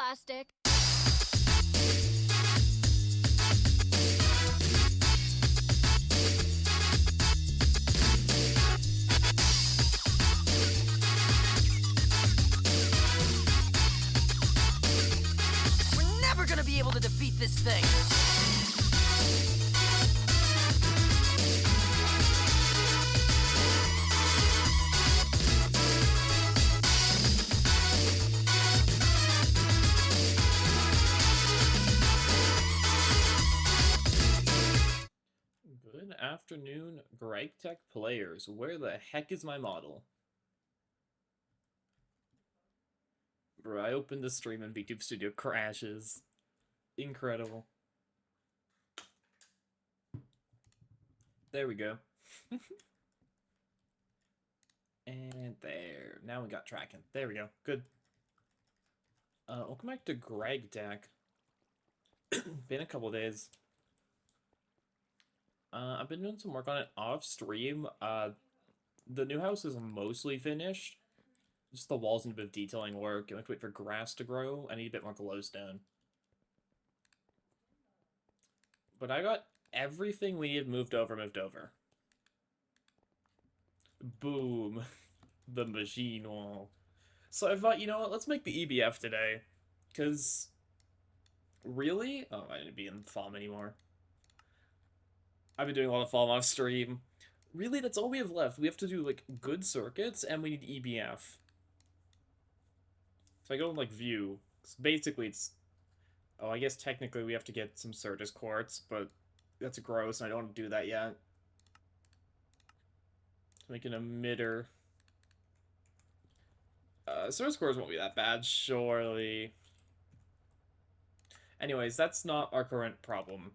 plastic. We're never gonna be able to defeat this thing! Good afternoon, Greg Tech players. Where the heck is my model? Bro, I opened the stream and VTube Studio crashes. Incredible. There we go. And there. Now we got tracking. There we go. Good. Welcome back to Greg Tech. Been a couple days. I've been doing some work on it off stream. The new house is mostly finished. Just the walls need a bit of detailing work. I have to wait for grass to grow. I need a bit more glowstone. But I got everything we needed moved over. Boom. The machine wall. So I thought, you know what, let's make the EBF today. Because, really? Oh, I didn't be in FOM anymore. I've been doing a lot of FOM off stream. Really, that's all we have left. We have to do, like, good circuits, and we need EBF. So I go in, like, view. Basically, it's... Oh, I guess technically we have to get some Certus quartz, but that's gross, and I don't want to do that yet. Make an emitter. Certus quartz won't be that bad, surely. Anyways, that's not our current problem.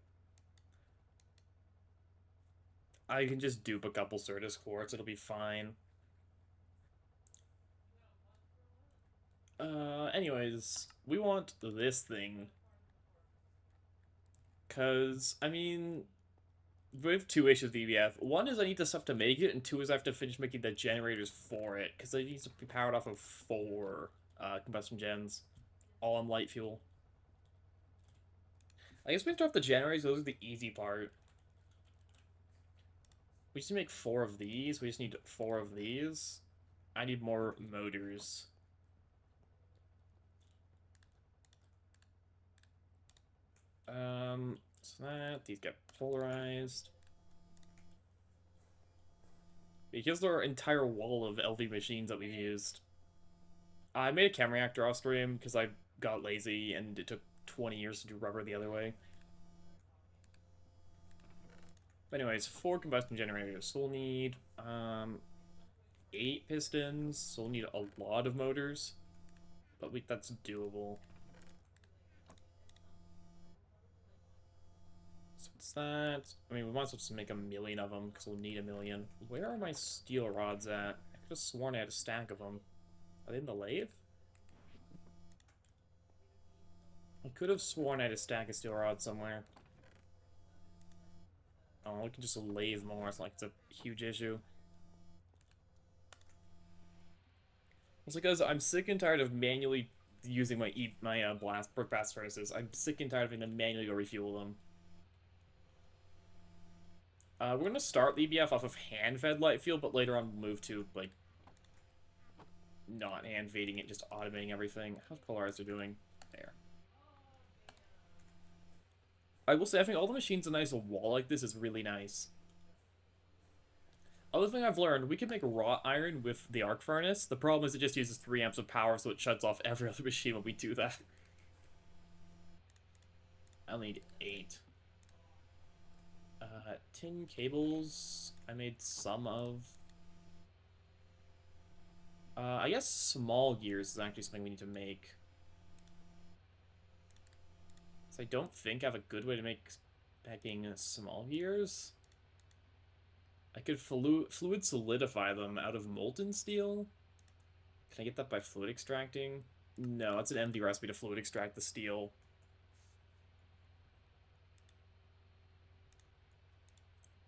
I can just dupe a couple Certus quartz, it'll be fine. Anyways, we want this thing. Because, I mean, we have two issues with EBF. One is I need the stuff to make it, and two is I have to finish making the generators for it, because they need to be powered off of 4 combustion gens, all on light fuel. I guess we have to have the generators, those are the easy part. We just need to make 4 of these, we just need 4 of these. I need more motors. So that, these get polarized. Because there are an entire wall of LV machines that we've used. I made a chem reactor off stream because I got lazy and it took 20 years to do rubber the other way. But anyways, 4 combustion generators. So we'll need 8 pistons. So we'll need a lot of motors. But that's doable. So what's that? I mean, we might as well just make 1,000,000 of them, because we'll need 1,000,000. Where are my steel rods at? I could have sworn I had a stack of them. Are they in the lathe? I could have sworn I had a stack of steel rods somewhere. Oh, we can just lathe more. It's like it's a huge issue. Also, because I'm sick and tired of manually using my brick blast furnaces. I'm sick and tired of having to manually go refuel them. We're going to start the EBF off of hand-fed light fuel, but later on move to, like, not hand-feeding it, just automating everything. How's Polarizer doing? There. I will say, I think all the machines a nice wall like this is really nice. Other thing I've learned, we can make wrought iron with the arc furnace. The problem is it just uses 3 amps of power, so it shuts off every other machine when we do that. I'll need 8. Tin cables, I made some of. I guess small gears is actually something we need to make. So I don't think I have a good way to make packing small gears. I could fluid solidify them out of molten steel. Can I get that by fluid extracting? No, that's an MV recipe to fluid extract the steel.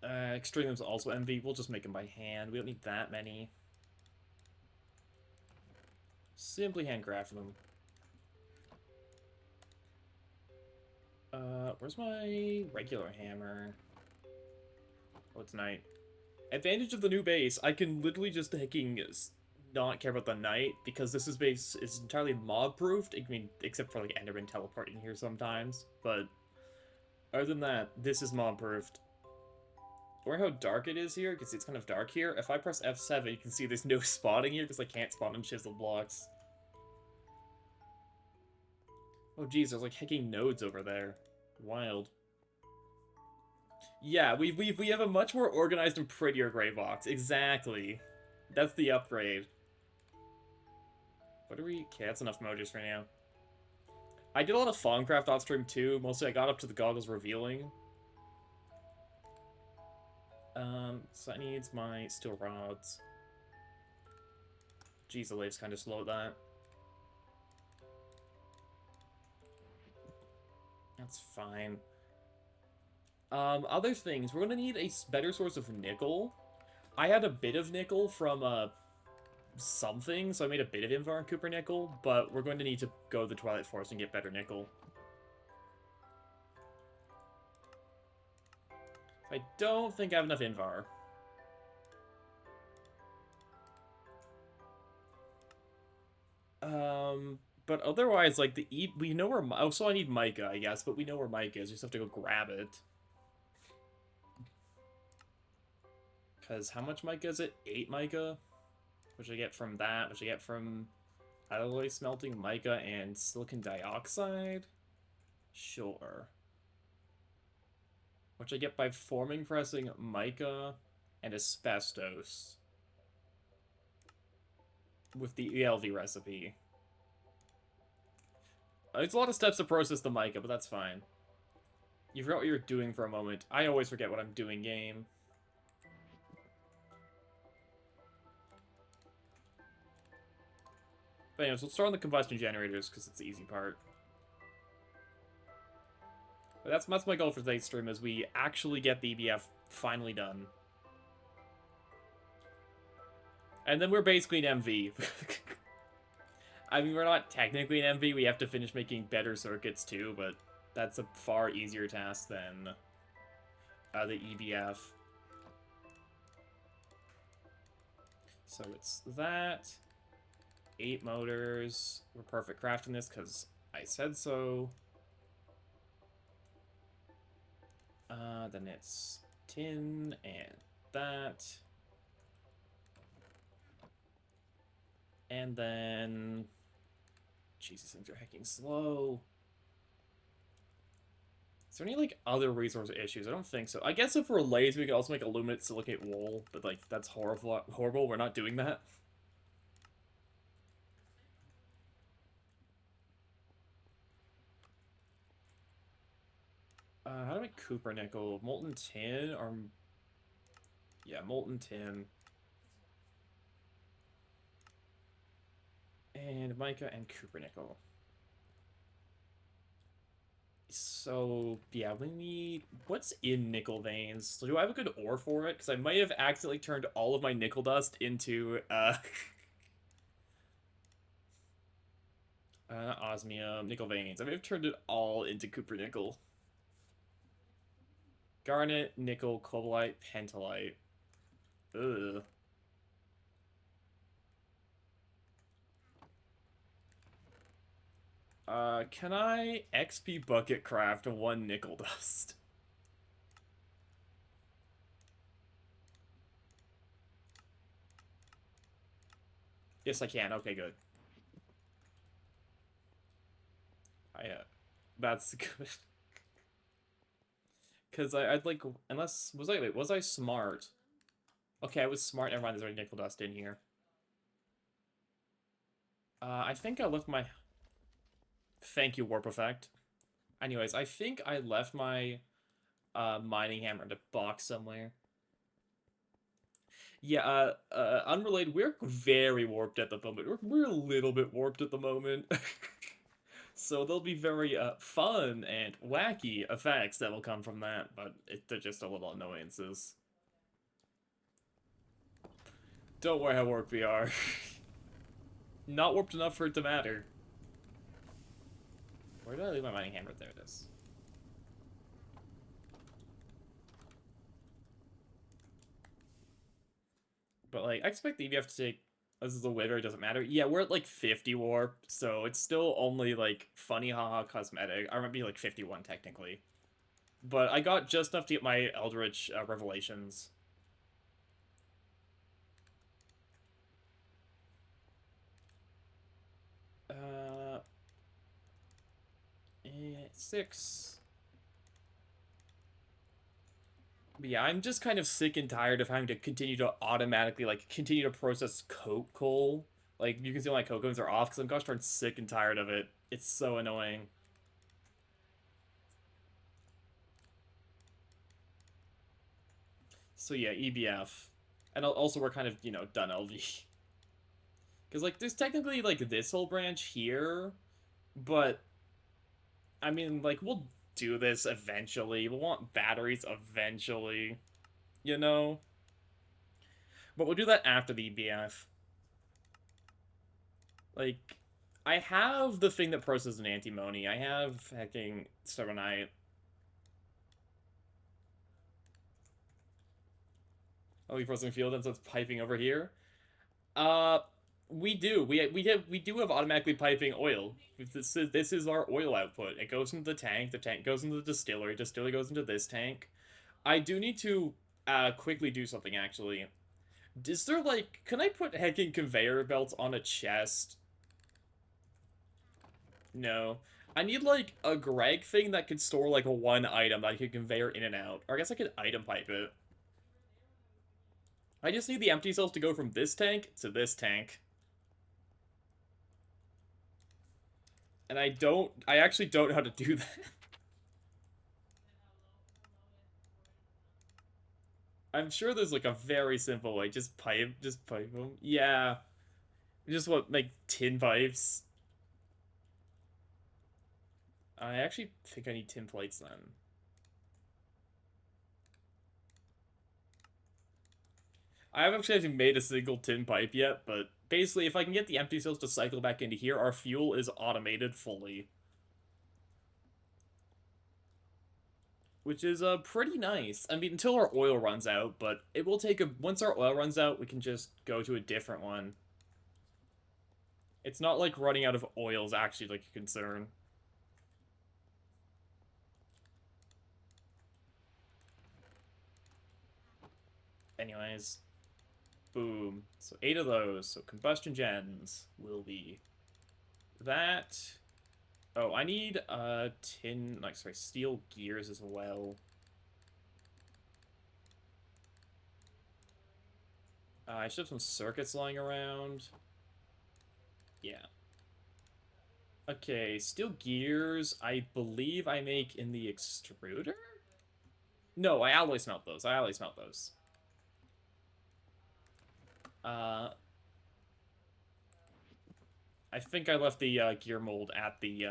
Extremium's also MV. We'll just make them by hand. We don't need that many. Simply handcraft them. Where's my regular hammer? Oh, it's night. Advantage of the new base, I can literally just not care about the night, because this base is entirely mob-proofed, I mean, except for, like, Enderman teleporting here sometimes, but other than that, this is mob-proofed. Or how dark it is here, you can see it's kind of dark here. If I press F7, you can see there's no spotting here, because I can't spawn in chiseled blocks. Oh geez, there's like hecking nodes over there. Wild. Yeah, we have a much more organized and prettier gray box. Exactly. That's the upgrade. What are we... Okay, that's enough emojis right now. I did a lot of Fongcraft off stream too. Mostly I got up to the goggles revealing. So that needs my steel rods. Jeez, the wave's kind of slow at that. That's fine. Other things. We're gonna need a better source of nickel. I had a bit of nickel from, something, so I made a bit of Invar and Cooper nickel, but we're going to need to go to the Twilight Forest and get better nickel. I don't think I have enough Invar. But otherwise, like, we know where... Oh, so I need mica, I guess, but we know where mica is. We just have to go grab it. Because how much mica is it? 8 mica? Which I get from that, which I get from alloy smelting, mica, and silicon dioxide? Sure. Which I get by forming pressing mica and asbestos. With the ELV recipe. It's a lot of steps to process the mica, but that's fine. You forgot what you were doing for a moment. I always forget what I'm doing, game. But anyways, let's start on the combustion generators, because it's the easy part. But that's my goal for today's stream, is we actually get the EBF finally done. And then we're basically an MV. I mean, we're not technically an MV, we have to finish making better circuits too, but that's a far easier task than the EBF. So it's that. 8 motors. We're perfect crafting this because I said so. Then it's tin and that. And then... Jeez, these things are hecking slow. Is there any, like, other resource issues? I don't think so. I guess if we're lazy, we could also make a luminate silicate wool, but, like, that's horrible. We're not doing that. How do I make Cooper nickel? Molten tin or... Yeah, molten tin. And mica and Cooper nickel. So, yeah, we need... What's in nickel veins? So do I have a good ore for it? Because I might have accidentally turned all of my nickel dust into, not osmium, nickel veins. I may have turned it all into Cooper nickel. Garnet, nickel, cobalite, pentalite. Ugh. Can I XP bucket craft 1 nickel dust? Yes, I can. Okay, good. That's good. Because I'd like, unless, was I smart? Okay, I was smart. Never mind, there's already nickel dust in here. I think I left my... Thank you, Warp Effect. Anyways, I think I left my mining hammer in a box somewhere. Yeah, unrelated, we're very warped at the moment. We're a little bit warped at the moment. So there'll be very fun and wacky effects that will come from that, but they're just a little annoyances. Don't worry how warped we are. Not warped enough for it to matter. Where did I leave my mining hammer? There it is. But, like, I expect the EBF to take... This is a winner, it doesn't matter. Yeah, we're at, like, 50 warp, so it's still only, like, funny haha cosmetic. I might be, like, 51, technically. But I got just enough to get my Eldritch Revelations. Uh... 6... But yeah, I'm just kind of sick and tired of having to continue to automatically, like, continue to process coal. Like, you can see all my coke cones are off, because I'm gosh darn sick and tired of it. It's so annoying. So yeah, EBF. And also we're kind of, you know, done LV. Because, like, there's technically, like, this whole branch here, but, I mean, like, we'll do this eventually. We'll want batteries eventually, you know? But we'll do that after the EBF. Like, I have the thing that processes an antimony. I have hacking Stubbornite. Oh, we processing field, and so it's piping over here. Uh, we do. We do have automatically piping oil. This is our oil output. It goes into the tank. The tank goes into the distillery. Distillery goes into this tank. I do need to quickly do something actually. Is there like, can I put hecking conveyor belts on a chest? No. I need like a Greg thing that could store like one item that I could conveyor in and out. Or I guess I could item pipe it. I just need the empty cells to go from this tank to this tank. And I actually don't know how to do that. I'm sure there's like a very simple way. Just pipe them. Yeah. Just what, like tin pipes? I actually think I need tin plates then. I haven't actually made a single tin pipe yet, but basically if I can get the empty cells to cycle back into here, our fuel is automated fully. Which is pretty nice. I mean, until our oil runs out, but it will take once our oil runs out, we can just go to a different one. It's not like running out of oil is actually like a concern. Anyways, boom. So 8 of those. So combustion gens will be that. Oh, I need steel gears as well. I should have some circuits lying around. Yeah. Okay, steel gears, I believe I make in the extruder? No, I alloy smelt those. Uh, I think I left the gear mold at the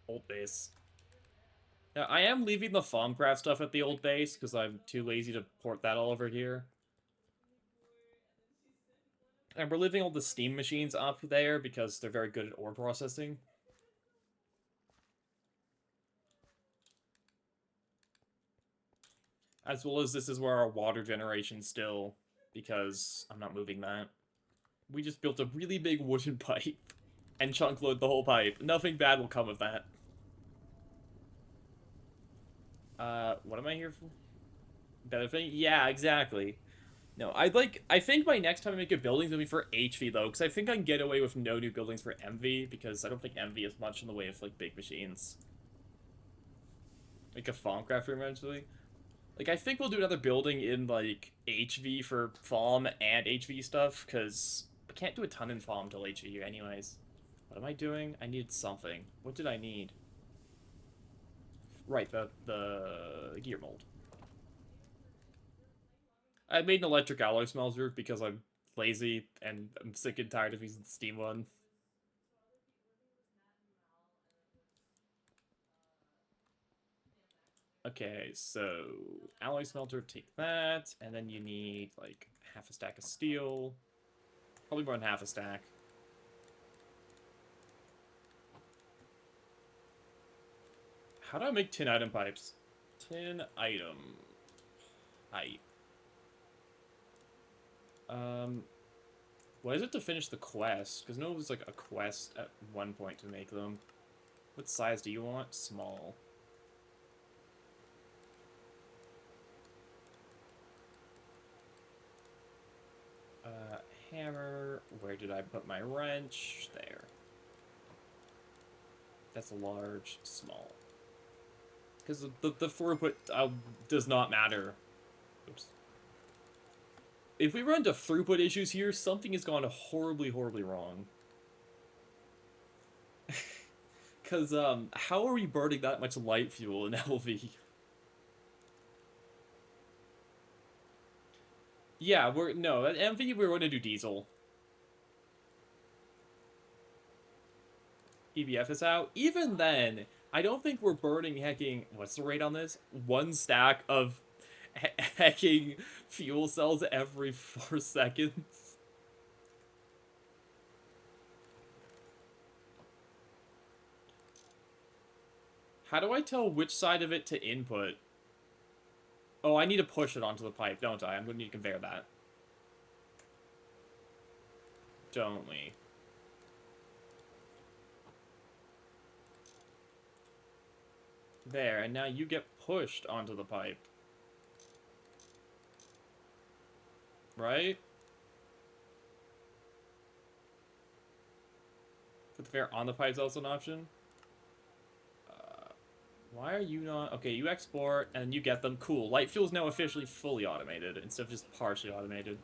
old base. Now, I am leaving the Farmcraft stuff at the old base, because I'm too lazy to port that all over here. And we're leaving all the steam machines up there, because they're very good at ore processing. As well as this is where our water generation still, because I'm not moving that. We just built a really big wooden pipe and chunk load the whole pipe. Nothing bad will come of that. What am I here for? Better thing? Yeah, exactly. No, I think my next time I make a building is gonna be for HV though, because I think I can get away with no new buildings for MV, because I don't think MV is much in the way of like big machines. Like a farmcraft room eventually. Like, I think we'll do another building in, like, HV for farm and HV stuff, because we can't do a ton in farm till HV anyways. What am I doing? I needed something. What did I need? Right, the gear mold. I made an electric alloy smelter because I'm lazy and I'm sick and tired of using the steam one. Okay, so alloy smelter, take that, and then you need, like, half a stack of steel. Probably more than half a stack. How do I make tin item pipes? Tin item pipe. What is it to finish the quest? Because no, it was like a quest at one point to make them. What size do you want? Small. Hammer. Where did I put my wrench? There. That's large, small. Because the throughput does not matter. Oops. If we run into throughput issues here, something has gone horribly, horribly wrong. Because, how are we burning that much light fuel in LV? Yeah, no, at MV we're going to do diesel. EBF is out. Even then, I don't think we're burning hecking, what's the rate on this? 1 stack of hecking fuel cells every 4 seconds. How do I tell which side of it to input? Oh, I need to push it onto the pipe, don't I? I'm going to need to conveyor that. Don't we? There, and now you get pushed onto the pipe. Right? Put the conveyor on the pipe is also an option. Why are you not... Okay, you export, and you get them. Cool. Light fuel is now officially fully automated, instead of just partially automated.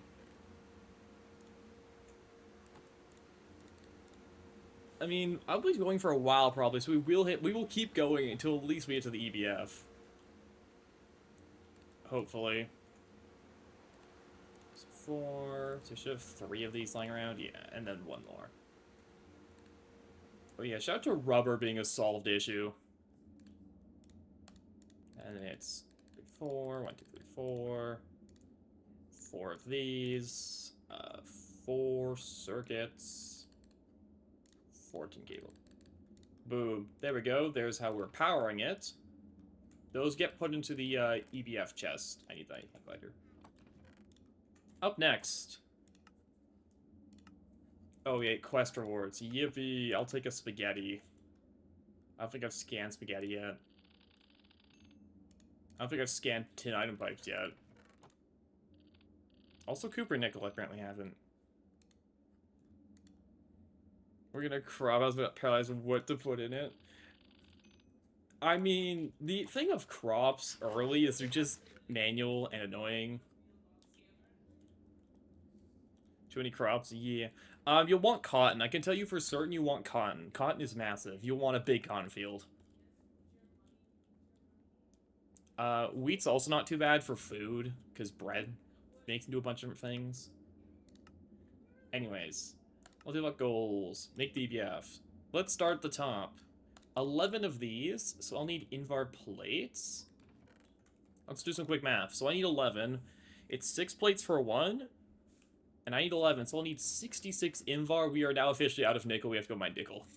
I mean, I'll be going for a while, probably, so we will keep going until at least we get to the EBF. Hopefully. So 4... So we should have 3 of these lying around? Yeah, and then 1 more. Oh yeah, shout out to rubber being a solved issue. And then it's 4, 1, 2, 3, 4. 4 of these. 4 circuits. 14 cable. Boom. There we go. There's how we're powering it. Those get put into the EBF chest. I need that later. Up next. Oh, yeah, quest rewards. Yippee. I'll take a spaghetti. I don't think I've scanned spaghetti yet. I don't think I've scanned tin item pipes yet. Also, Cooper Nickel I apparently haven't. We're gonna crop. I was about to paralyze what to put in it. I mean, the thing of crops early is they're just manual and annoying. Too many crops? Yeah. You'll want cotton. I can tell you for certain you want cotton. Cotton is massive. You'll want a big cotton field. Wheat's also not too bad for food, because bread makes into a bunch of different things. Anyways, I'll do about goals. Make the EBF. Let's start at the top. 11 of these, so I'll need Invar plates. Let's do some quick math. So I need 11. It's 6 plates for 1, and I need 11, so I'll need 66 Invar. We are now officially out of nickel. We have to go mine nickel.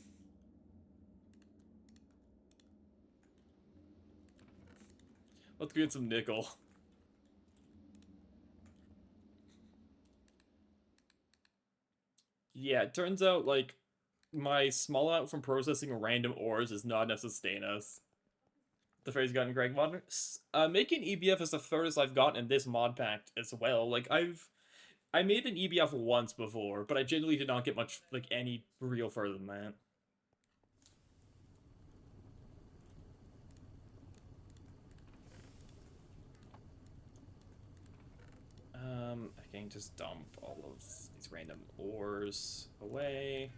Let's get some nickel. Yeah, it turns out, like, my small amount from processing random ores is not enough to sustain us. The phrase gotten Greg mod. Making EBF is the furthest I've gotten in this mod pack as well. Like, I made an EBF once before, but I genuinely did not get much, like, any real further than that. I can just dump all of these random ores away.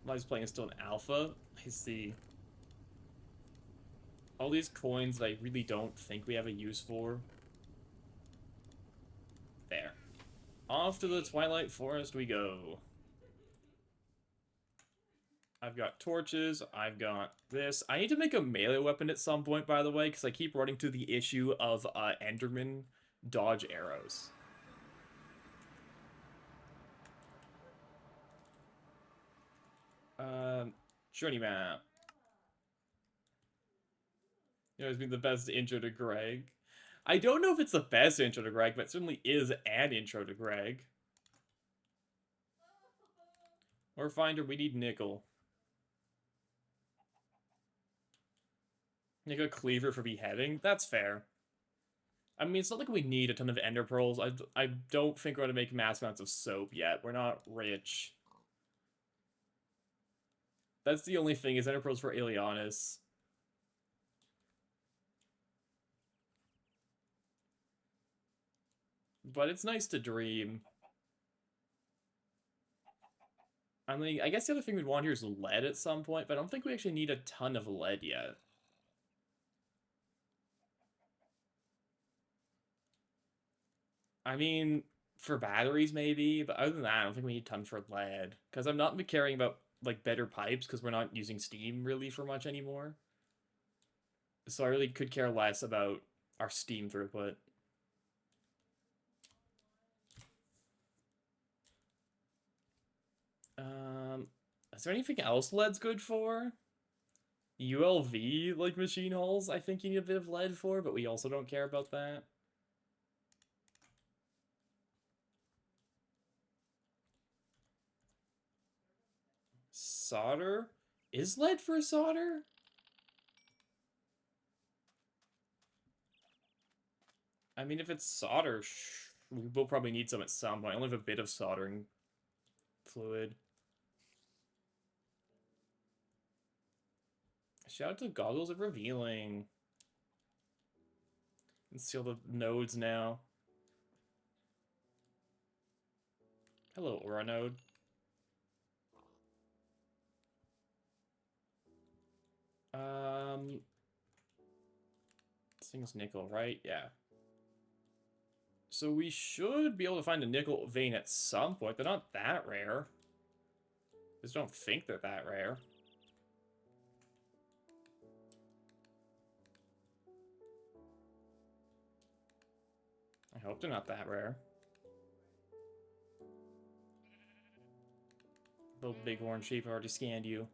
While he's playing is still an alpha. I see. All these coins that I really don't think we have a use for. There. Off to the Twilight Forest we go. I've got torches, I've got this. I need to make a melee weapon at some point, by the way, because I keep running to the issue of Enderman dodge arrows. Journey map. You know, it's been the best intro to Greg. I don't know if it's the best intro to Greg, but it certainly is an intro to Greg. Or Finder, we need nickel. Nickel Cleaver for beheading? That's fair. I mean, it's not like we need a ton of ender pearls. I don't think we're going to make mass amounts of soap yet. We're not rich. That's the only thing, is ender pearls for Ilianis. But it's nice to dream. I mean, I guess the other thing we'd want here is lead at some point, but I don't think we actually need a ton of lead yet. I mean, for batteries maybe, but other than that, I don't think we need a ton for lead. Because I'm not caring about, like, better pipes, because we're not using steam really for much anymore. So I really could care less about our steam throughput. Is there anything else lead's good for? ULV, like, machine hulls, I think you need a bit of lead for, but we also don't care about that. Solder? Is lead for solder? I mean, if it's solder, we will probably need some at some point. I only have a bit of soldering fluid. Shout out to Goggles of Revealing. And seal the nodes now. Hello, Aura node. This thing's nickel, right? Yeah. So we should be able to find a nickel vein at some point. They're not that rare. Just don't think they're that rare. I hope they're not that rare. Little bighorn sheep already scanned you.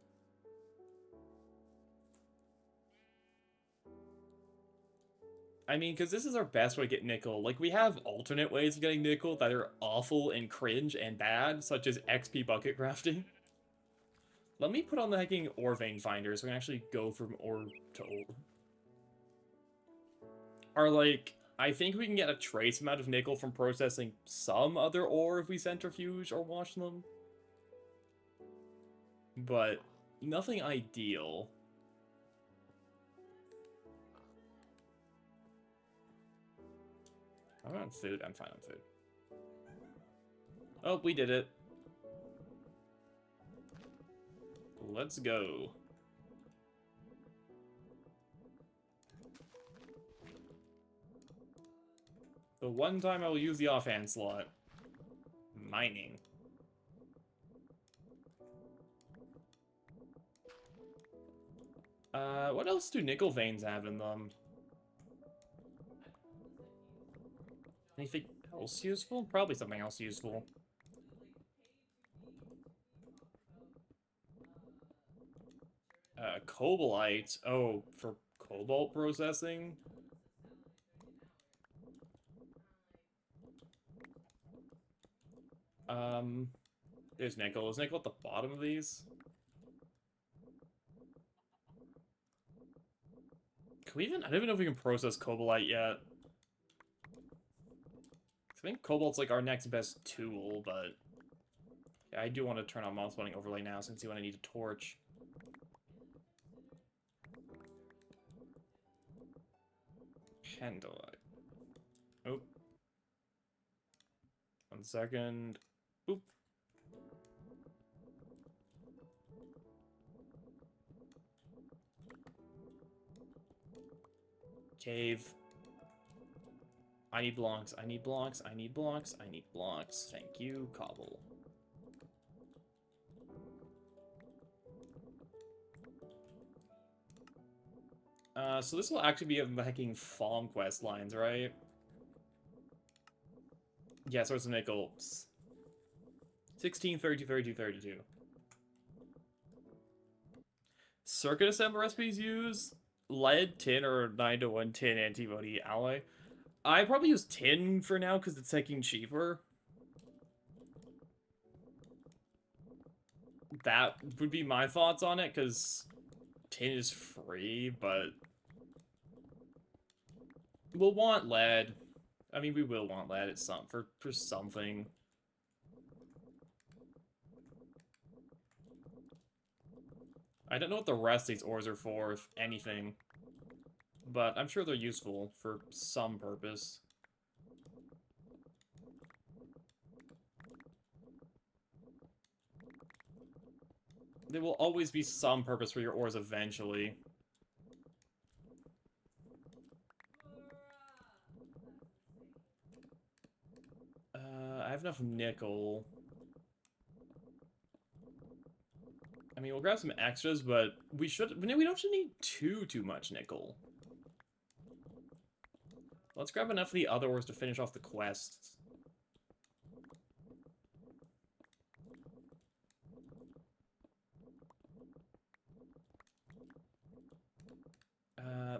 I mean, because this is our best way to get nickel. Like, we have alternate ways of getting nickel that are awful and cringe and bad, such as XP bucket crafting. Let me put on the hacking ore vein finder so we can actually go from ore to ore. Or, like, I think we can get a trace amount of nickel from processing some other ore if we centrifuge or wash them. But nothing ideal. I'm on food. I'm fine on food. Oh, we did it. Let's go. The one time I will use the offhand slot. Mining. What else do nickel veins have in them? Anything else useful? Probably something else useful. Cobalite. Oh, for cobalt processing? There's nickel. Is nickel at the bottom of these? Can we even... I don't even know if we can process cobalite yet. I think cobalt's like our next best tool, but... Yeah, I do want to turn on moth spawning overlay now since you want to need a torch. Pendolite. Oh. 1 second. Boop. Cave. I need blocks, I need blocks, I need blocks, I need blocks. Thank you, cobble. So this will actually be the hacking farm quest lines, right? Yeah, source of nickel. 16, 32, 32, 32. Circuit assembly recipes use lead, tin, or 9-to-1 tin antibody alloy. I probably use tin for now because it's taking cheaper. That would be my thoughts on it, because tin is free, but we'll want lead. I mean, we will want lead at for something. I don't know what the rest of these ores are for, if anything, but I'm sure they're useful for some purpose. There will always be some purpose for your ores eventually. I have enough nickel. I mean, we'll grab some extras, but we don't need too much nickel. Let's grab enough of the other ores to finish off the quests.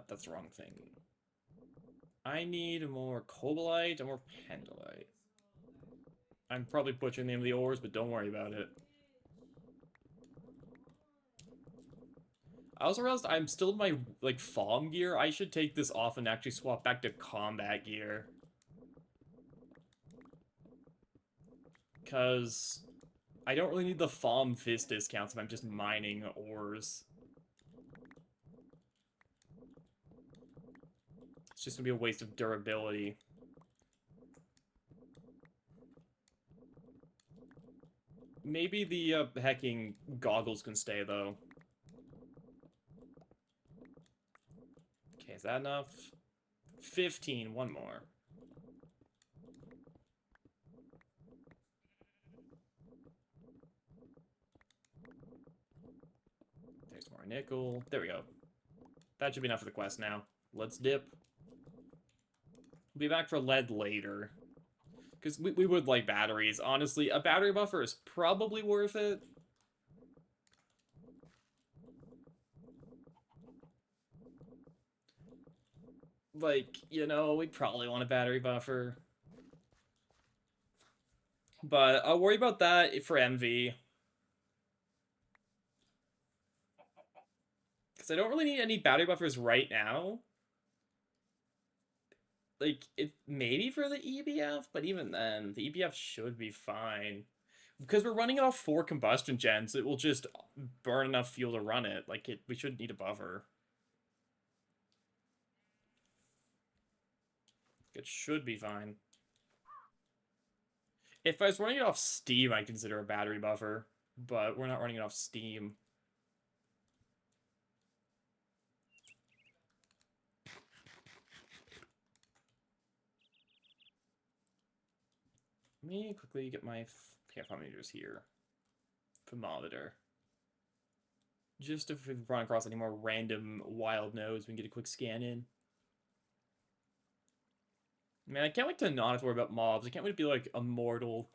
That's the wrong thing. I need more cobalite and more pendolite. I'm probably butchering the name of the ores, but don't worry about it. I also realized I'm still in my, like, farm gear. I should take this off and actually swap back to combat gear. Because I don't really need the farm fist discounts if I'm just mining ores. It's just gonna be a waste of durability. Maybe the hacking goggles can stay, though. Okay, is that enough? 15, one more. There's more nickel. There we go. That should be enough for the quest now. Let's dip. We'll be back for lead later. Because we would like batteries. Honestly, a battery buffer is probably worth it. Like, you know, we probably want a battery buffer. But I'll worry about that for MV. Because I don't really need any battery buffers right now. Like, it maybe for the EBF, but even then, the EBF should be fine. Because we're running it off 4 combustion gens, it will just burn enough fuel to run it. Like, we shouldn't need a buffer. It should be fine. If I was running it off Steam, I'd consider a battery buffer. But we're not running it off Steam. Let me quickly get my camp meters here. Thermometer. Just if we run across any more random wild nodes, we can get a quick scan in. Man, I can't wait to not have to worry about mobs. I can't wait to be, like, immortal.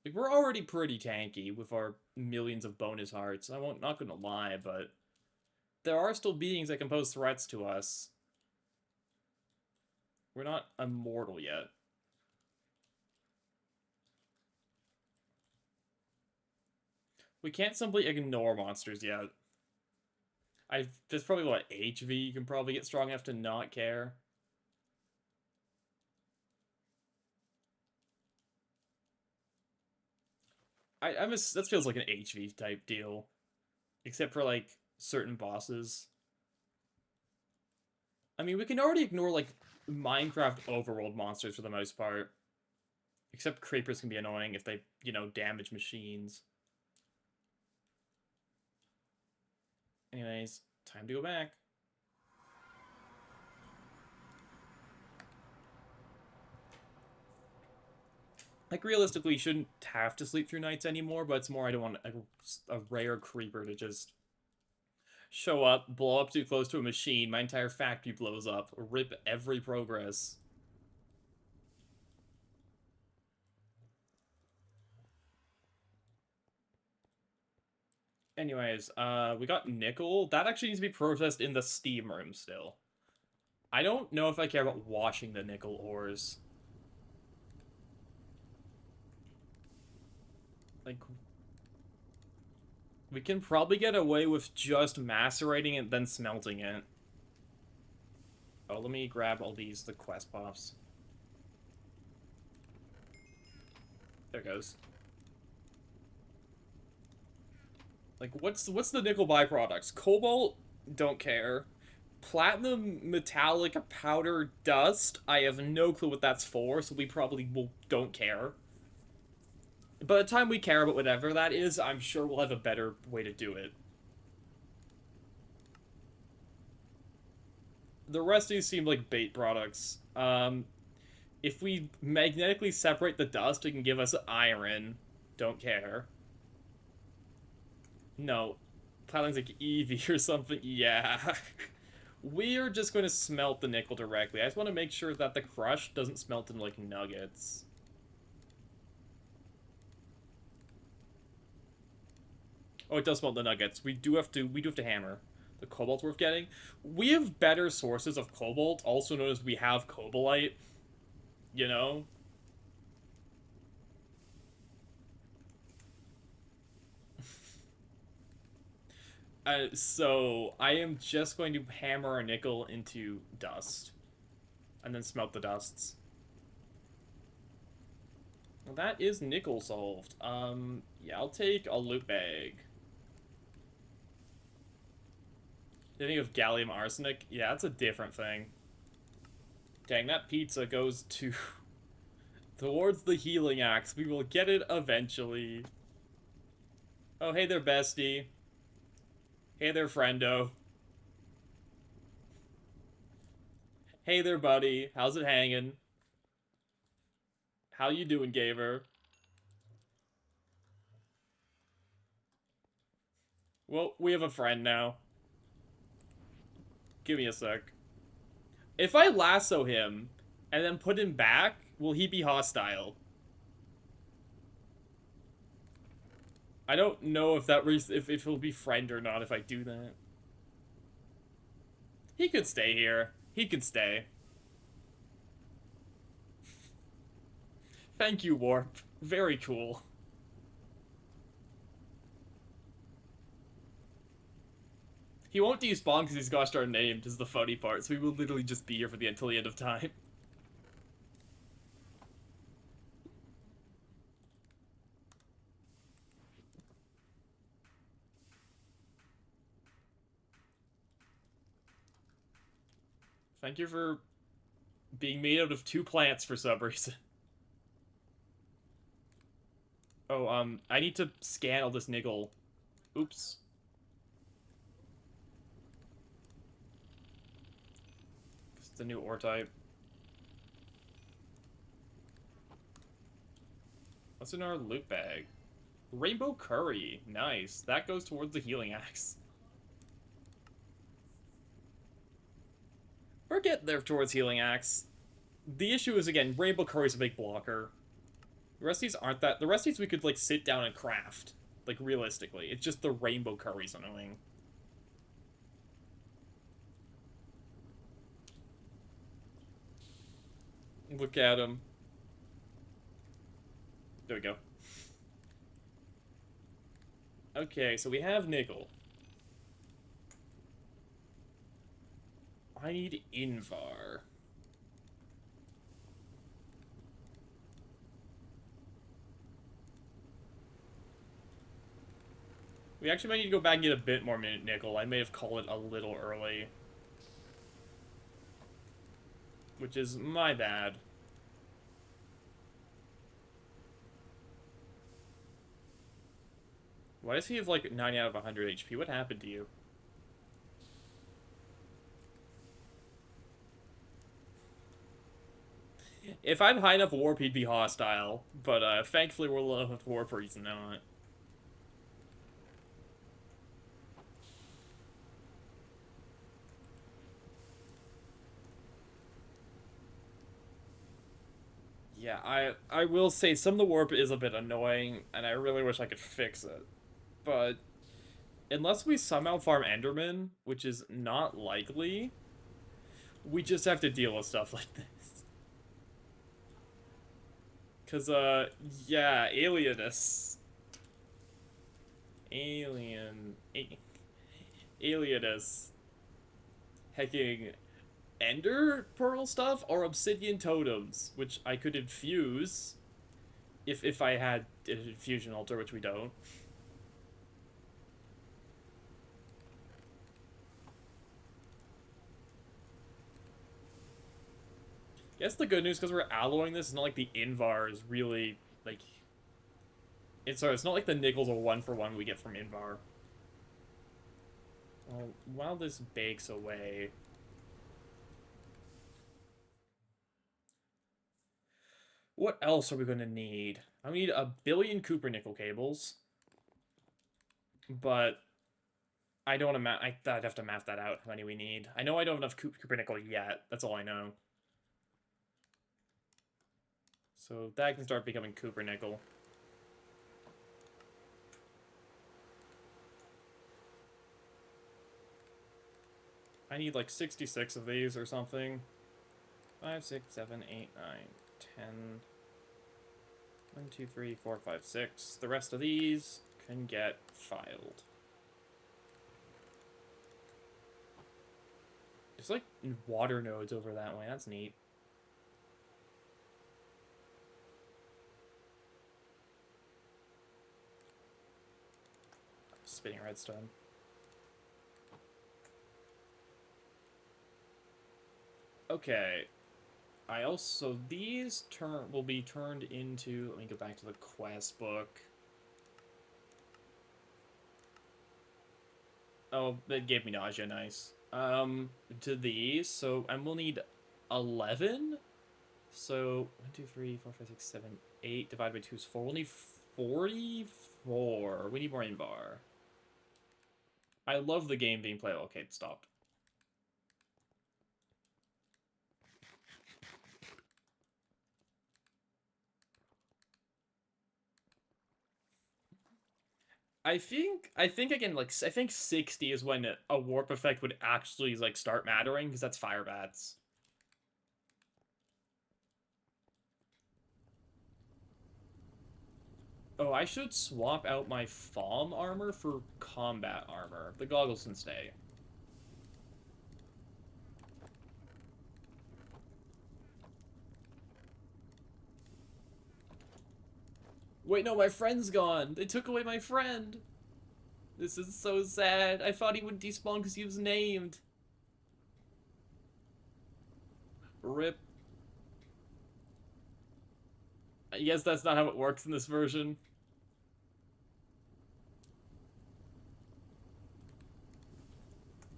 Like, we're already pretty tanky with our millions of bonus hearts. Not gonna lie, but there are still beings that can pose threats to us. We're not immortal yet. We can't simply ignore monsters yet. There's probably, what, HV you can probably get strong enough to not care. That feels like an HV type deal. Except for, like, certain bosses. I mean, we can already ignore, like, Minecraft overworld monsters for the most part. Except creepers can be annoying if they, you know, damage machines. Anyways, time to go back. Like, realistically, you shouldn't have to sleep through nights anymore, but it's more I don't want a rare creeper to just show up, blow up too close to a machine, my entire factory blows up, rip every progress. Anyways, we got nickel. That actually needs to be processed in the steam room still. I don't know if I care about washing the nickel ores. Like, we can probably get away with just macerating it, then smelting it. Oh, let me grab all the quest pops. There it goes. Like, what's the nickel byproducts? Cobalt, don't care. Platinum metallic powder dust, I have no clue what that's for, so we probably don't care. By the time we care about whatever that is, I'm sure we'll have a better way to do it. The rest of these seem like bait products. If we magnetically separate the dust, it can give us iron. Don't care. No. Platinum's like EV or something. Yeah. We're just going to smelt the nickel directly. I just want to make sure that the crush doesn't smelt into, like, nuggets. Oh, it does smelt the nuggets. We do have to hammer. The cobalt's worth getting. We have better sources of cobalt, also known as we have cobalite. You know? So I am just going to hammer a nickel into dust. And then smelt the dusts. Well, that is nickel solved. Yeah, I'll take a loot bag. Thinking of gallium arsenic? Yeah, that's a different thing. Dang, that pizza goes to... towards the healing axe. We will get it eventually. Oh, hey there, bestie. Hey there, friendo. Hey there, buddy. How's it hanging? How you doing, Gaver? Well, we have a friend now. Give me a sec. If I lasso him and then put him back, will he be hostile? I don't know if that if he'll be friend or not if I do that. He could stay here. He could stay. Thank you, Warp. Very cool. He won't despawn because he's gosh darn named, is the funny part, so he will literally just be here for until the end of time. Thank you for being made out of 2 plants for some reason. Oh, I need to scan all this nickel. Oops. It's the new ore type. What's in our loot bag? Rainbow curry. Nice. That goes towards the healing axe. We're getting there towards healing axe. The issue is, again, rainbow curry's a big blocker. The rest of these aren't that... The rest of these we could, like, sit down and craft. Like, realistically. It's just the rainbow curry's annoying. Look at him. There we go. Okay, so we have nickel. I need Invar. We actually might need to go back and get a bit more nickel. I may have called it a little early. Which is my bad. Why does he have like 90 out of 100 HP? What happened to you? If I'm high enough warp, he'd be hostile. But thankfully we're low enough warp where he's not. Yeah, I will say some of the warp is a bit annoying, and I really wish I could fix it. But unless we somehow farm Enderman, which is not likely, We just have to deal with stuff like this. Cause, yeah, alienus. Alienus. Hecking Ender Pearl stuff or Obsidian Totems, which I could infuse if I had an infusion altar, which we don't. Guess the good news, because we're alloying this, it's not like the Invar is really, like... It's not like the nickels are 1-for-1 we get from Invar. Well, while this bakes away... What else are we going to need? I need a billion Cooper nickel cables. But I don't want to map... I'd have to map that out, how many we need. I know I don't have enough Cooper nickel yet. That's all I know. So that can start becoming Cooper nickel. I need like 66 of these or something. 5, 6, 7, 8, 9, 10. 1, 2, 3, 4, 5, 6. The rest of these can get filed. There's like water nodes over that way. That's neat. Spinning redstone. Okay. I also... These will be turned into... Let me go back to the quest book. Oh, that gave me nausea, nice. To these, so... And we'll need 11? So, 1, 2, 3, 4, 5, 6, 7, 8 divided by 2 is 4. We'll need 44. We need more Invar. I love the game being playable. Okay, stop. I think again, like, I think 60 is when a warp effect would actually, like, start mattering, because that's fire bats. Oh, I should swap out my Falm armor for combat armor. The goggles can stay. Wait, no, my friend's gone. They took away my friend. This is so sad. I thought he would despawn because he was named. Rip. I guess that's not how it works in this version.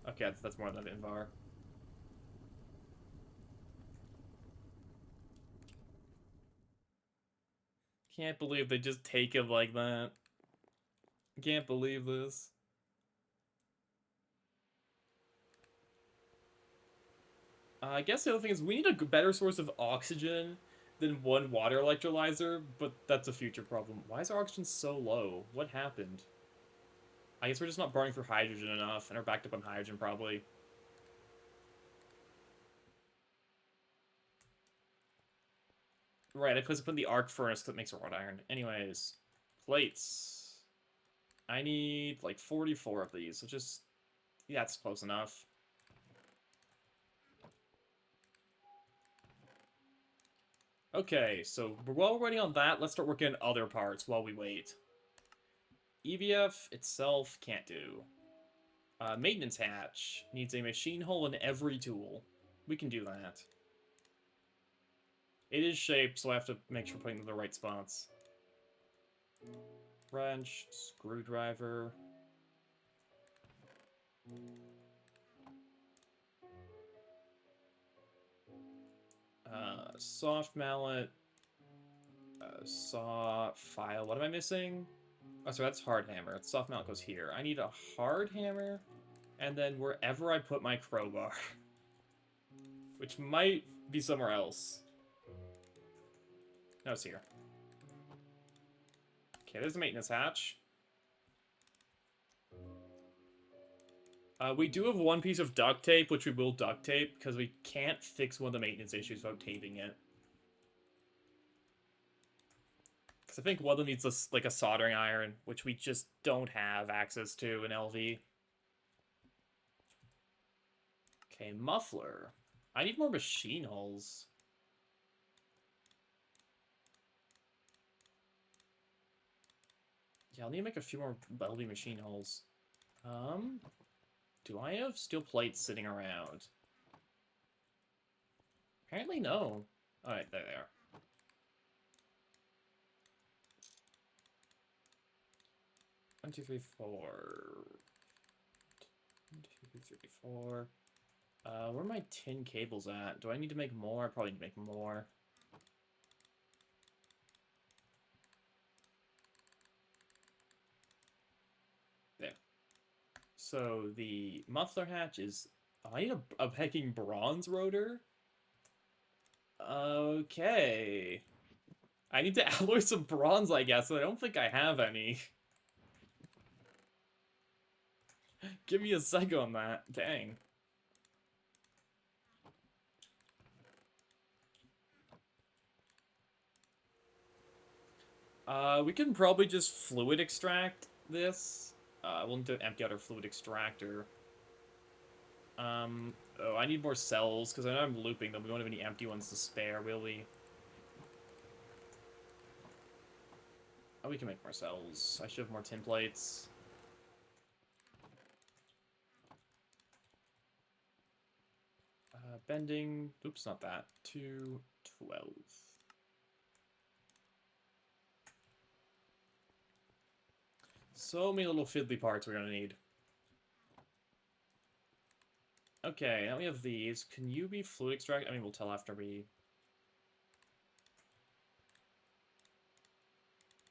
Okay, that's more than Invar. Can't believe they just take him like that. Can't believe this. I guess the other thing is we need a better source of oxygen than one water electrolyzer, but that's a future problem. Why is our oxygen so low? What happened? I guess we're just not burning for hydrogen enough, and are backed up on hydrogen, probably. Right, I put in the arc furnace because it makes a wrought iron. Anyways, plates. I need, like, 44 of these, so just... Yeah, that's close enough. Okay, so while we're waiting on that, let's start working on other parts while we wait. EBF itself can't do. Maintenance hatch needs a machine hole in every tool. We can do that. It is shaped, so I have to make sure putting it in the right spots. Wrench, screwdriver. Soft mallet. Saw, file. What am I missing? Oh, sorry, that's hard hammer. Soft mallet goes here. I need a hard hammer, and then wherever I put my crowbar. Which might be somewhere else. No, it's here. Okay, there's a maintenance hatch. We do have one piece of duct tape, which we will duct tape, because we can't fix one of the maintenance issues without taping it. Because I think one of them needs like a soldering iron, which we just don't have access to in LV. Okay, muffler. I need more machine hulls. Yeah, I'll need to make a few more LV machine hulls. Do I have steel plates sitting around? Apparently no. Alright, there they are. One, two, three, four. 1, 2, 3, 4. Where are my tin cables at? Do I need to make more? I probably need to make more. There. So the muffler hatch is... Oh, I need a pecking bronze rotor? Okay. I need to alloy some bronze, I guess, but I don't think I have any. Give me a second on that. Dang. We can probably just fluid extract this. We'll need to empty out our fluid extractor. Oh, I need more cells, because I know I'm looping them. We won't have any empty ones to spare, will we? Oh, we can make more cells. I should have more tin plates. Bending. Oops, not that. 212. So many little fiddly parts we're gonna need. Okay, now we have these. Can you be fluid extract? I mean, we'll tell after we...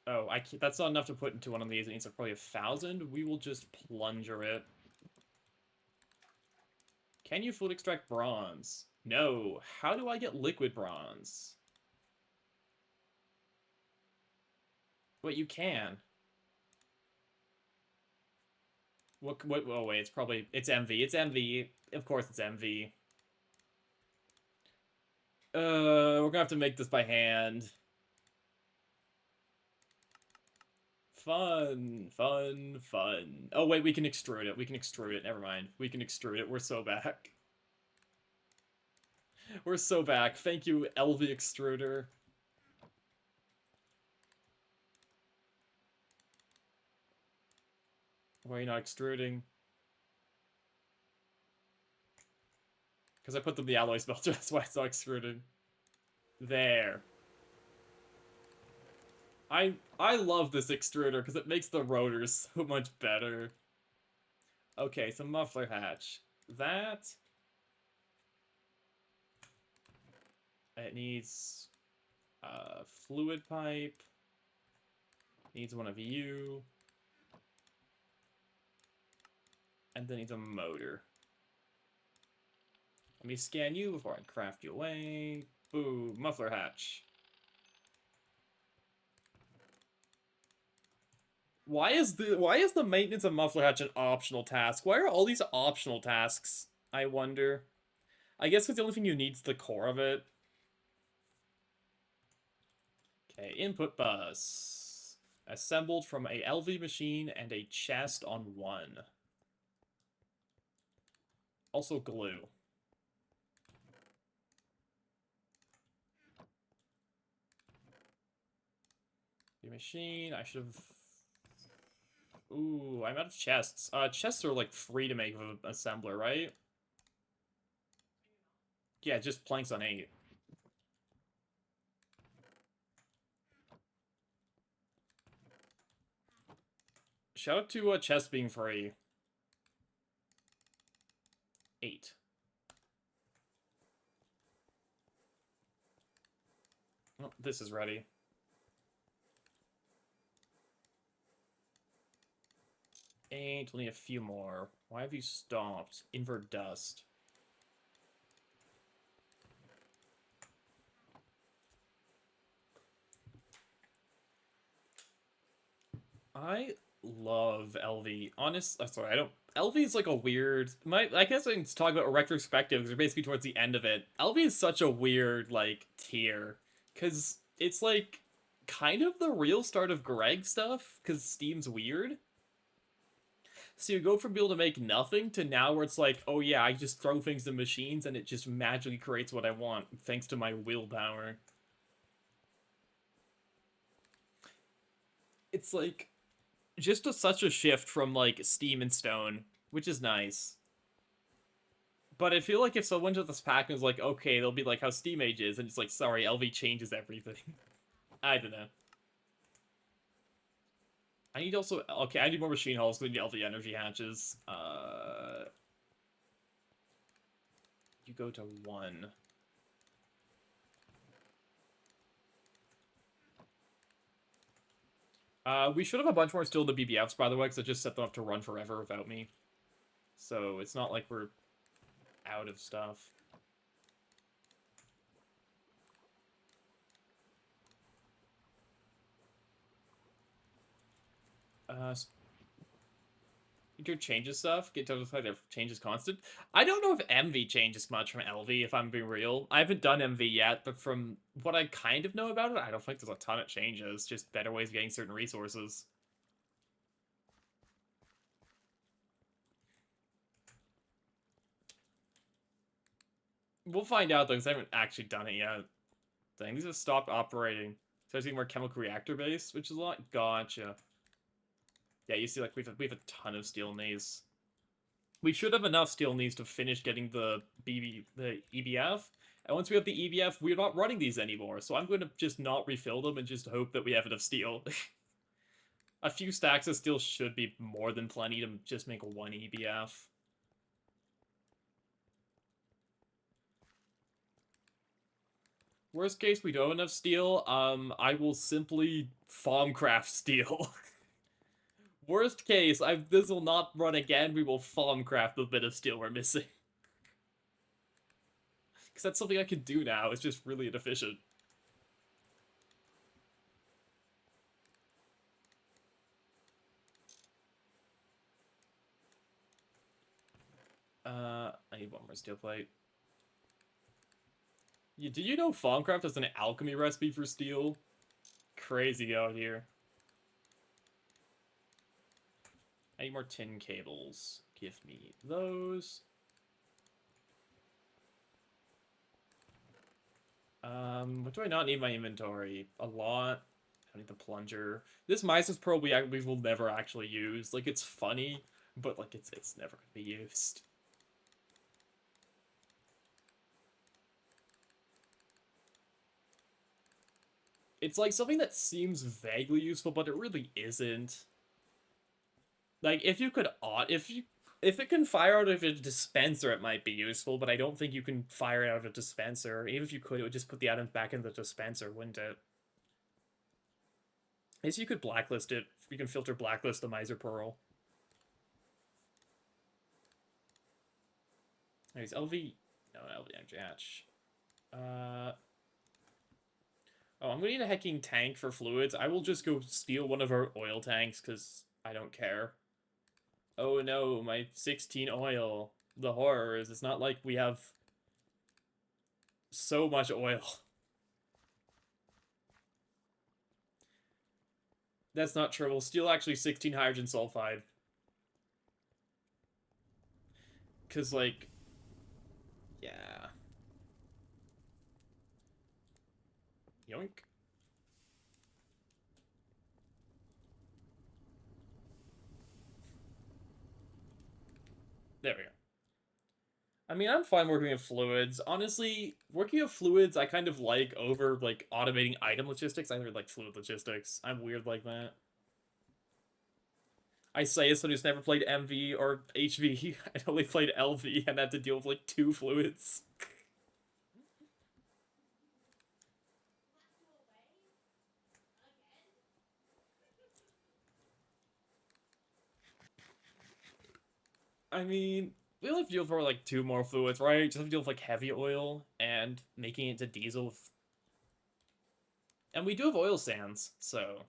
Oh, that's not enough to put into one of these. It needs probably 1,000. We will just plunger it. Can you fluid extract bronze? No. How do I get liquid bronze? Wait, you can. What, oh wait, it's MV. It's MV. Of course it's MV. We're gonna have to make this by hand. Fun, fun, fun. Oh wait, we can extrude it. We can extrude it. Never mind. We can extrude it. We're so back. We're so back. Thank you, LV extruder. Why are you not extruding? Because I put them in the alloy smelter, that's why it's not extruding. There. I love this extruder because it makes the rotors so much better. Okay, so muffler hatch. That... It needs... fluid pipe. Needs one of you. And then needs a motor. Let me scan you before I craft you away. Boom, muffler hatch. Why is the maintenance of muffler hatch an optional task? Why are all these optional tasks? I wonder. I guess because the only thing you need is the core of it. Okay, input bus. Assembled from a LV machine and a chest on one. Also glue. The machine, I should have... Ooh, I'm out of chests. Chests are, like, free to make with an assembler, right? Yeah, just planks on 8. Shout out to chests being free. 8. Oh, this is ready. 8, we'll need a few more. Why have you stopped? Invert dust. love LV. Sorry, I don't. LV is like a weird. I guess I can talk about a retrospective because we're basically towards the end of it. LV is such a weird like tier because it's like kind of the real start of Greg stuff because Steam's weird. So you go from being able to make nothing to now where it's like, oh yeah, I just throw things in machines and it just magically creates what I want thanks to my willpower. It's like just such a shift from like Steam and Stone, which is nice. But I feel like if someone took this pack and was like, okay, they'll be like how Steam Age is, and it's like, sorry, LV changes everything. I don't know. I need also okay, I need more machine hulls because I need LV energy hatches. You go to 1. We should have a bunch more still in the BBFs, by the way, because I just set them up to run forever without me. So it's not like we're out of stuff. Do changes stuff. Get to the their changes constant. I don't know if MV changes much from LV, if I'm being real. I haven't done MV yet, but from what I kind of know about it, I don't think there's a ton of changes. Just better ways of getting certain resources. We'll find out though, because I haven't actually done it yet. Dang, these have stopped operating. So I see more chemical reactor base, which is a lot. Gotcha. Yeah, you see, like we have a ton of steel knees. We should have enough steel knees to finish getting the EBF. And once we have the EBF, we're not running these anymore. So I'm going to just not refill them and just hope that we have enough steel. A few stacks of steel should be more than plenty to just make 1 EBF. Worst case, we don't have enough steel. I will simply farm craft steel. Worst case, this will not run again. We will farm craft the bit of steel we're missing. Because that's something I can do now. It's just really inefficient. I need 1 more steel plate. Do you know Farmcraft has an alchemy recipe for steel? Crazy out here. I need more tin cables. Give me those. What do I not need in my inventory? A lot. I need the plunger. This Mises Pearl we will never actually use. Like, it's funny, but like it's never gonna be used. It's like something that seems vaguely useful, but it really isn't. Like, if you could if it can fire out of a dispenser, it might be useful, but I don't think you can fire it out of a dispenser. Even if you could, it would just put the items back in the dispenser, wouldn't it? I guess you could blacklist it. You can filter blacklist the Miser Pearl. Anyways, LV... No, LVMJH. Oh, I'm gonna need a hecking tank for fluids. I will just go steal one of our oil tanks, because I don't care. Oh no, my 16 oil. The horror is it's not like we have so much oil. That's not true. We'll steal actually 16 hydrogen sulfide. Because, like, yeah. Yoink. There we go. I mean, I'm fine working with fluids. Honestly, working with fluids, I kind of like over, like, automating item logistics. I really like fluid logistics. I'm weird like that. I say as someone who's never played MV or HV. I only played LV and had to deal with, like, 2 fluids. I mean, we only have to deal for, like, 2 more fluids, right? Just have to deal with, like, heavy oil and making it to diesel. And we do have oil sands, so...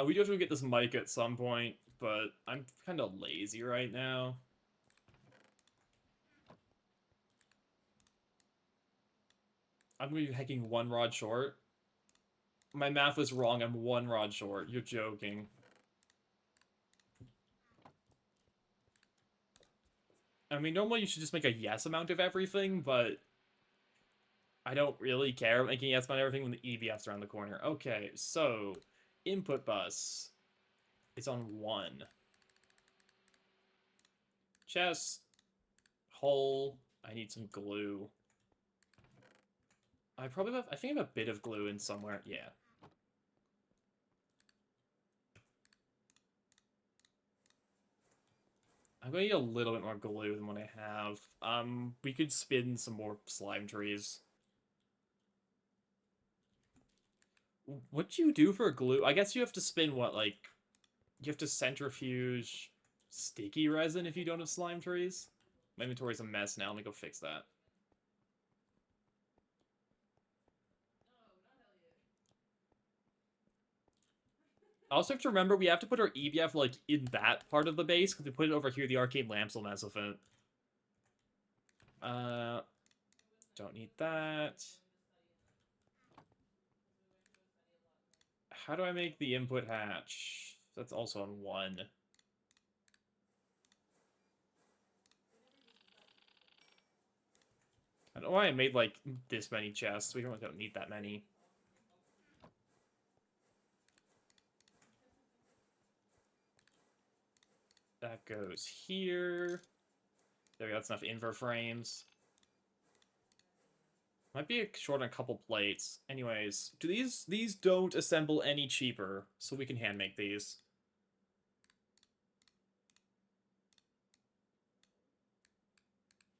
We do have to get this mic at some point, but I'm kind of lazy right now. I'm going to be hacking 1 rod short. My math was wrong. I'm 1 rod short. You're joking. I mean, normally you should just make a yes amount of everything, but I don't really care making yes amount of everything when the EBF's around the corner. Okay, so input bus is on 1. Chest, hole. I need some glue. I think I have a bit of glue in somewhere. Yeah. I'm going to need a little bit more glue than what I have. We could spin some more slime trees. What do you do for glue? I guess you have to spin what, like, you have to centrifuge sticky resin if you don't have slime trees. My inventory's a mess now. Let me go fix that. I also have to remember we have to put our EBF, like, in that part of the base, because we put it over here, the arcade lamps will mess with it. Don't need that. How do I make the input hatch? That's also on 1. I don't know why I made, like, this many chests. We don't need that many. That goes here. There we go, that's enough invert frames. Might be short on a couple plates. Anyways, do these don't assemble any cheaper, so we can hand make these.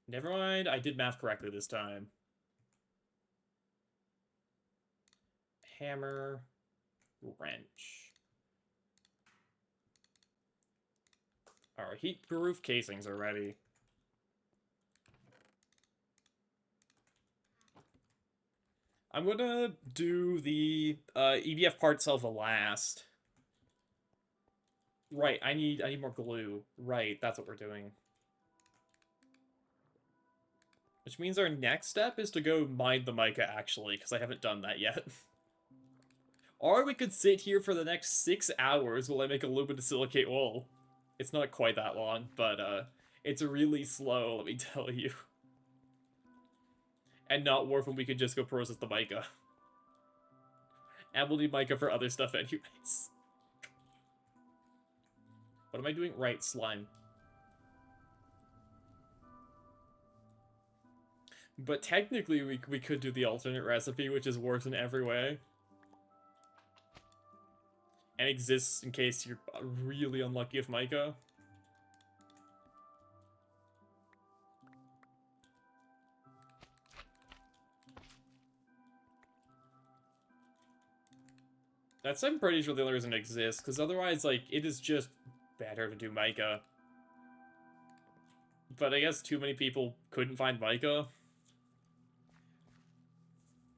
Never mind, I did math correctly this time. Hammer, wrench. Our heat-proof casings are ready. I'm gonna do the EBF part itself last. Right, I need more glue. Right, that's what we're doing. Which means our next step is to go mine the mica, actually, because I haven't done that yet. Or we could sit here for the next 6 hours while I make aluminosilicate wool. It's not quite that long, but it's really slow, let me tell you. And not worth when we could just go process the mica. And we'll need mica for other stuff anyways. What am I doing? Right, slime. But technically, we could do the alternate recipe, which is worse in every way. And exists in case you're really unlucky with mica. I'm pretty sure the only reason it exists, because otherwise, like, it is just better to do mica. But I guess too many people couldn't find mica.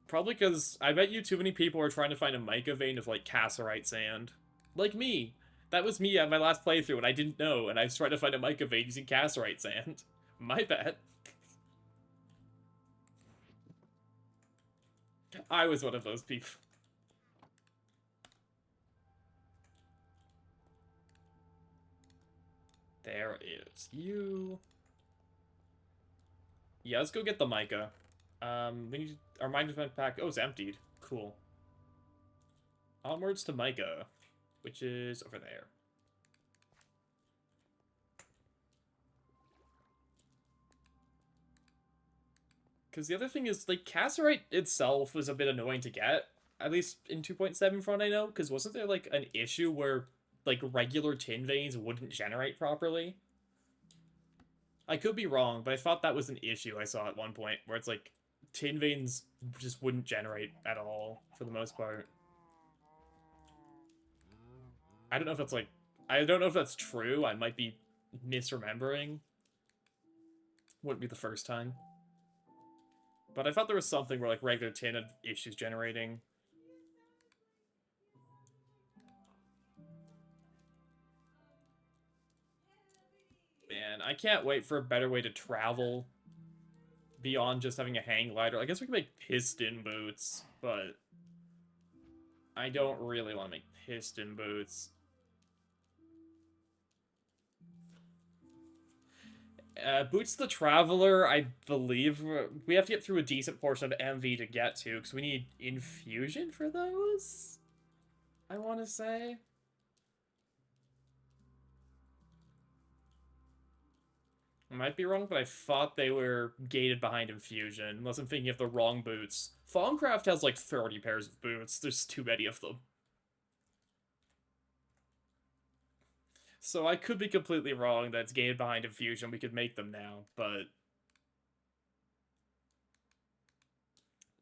Probably because I bet you too many people are trying to find a mica vein of, like, cassiterite sand. Like me. That was me at my last playthrough, and I didn't know, and I was trying to find a mica vein using cassiterite sand. My bad. I was one of those people. There is you. Yeah, let's go get the mica. We need our management pack. Oh, it's emptied. Cool. Onwards to mica, which is over there. Because the other thing is, like, cassiterite itself was a bit annoying to get. At least in 2.7 front, I know. Because wasn't there, like, an issue where, like, regular tin veins wouldn't generate properly? I could be wrong, but I thought that was an issue I saw at one point, where it's like, tin veins just wouldn't generate at all, for the most part. I don't know if that's, like, I don't know if that's true, I might be misremembering. Wouldn't be the first time. But I thought there was something where, like, regular tin had issues generating. Man, I can't wait for a better way to travel beyond just having a hang glider. I guess we can make piston boots, but I don't really want to make piston boots. Boots the Traveler, I believe we have to get through a decent portion of MV to get to, because we need infusion for those, I want to say. I might be wrong, but I thought they were gated behind infusion, unless I'm thinking of the wrong boots. Thaumcraft has like 30 pairs of boots, there's too many of them. So I could be completely wrong that it's gated behind infusion, we could make them now, but...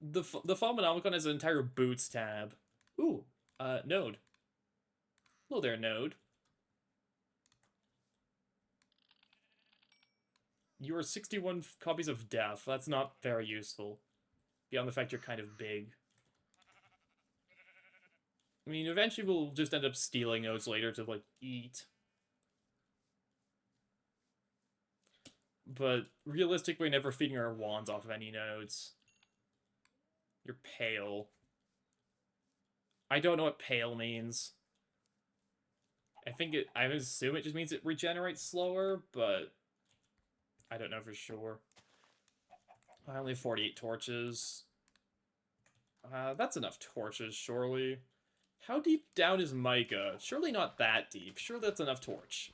The Fulminomicon has an entire boots tab. Ooh, Node. Hello there, Node. You are 61 copies of Death. That's not very useful. Beyond the fact you're kind of big. I mean, eventually we'll just end up stealing nodes later to, like, eat. But realistically, we're never feeding our wands off of any nodes. You're pale. I don't know what pale means. I assume it just means it regenerates slower, but I don't know for sure. I only have 48 torches. That's enough torches, surely. How deep down is Micah? Surely not that deep. Sure, that's enough torch.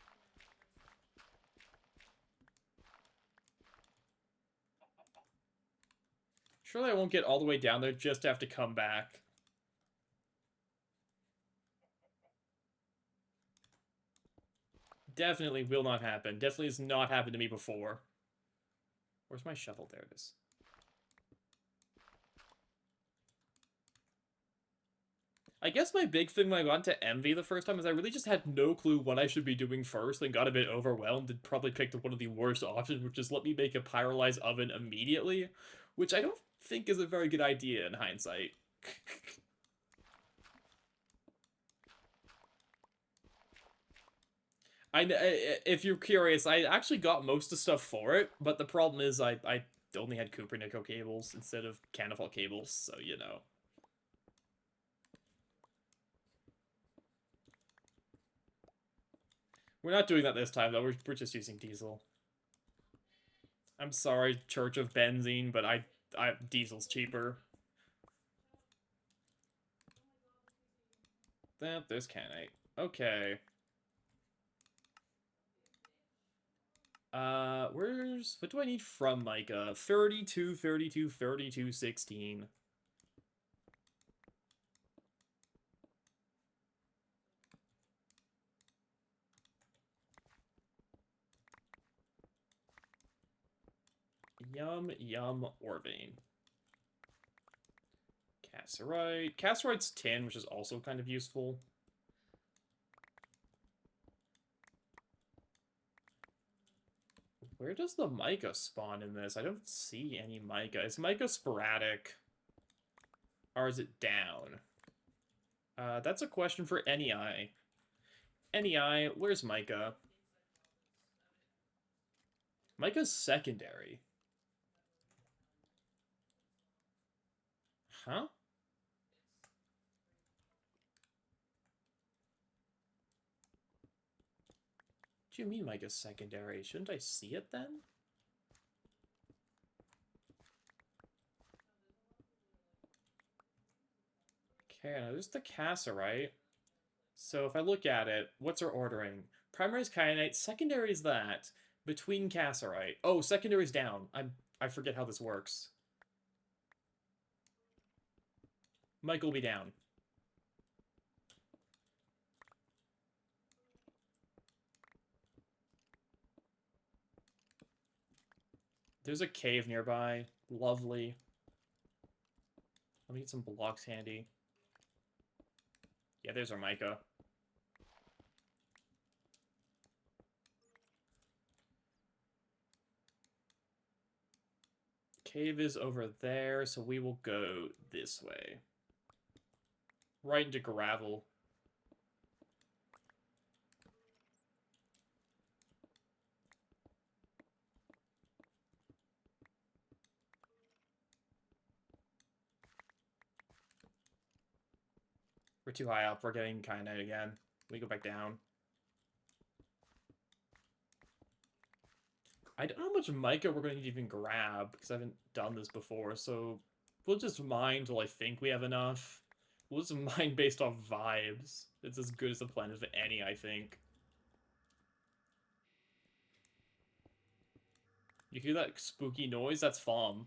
Surely I won't get all the way down there just to have to come back. Definitely will not happen. Definitely has not happened to me before. Where's my shovel? There it is. I guess my big thing when I got into Envy the first time is I really just had no clue what I should be doing first and got a bit overwhelmed and probably picked one of the worst options, which is let me make a pyrolyzed oven immediately, which I don't think is a very good idea in hindsight. If you're curious, I actually got most of the stuff for it, but the problem is I only had Cooper Nickel cables instead of Canifol cables, so you know. We're not doing that this time, though. We're just using diesel. I'm sorry, Church of Benzene, but diesel's cheaper. There's Canite. Okay. What do I need from Micah? 32, 32, 32, 16. Yum, yum, Orvane. Cassiterite. Cassiterite's tin, which is also kind of useful. Where does the mica spawn in this? I don't see any mica. Is mica sporadic? Or is it down? That's a question for NEI. NEI, where's mica? Mica's secondary. Huh? What do you mean mica's secondary? Shouldn't I see it then? Okay, now there's the cassiterite. So if I look at it, what's our ordering? Primary is kyanite, secondary is that. Between cassiterite. Oh, secondary is down. I forget how this works. Mike will be down. There's a cave nearby. Lovely. Let me get some blocks handy. Yeah, there's our mica. Cave is over there, so we will go this way. Right into gravel. We're too high up. We're getting kind of again. We go back down. I don't know how much mica we're going to even grab, because I haven't done this before, so we'll just mine till I think we have enough. We'll just mine based off vibes. It's as good as the plan of any, I think. You hear that spooky noise? That's Fom.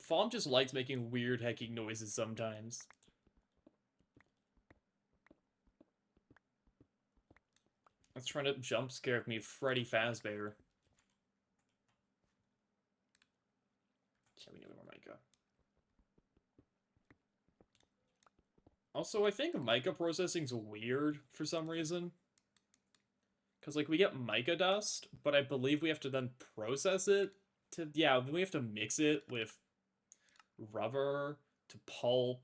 Fom just likes making weird hecking noises sometimes. That's trying to jump scare me, Freddy Fazbear. Can't we know where mica? Also, I think mica processing's weird for some reason. Because, like, we get mica dust, but I believe we have to then process it to... Yeah, we have to mix it with rubber to pulp,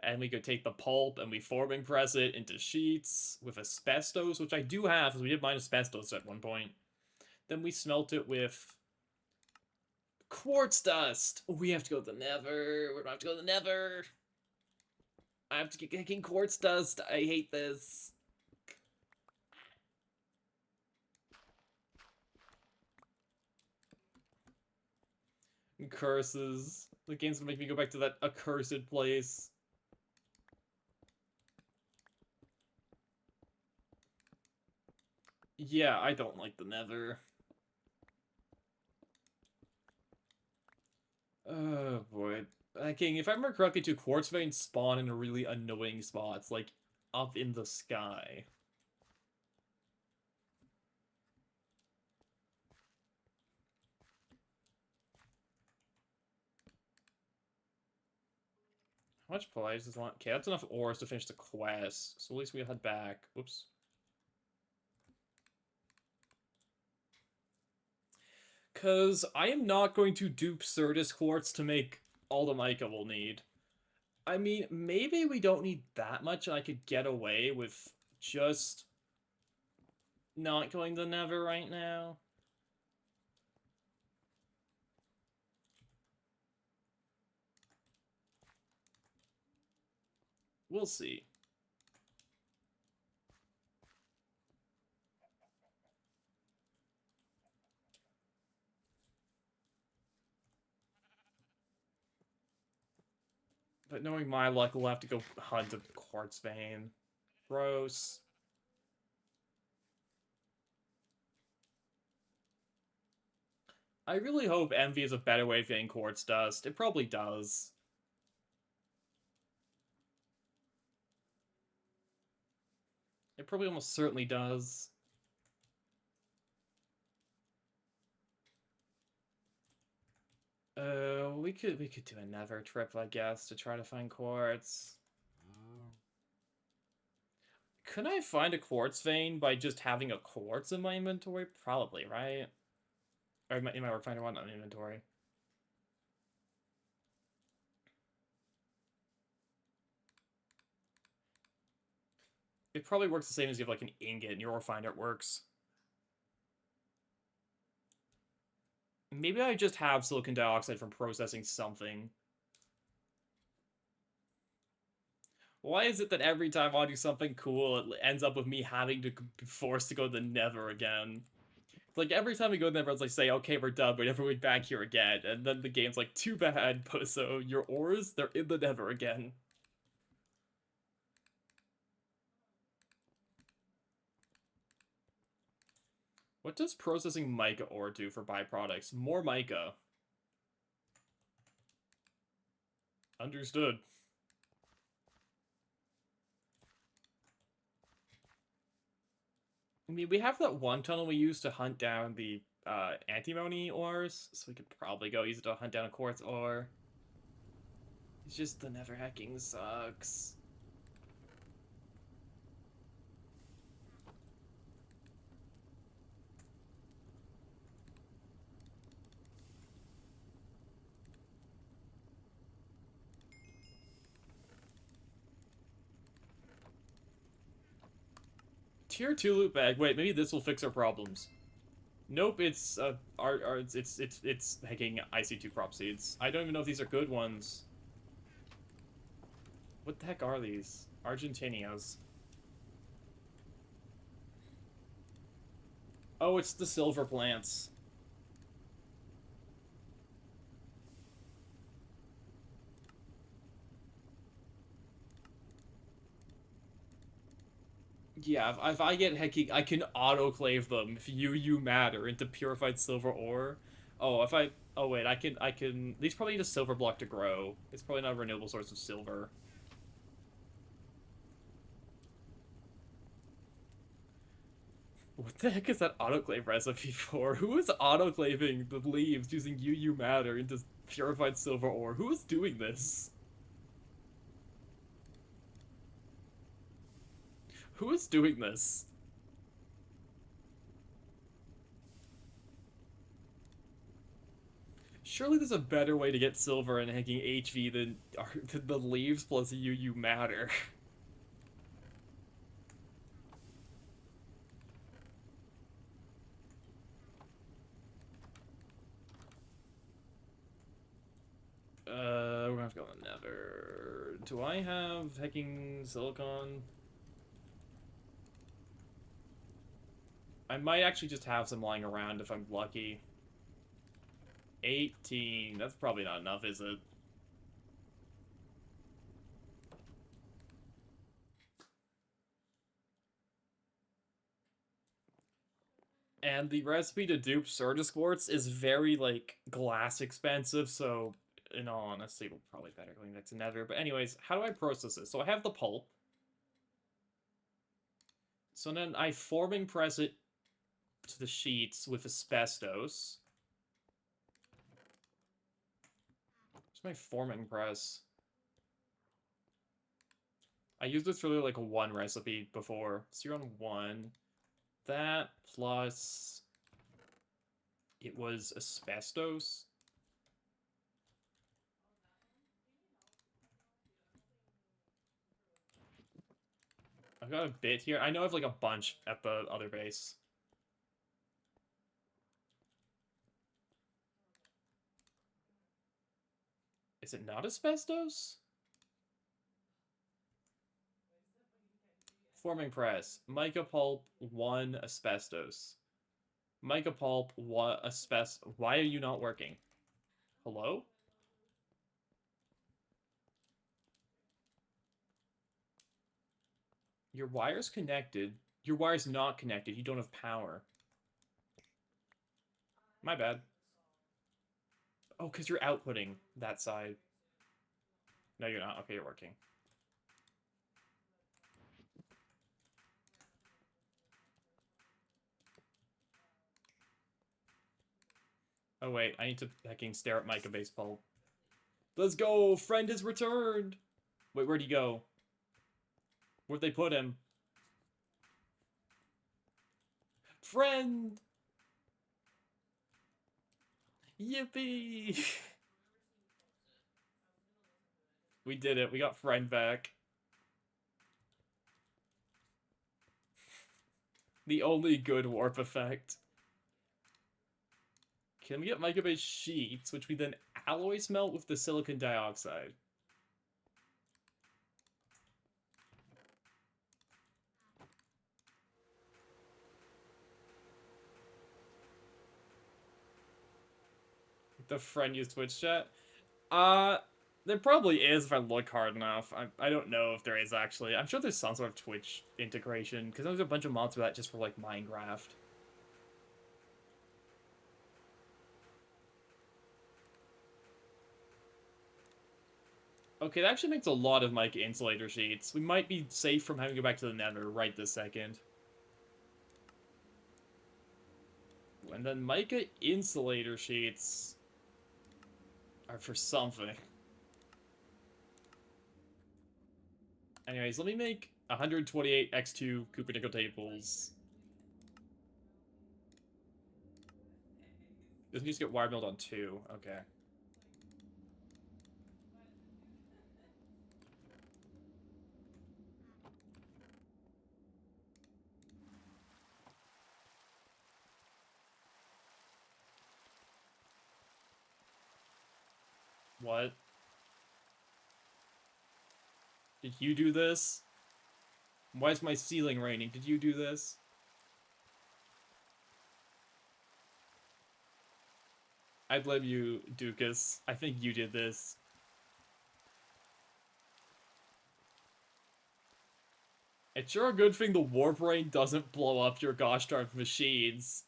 and we could take the pulp and we forming press it into sheets with asbestos, which I do have, because we did mine asbestos at one point. Then we smelt it with quartz dust. We have to go to the Nether. We're gonna have to go to the Nether. I have to get kicking quartz dust. I hate this. Curses. The game's gonna make me go back to that accursed place. Yeah, I don't like the Nether. Oh boy. King, if I remember correctly, too, quartz veins spawn in really annoying spots, like up in the sky. How much police does want? Okay, that's enough ores to finish the quest. So at least we head back. Oops. Because I am not going to dupe Certus quartz to make all the mica we'll need. I mean, maybe we don't need that much and I could get away with just not going to Nether right now. We'll see. But knowing my luck, we'll have to go hunt a quartz vein. Gross. I really hope Envy is a better way of getting quartz dust. It probably does. It probably almost certainly does. We could do another trip, I guess, to try to find quartz. Could I find a quartz vein by just having a quartz in my inventory? Probably, right? Or in my work finder one on inventory. It probably works the same as you have like an ingot in your ore finder. It works. Maybe I just have silicon dioxide from processing something. Why is it that every time I do something cool, it ends up with me having to be forced to go to the Nether again? Like, every time we go to the Nether, it's like, say, okay, we're done, but never went back here again. And then the game's like, too bad, so your ores, they're in the Nether again. What does processing mica ore do for byproducts? More mica. Understood. I mean, we have that one tunnel we use to hunt down the antimony ores, so we could probably go use it to hunt down a quartz ore. It's just the Nether hacking sucks. Tier 2 loot bag. Wait, maybe this will fix our problems. Nope, it's it's hacking IC2 crop seeds. I don't even know if these are good ones. What the heck are these? Argentinios. Oh, it's the silver plants. Yeah, if I get Heki, I can autoclave them if you matter into purified silver ore. Oh, if I... Oh, wait, I can... These probably need a silver block to grow. It's probably not a renewable source of silver. What the heck is that autoclave recipe for? Who is autoclaving the leaves using UU matter into purified silver ore? Who is doing this? Who is doing this? Surely there's a better way to get silver and hacking HV than the leaves plus UU matter. We're gonna have to go on the Nether. Do I have hacking silicon? I might actually just have some lying around if I'm lucky. 18. That's probably not enough, is it? And the recipe to dupe Surges Quartz is very, like, glass expensive, so in all honesty, we'll probably better going back to Nether. But anyways, how do I process this? So I have the pulp. So then I forming press it to the sheets with asbestos. Where's my forming press? I used this for like one recipe before. So you're on 1. That plus it was asbestos. I've got a bit here. I know I have like a bunch at the other base. Is it not asbestos? Forming press. Mica pulp, 1 asbestos. Mica pulp, 1 asbestos. Why are you not working? Hello? Your wire's connected. Your wire's not connected. You don't have power. My bad. Oh, because you're outputting that side. No, you're not. Okay, you're working. Oh, wait. I need to hecking stare at Micah Baseball. Let's go! Friend has returned! Wait, where'd he go? Where'd they put him? Friend! Yippee! We did it. We got Friend back. The only good warp effect. Can we get Micah Base sheets, which we then alloy smelt with the silicon dioxide? The friend used Twitch chat? There probably is if I look hard enough. I don't know if there is actually. I'm sure there's some sort of Twitch integration, because there's a bunch of mods for that just for, like, Minecraft. Okay, that actually makes a lot of mica insulator sheets. We might be safe from having to go back to the Nether right this second. And then mica insulator sheets are for something. Anyways, let me make 128 x2 Cooper nickel tables. This needs to get wire milled on 2. Okay. What? Did you do this? Why is my ceiling raining? Did you do this? I blame you, Dukas. I think you did this. It's sure a good thing the warp rain doesn't blow up your gosh darn machines.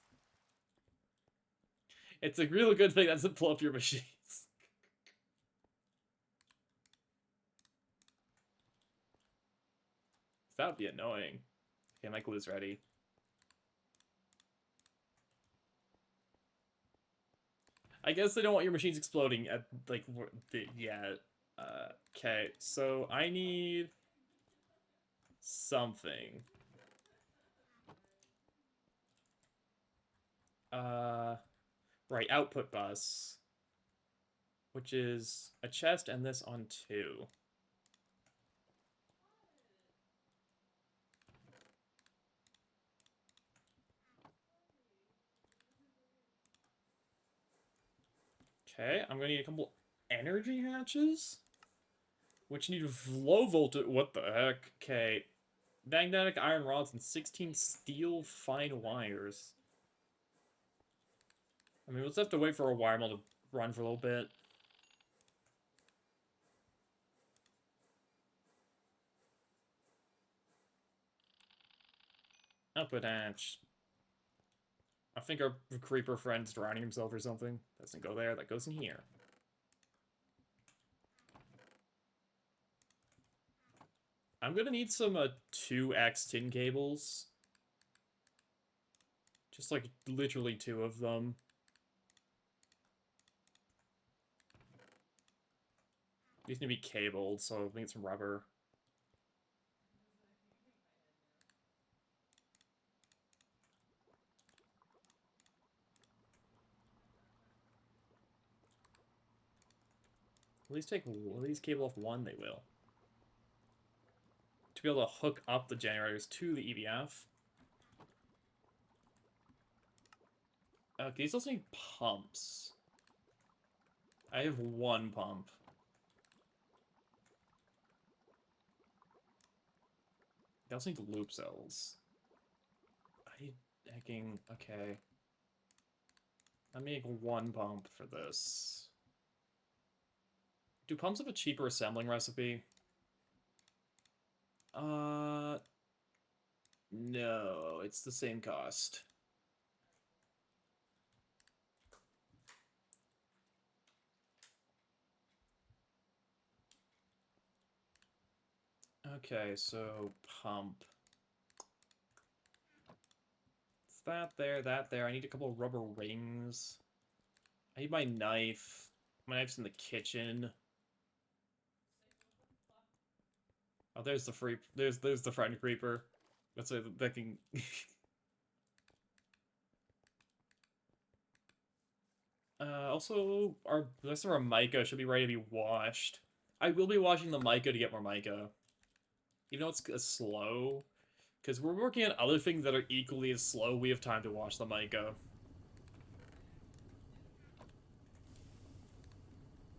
It's a real good thing that doesn't blow up your machines. That would be annoying. Okay, my glue's ready. I guess they don't want your machines exploding at, like, yeah. Okay, so I need something. Right, output bus. Which is a chest and this on 2. Okay, I'm gonna need a couple energy hatches, which need low voltage. What the heck? Okay, magnetic iron rods and 16 steel fine wires. I mean, we'll just have to wait for a wire mill to run for a little bit. Output hatch. I think our creeper friend's drowning himself or something. Doesn't go there. That goes in here. I'm gonna need some 2x tin cables. Just like literally 2 of them. These need to be cabled, so we need some rubber. Will these cable off one? They will. To be able to hook up the generators to the EBF. Okay, these also need pumps. I have 1 pump. They also need loop cells. I need hacking. Okay. Let me make 1 pump for this. Do pumps have a cheaper assembling recipe? No, it's the same cost. Okay, so pump. It's that there, that there. I need a couple of rubber rings. I need my knife. My knife's in the kitchen. Oh, there's the free. There's the friend creeper. That's a that can. Also, the rest of our mica should be ready to be washed. I will be washing the mica to get more mica. Even though it's slow, because we're working on other things that are equally as slow. We have time to wash the mica.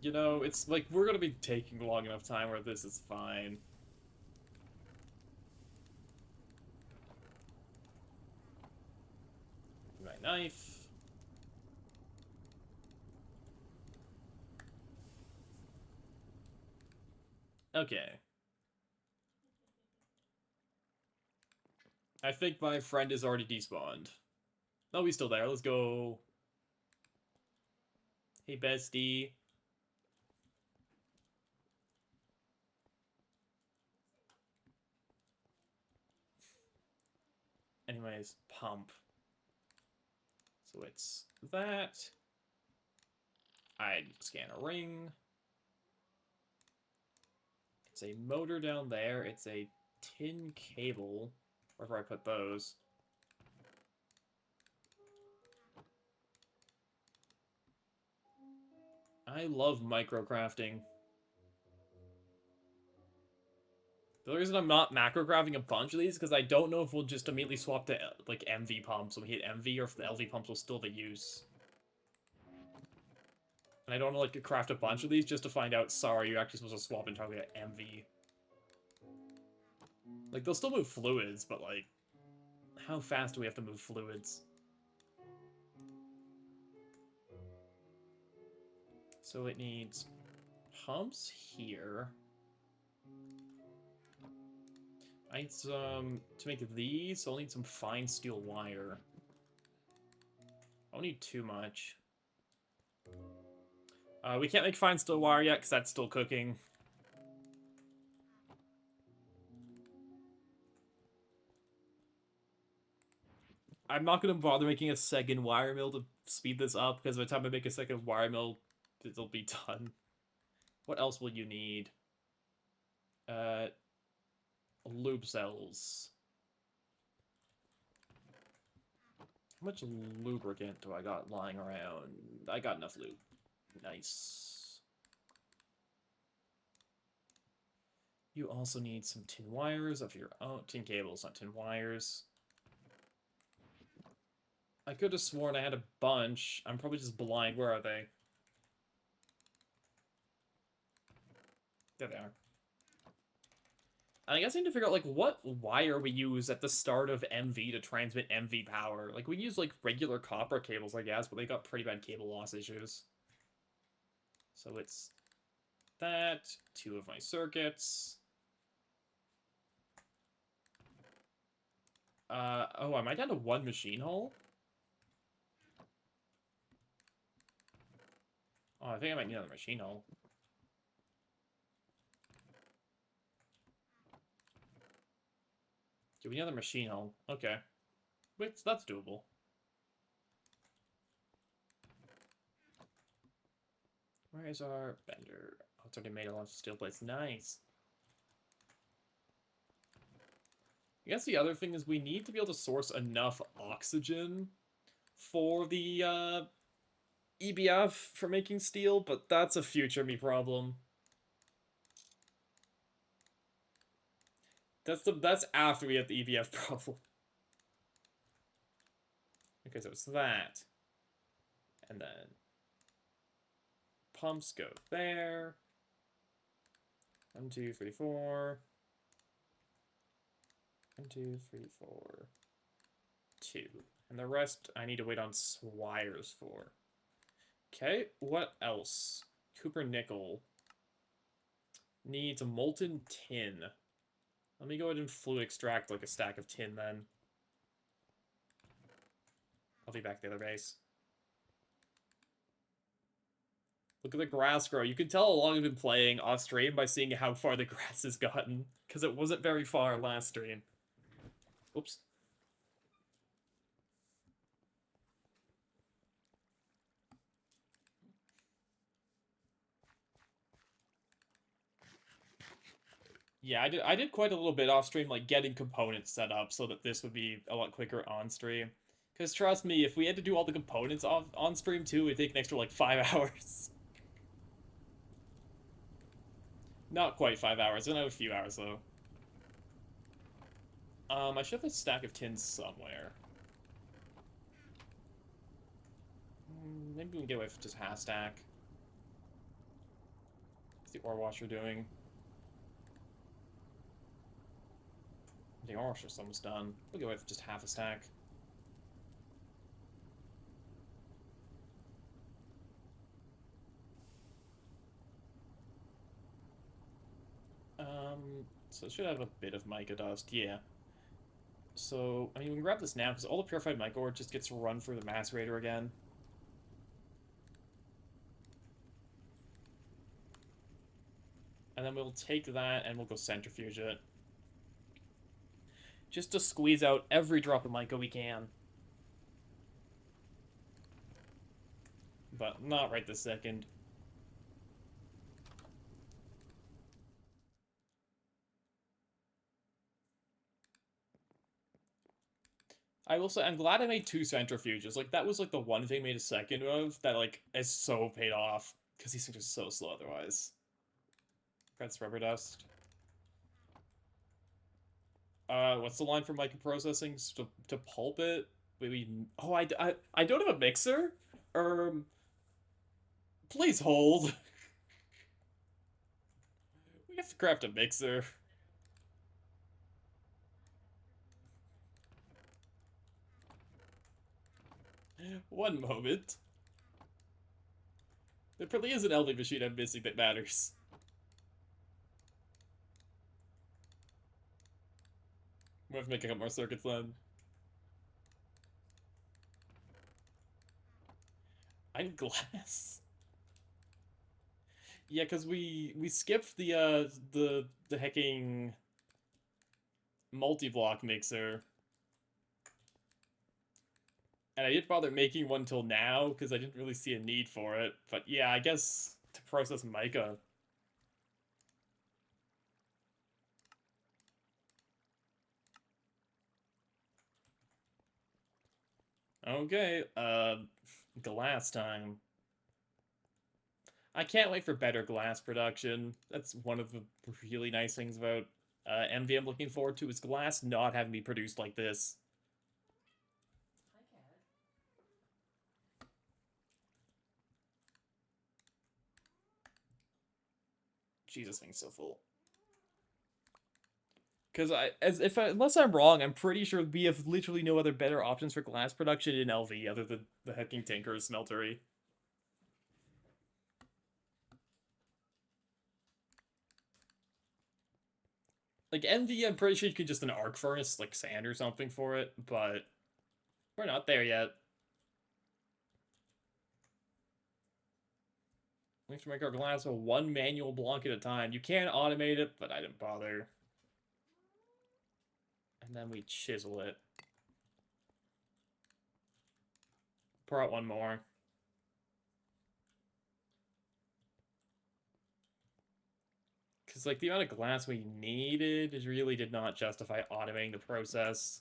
You know, it's like we're gonna be taking long enough time where this is fine. My knife. Okay. I think my friend is already despawned. No, he's still there. Let's go. Hey, bestie. Anyways, pump. So it's that. I scan a ring. It's a motor down there. It's a tin cable. Wherever I put those. I love microcrafting. The reason I'm not macrocrafting a bunch of these is because I don't know if we'll just immediately swap to like MV pumps when we hit MV, or if the LV pumps will still be use. And I don't want to like craft a bunch of these just to find out, sorry, you're actually supposed to swap entirely to MV. Like, they'll still move fluids, but, like, how fast do we have to move fluids? So it needs pumps here. I need some, to make these, so I'll need some fine steel wire. I don't need too much. We can't make fine steel wire yet, because that's still cooking. I'm not going to bother making a second wire mill to speed this up, because by the time I make a second wire mill, it'll be done. What else will you need? Lube cells. How much lubricant do I got lying around? I got enough lube. Nice. You also need some tin wires of your own. Tin cables, not tin wires. I could have sworn I had a bunch. I'm probably just blind. Where are they? There they are. And I guess I need to figure out, like, what wire we use at the start of MV to transmit MV power. Like, we use, like, regular copper cables, I guess, but they got pretty bad cable loss issues. So it's that, 2 of my circuits. Oh, am I down to 1 machine hull? Oh, I think I might need another machine hull. Do we need another machine hull? Okay. Wait, so that's doable. Where is our bender? Oh, it's already made a lot of steel plates. Nice. I guess the other thing is we need to be able to source enough oxygen for the EBF for making steel, but that's a future me problem. That's after we have the EBF problem. Okay, so it's that. And then pumps go there. 1, 2, 3, 4. 1, 2, 3, 4. 2. And the rest I need to wait on wires for. Okay, what else? Cooper nickel needs a molten tin. Let me go ahead and fluid extract like a stack of tin then. I'll be back at the other base. Look at the grass grow. You can tell how long I've been playing off stream by seeing how far the grass has gotten, because it wasn't very far last stream. Oops. Yeah, I did quite a little bit off stream, like getting components set up so that this would be a lot quicker on stream. Because trust me, if we had to do all the components on stream too, it'd take an extra like 5 hours. Not quite 5 hours, I know a few hours though. I should have a stack of tins somewhere. Maybe we can get away with just half stack. What's the ore washer doing? The ore washer's almost done. We'll get away with just half a stack. So it should have a bit of mica dust, yeah. So, I mean, we can grab this now, because all the purified mica ore just gets run through the macerator again. And then we'll take that and we'll go centrifuge it. Just to squeeze out every drop of mica we can. But not right this second. I will say, I'm glad I made 2 centrifuges. Like, that was, like, the one thing I made a second of that, like, is so paid off. Because these things are so slow otherwise. That's rubber dust. What's the line for microprocessing? To pulp it? Maybe... Oh, I don't have a mixer? Please hold. We have to craft a mixer. One moment. There probably is an LV machine I'm missing that matters. We have to make a couple more circuits then. I need glass. Yeah, because we skipped the hecking multi-block mixer. And I didn't bother making one till now because I didn't really see a need for it. But yeah, I guess to process mica. Okay, glass time. I can't wait for better glass production. That's one of the really nice things about MV I'm looking forward to is glass not having to be produced like this. Jesus, thing's so full. Because unless I'm wrong, I'm pretty sure we have literally no other better options for glass production in LV other than the hecking Tinker's smeltery. Like MV, I'm pretty sure you could just an arc furnace, like sand or something for it, but we're not there yet. We have to make our glass a one manual block at a time. You can automate it, but I didn't bother. And then we chisel it. Pour out one more. Because, like, the amount of glass we needed is really did not justify automating the process.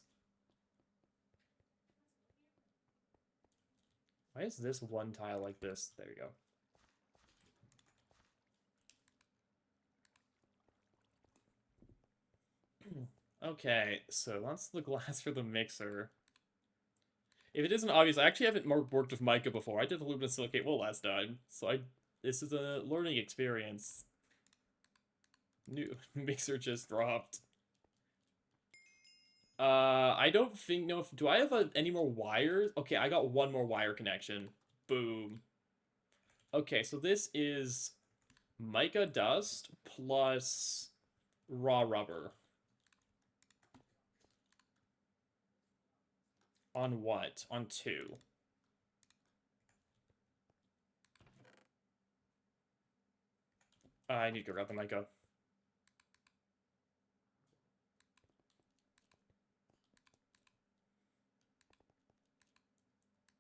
Why is this one tile like this? There we go. Okay, so that's the glass for the mixer. If it isn't obvious, I actually haven't worked with mica before. I did aluminum silicate wool last time, so this is a learning experience. New mixer just dropped. I don't think, no, do I have any more wires? Okay, I got one more wire connection. Boom. Okay, so this is mica dust plus raw rubber. On what? On 2. I need to grab the mica.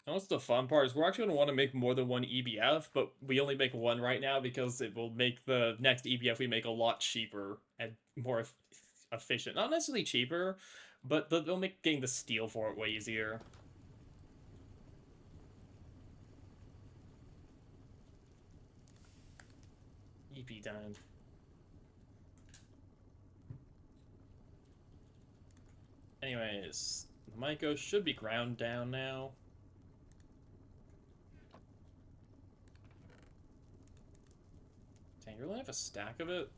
And what's the fun part is we're actually going to want to make more than one EBF, but we only make one right now because it will make the next EBF we make a lot cheaper and more efficient. Not necessarily cheaper, but they'll make getting the steel for it way easier. EP time. Anyways, the mica should be ground down now. Dang, you really have a stack of it?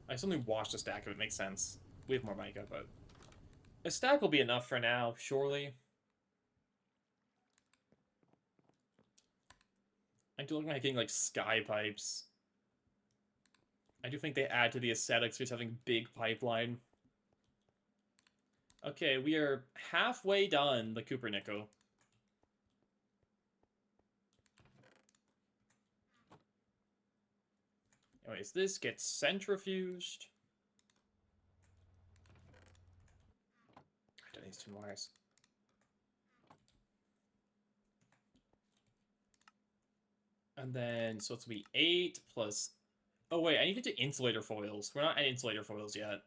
I just only washed a stack of it, makes sense. We have more mica, but a stack will be enough for now, surely. I do look like getting like sky pipes. I do think they add to the aesthetics just having big pipeline. Okay, we are halfway done the Cupernickel. Anyways, this gets centrifuged. I don't need 2 wires. And then, so it's going to be 8 plus... Oh, wait, I need to get to insulator foils. We're not at insulator foils yet.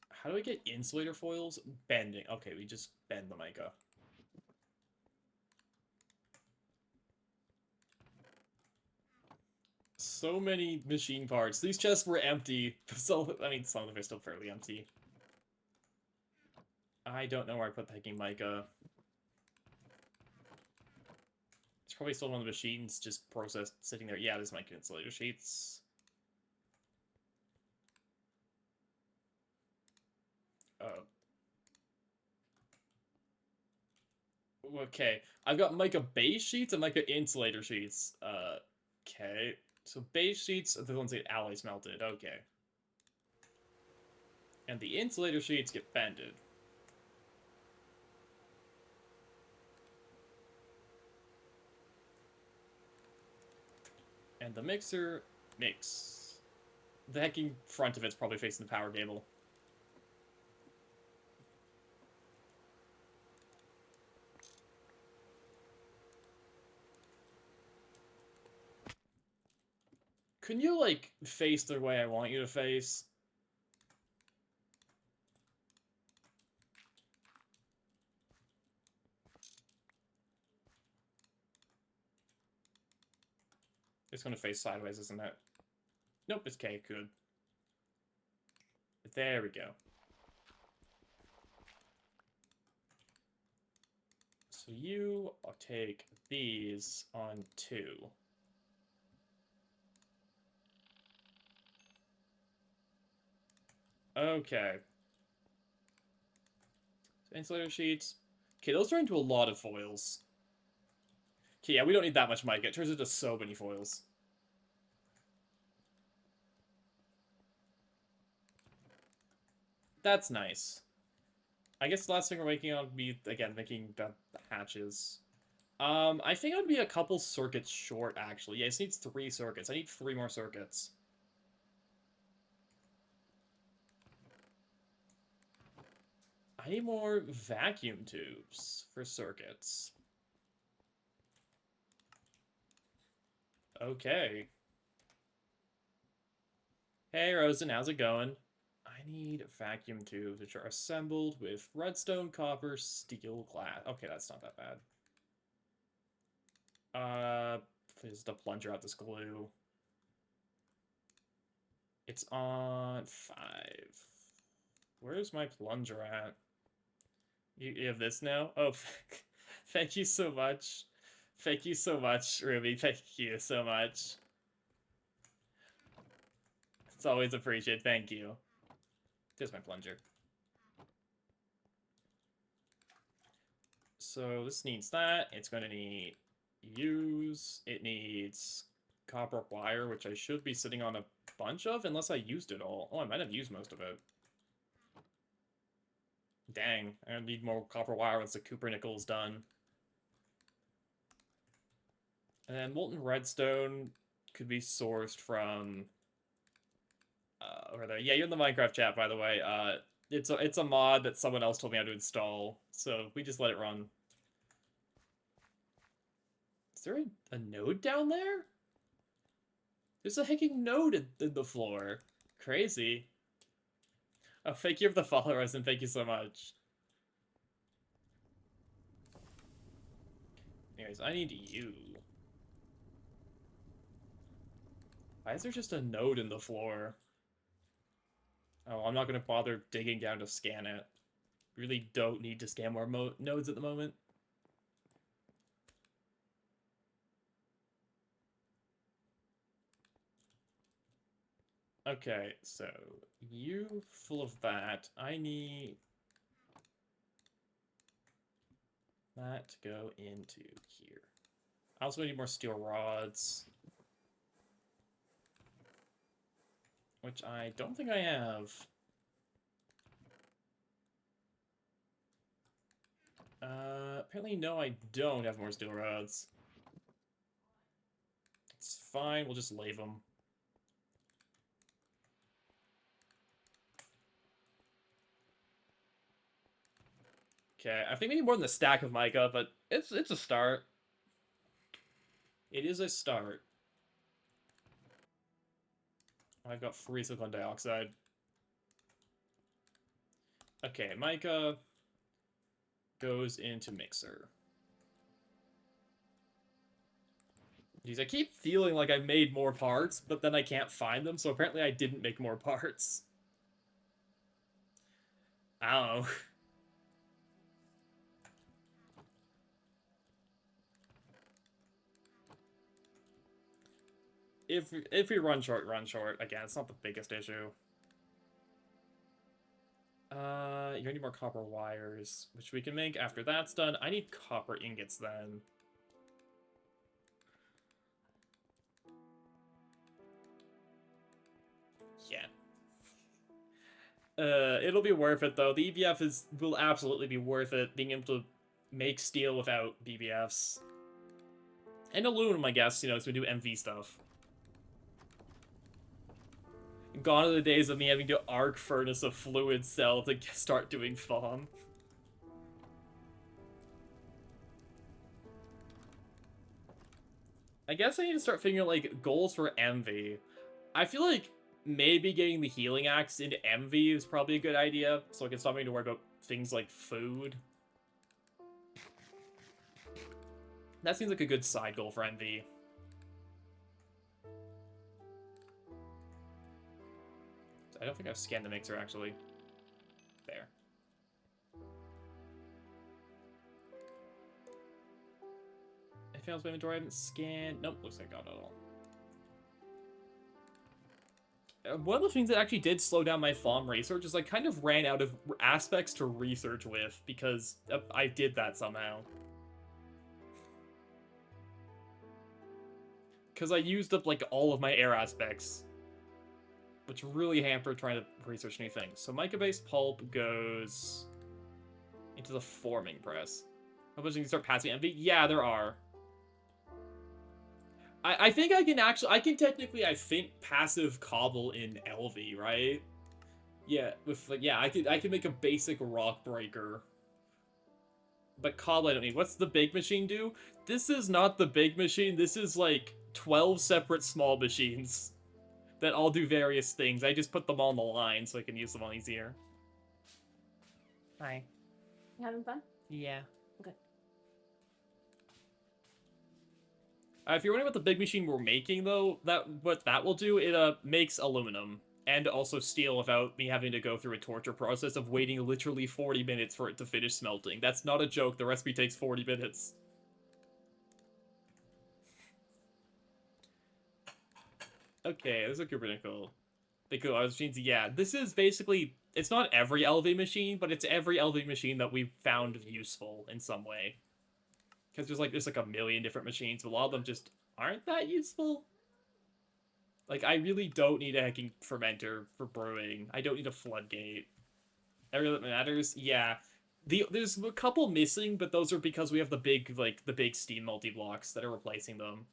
How do I get insulator foils? Bending. Okay, we just bend the mica. So many machine parts. These chests were empty. So, I mean, some of them are still fairly empty. I don't know where I put the hecking mica. It's probably still one of the machines just processed sitting there. Yeah, this might get insulator sheets. Okay, I've got mica base sheets and mica insulator sheets. Okay. So base sheets are the ones that get alloy smelted. Okay. And the insulator sheets get bended. And the mixer mix. The hecking front of it's probably facing the power cable. Can you, like, face the way I want you to face? It's gonna face sideways, isn't it? Nope, it's okay, good. There we go. So you take these on 2. Okay. So insulator sheets. Okay, those turn into a lot of foils. Okay, yeah, we don't need that much mica. It turns into so many foils. That's nice. I guess the last thing we're making on would be, again, making the hatches. I think I'd be a couple circuits short, actually. Yeah, this needs 3 circuits. I need 3 more circuits. I need more vacuum tubes for circuits. Okay. Hey, Rosen, how's it going? I need vacuum tubes, which are assembled with redstone, copper, steel, glass. Okay, that's not that bad. There's the plunger out this glue. It's on 5. Where's my plunger at? You have this now? Oh, thank you so much. Thank you so much, Ruby. Thank you so much. It's always appreciated. Thank you. There's my plunger. So this needs that. It's going to need use. It needs copper wire, which I should be sitting on a bunch of, unless I used it all. Oh, I might have used most of it. Dang, I need more copper wire once the Cooper nickel is done. And then molten redstone could be sourced from... over there. Yeah, you're in the Minecraft chat, by the way. It's a mod that someone else told me how to install, so we just let it run. Is there a node down there? There's a hacking node in the floor. Crazy. Oh, thank you for the followers, and thank you so much. Anyways, I need you. Why is there just a node in the floor? Oh, I'm not going to bother digging down to scan it. Really don't need to scan more nodes at the moment. Okay, so you full of that. I need that to go into here. I also need more steel rods, which I don't think I have. Apparently no, I don't have more steel rods. It's fine, we'll just lave them. Okay, I think we need more than a stack of mica, but it's a start. It is a start. I've got 3 silicon dioxide. Okay, mica goes into mixer. Jeez, I keep feeling like I made more parts, but then I can't find them, so apparently I didn't make more parts. I don't know. If we run short, run short. Again, it's not the biggest issue. You're gonna need more copper wires, which we can make after that's done. I need copper ingots then. Yeah. It'll be worth it though. The EBF will absolutely be worth it, being able to make steel without BBFs. And aluminum, I guess, so we do MV stuff. Gone are the days of me having to arc furnace a fluid cell to start doing FOM. I guess I need to start figuring out, like, goals for MV. I feel like maybe getting the healing axe into MV is probably a good idea, so I can stop having to worry about things like food. That seems like a good side goal for MV. I don't think I've scanned the mixer, actually. There. Anything else in my inventory I haven't scanned? Nope, looks like I got it all. One of the things that actually did slow down my FOM research is I kind of ran out of aspects to research with because I did that somehow. Because I used up, like, all of my air aspects, which really hampered trying to research new things. So mica-based pulp goes into the forming press. How much you can start passing MV? Yeah, there are. I think I can technically, I think, passive cobble in LV, right? Yeah, I can make a basic rock breaker. But cobble I don't need. What's the big machine do? This is not the big machine, this is like 12 separate small machines that all do various things. I just put them all on the line so I can use them all easier. Hi. You having fun? Yeah. Okay. If you're wondering what the big machine we're making, though, what that will do, it makes aluminum and also steel without me having to go through a torture process of waiting literally 40 minutes for it to finish smelting. That's not a joke. The recipe takes 40 minutes. Okay, this is pretty cool. The cool machines, yeah. This is basically, it's not every LV machine, but it's every LV machine that we've found useful in some way. Because there's like a million different machines, but a lot of them just aren't that useful. Like, I really don't need a hecking fermenter for brewing. I don't need a floodgate. Everything that matters, yeah. There's a couple missing, but those are because we have the big steam multi-blocks that are replacing them.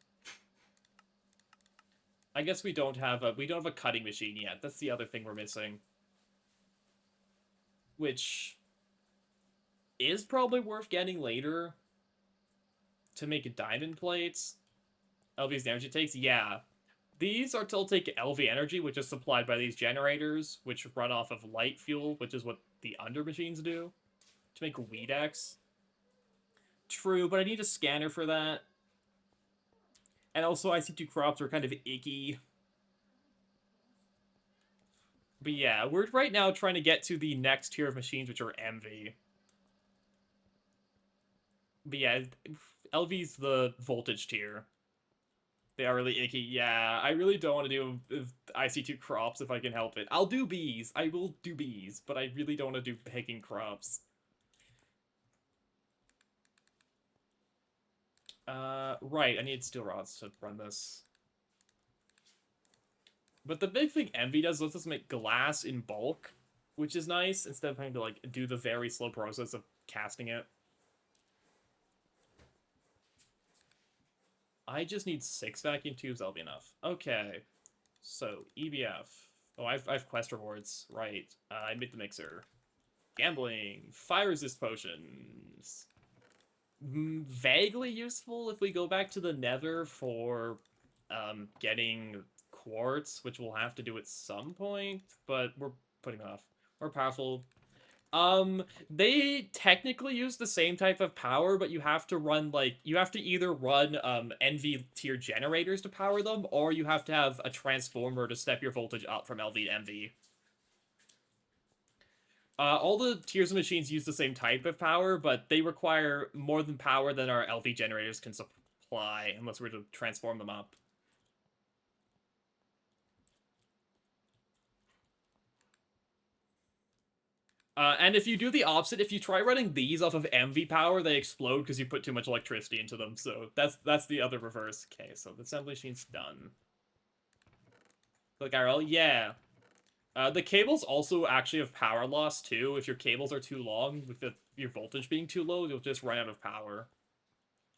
I guess we don't have a cutting machine yet. That's the other thing we're missing. Which is probably worth getting later to make diamond plates. LV's energy takes, yeah. These are to take LV energy, which is supplied by these generators, which run off of light fuel, which is what the under machines do, to make Weedex. True, but I need a scanner for that. And also, IC2 crops are kind of icky. But yeah, we're right now trying to get to the next tier of machines, which are MV. But yeah, LV's the voltage tier. They are really icky. Yeah, I really don't want to do IC2 crops if I can help it. I'll do bees. I will do bees, but I really don't want to do picking crops. Right, I need steel rods to run this. But the big thing Envy does lets us make glass in bulk, which is nice, instead of having to, like, do the very slow process of casting it. I just need 6 vacuum tubes, that'll be enough. Okay, so, EBF. Oh, I've quest rewards, right. I made the mixer. Gambling. Fire resist potions. Vaguely useful if we go back to the nether for getting quartz, which we'll have to do at some point, but we're putting off. More powerful. They technically use the same type of power, but you have to run, like, you have to either run NV tier generators to power them, or you have to have a transformer to step your voltage up from LV to MV. All the tiers of machines use the same type of power, but they require more than power than our LV generators can supply, unless we're to transform them up. And if you do the opposite, if you try running these off of MV power, they explode because you put too much electricity into them. So that's the other reverse. Okay, so the assembly machine's done. Click IRL, yeah. The cables also actually have power loss too. If your cables are too long, with your voltage being too low, you'll just run out of power.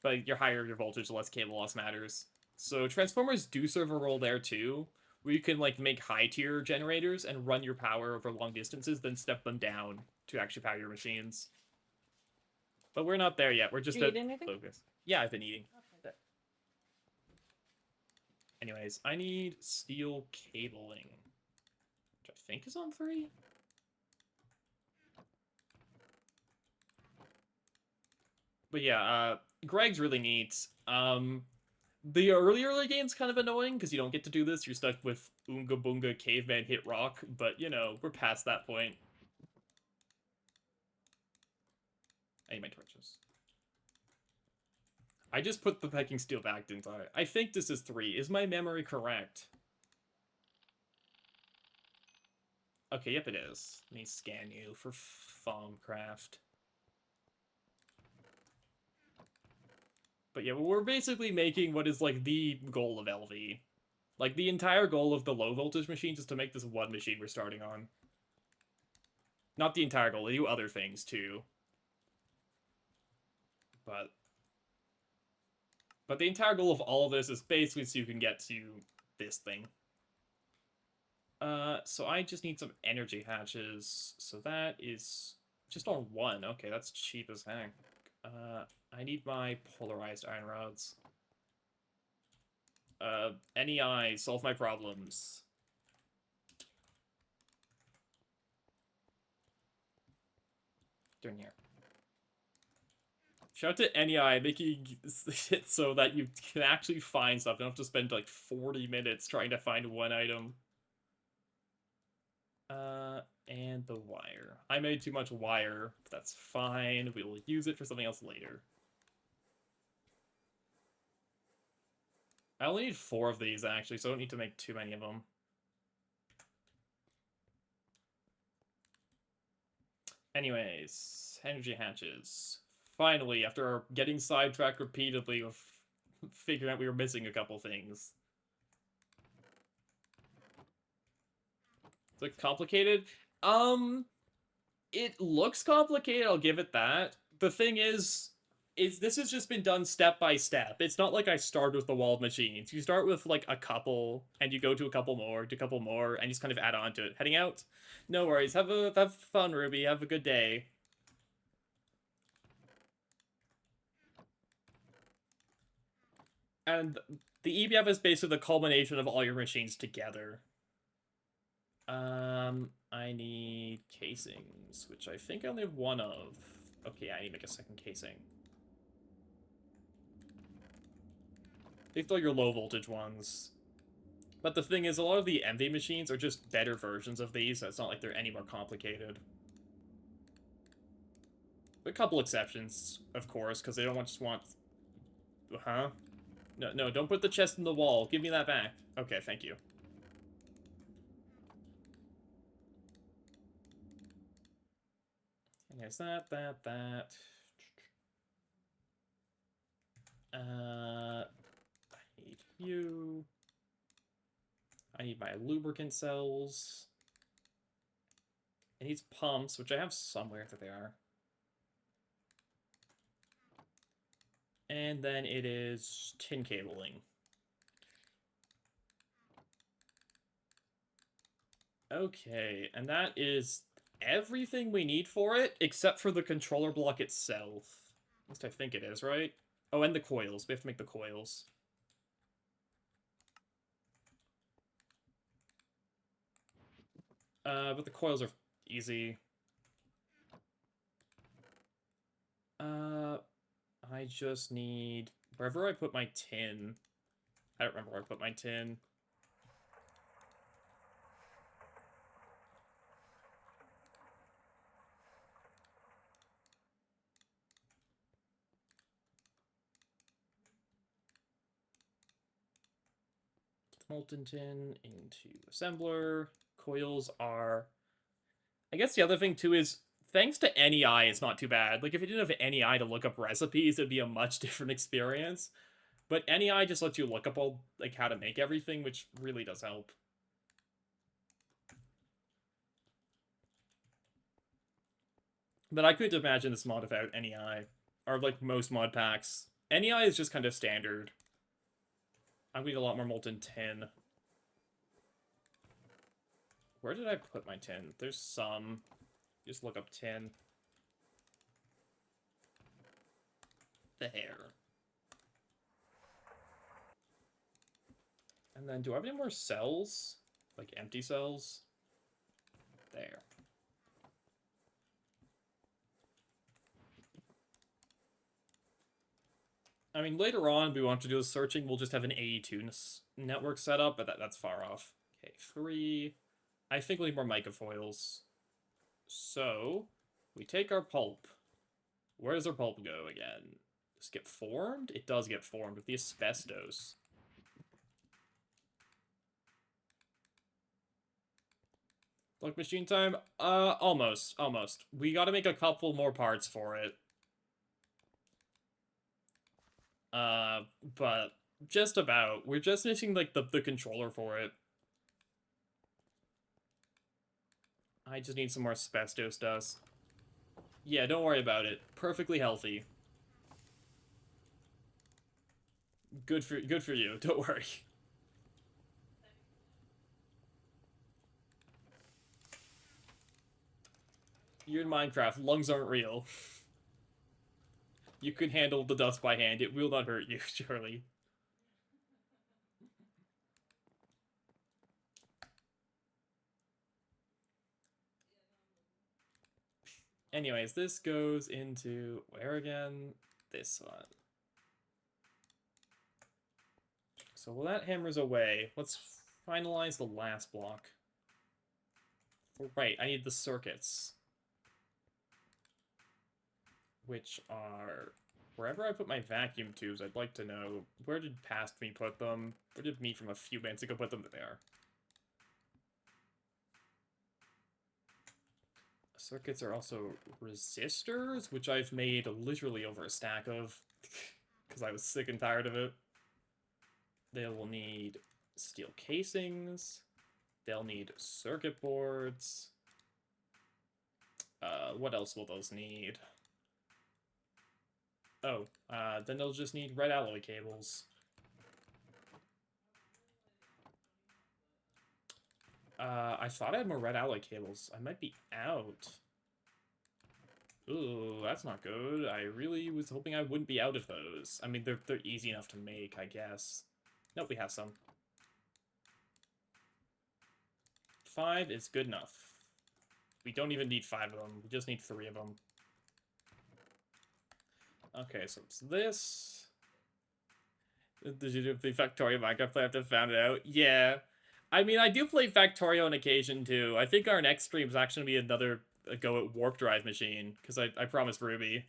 But your higher your voltage, the less cable loss matters. So transformers do serve a role there too, where you can like make high tier generators and run your power over long distances, then step them down to actually power your machines. But we're not there yet. We're just at focus. Yeah, I've been eating. Okay. Anyways, I need steel cabling, which I think is on 3. But yeah, Greg's really neat. The early game's kind of annoying because you don't get to do this. You're stuck with Oonga Boonga Caveman Hit Rock, but you know, we're past that point. I need my torches. I just put the pecking steel back, didn't I? I think this is 3. Is my memory correct? Okay, yep, it is. Let me scan you for Farmcraft. But yeah, we're basically making what is like the goal of LV. Like the entire goal of the low voltage machines is to make this one machine we're starting on. Not the entire goal, they do other things too. But the entire goal of all of this is basically so you can get to this thing. So I just need some energy hatches. So that is just on 1. Okay, that's cheap as heck. I need my polarized iron rods. NEI, solve my problems. Turn here. Shout out to NEI making it so that you can actually find stuff. You don't have to spend like 40 minutes trying to find one item. And the wire. I made too much wire, but that's fine. We will use it for something else later. I only need 4 of these, actually, so I don't need to make too many of them. Anyways, energy hatches. Finally, after getting sidetracked repeatedly with figuring out we were missing a couple things. It's like complicated. It looks complicated, I'll give it that. The thing is this has just been done step by step. It's not like I start with the wall of machines. You start with like a couple, and you go to a couple more, to a couple more, and you just kind of add on to it. Heading out? No worries. Have fun, Ruby. Have a good day. And the EBF is basically the culmination of all your machines together. I need casings, which I think I only have 1 of. Okay, I need to make a second casing. These are your low voltage ones. But the thing is, a lot of the MV machines are just better versions of these, so it's not like they're any more complicated. A couple exceptions, of course, because they don't just want... Huh? No, don't put the chest in the wall. Give me that back. Okay, thank you. And there's that. I need you. I need my lubricant cells. It needs pumps, which I have somewhere. There they are. And then it is tin cabling. Okay, and that is everything we need for it, except for the controller block itself. At least I think it is, right? Oh, and the coils. We have to make the coils. But the coils are easy. I just need... Wherever I put my tin... I don't remember where I put my tin. Molten tin into assembler. Coils are... I guess the other thing, too, is thanks to NEI, it's not too bad. Like, if you didn't have NEI to look up recipes, it'd be a much different experience. But NEI just lets you look up all, like, how to make everything, which really does help. But I could imagine this mod without NEI. Or, like, most mod packs. NEI is just kind of standard. I'm going to need a lot more molten tin. Where did I put my tin? There's some. Just look up tin. There. And then, do I have any more cells? Like, empty cells? There. I mean, later on, we want to do the searching. We'll just have an AE2 network set up, but that's far off. Okay, 3. I think we need more mica foils. So, we take our pulp. Where does our pulp go again? Does it get formed? It does get formed with the asbestos. Look, machine time? Almost. We gotta make a couple more parts for it. But just about. We're just missing, like, the controller for it. I just need some more asbestos dust. Yeah, don't worry about it. Perfectly healthy. Good for you. Don't worry. You're in Minecraft. Lungs aren't real. You can handle the dust by hand. It will not hurt you, surely. Anyways, this goes into where again? This one. So while that hammer's away, let's finalize the last block. Right, I need the circuits. Which are... Wherever I put my vacuum tubes, I'd like to know, where did past me put them? Where did me from a few minutes ago put them? There they are. Circuits are also resistors, which I've made literally over a stack of, because I was sick and tired of it. They will need steel casings. They'll need circuit boards. What else will those need? Oh, then they'll just need red alloy cables. I thought I had more red alloy cables. I might be out. Ooh, that's not good. I really was hoping I wouldn't be out of those. I mean, they're easy enough to make, I guess. Nope, we have some. 5 is good enough. We don't even need 5 of them. We just need 3 of them. Okay, so it's this. Did you play Factorio Minecraft play after I found it out? Yeah. I mean, I do play Factorio on occasion, too. I think our next stream is actually going to be another go at Warp Drive Machine, because I promised Ruby.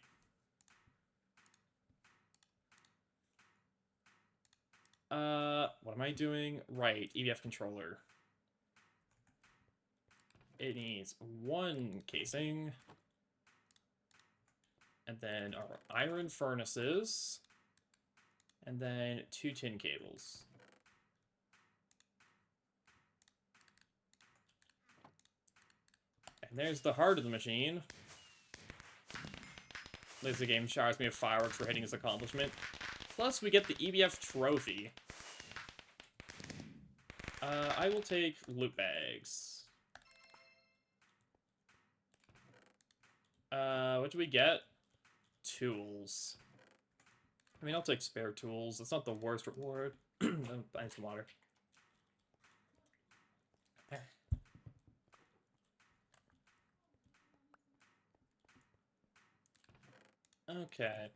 What am I doing? Right, EBF controller. It needs 1 casing. And then our iron furnaces. And then 2 tin cables. And there's the heart of the machine. At least the game showers me with fireworks for hitting his accomplishment. Plus, we get the EBF trophy. I will take loot bags. What do we get? Tools. I mean, I'll take spare tools. That's not the worst reward. I need some water. Okay.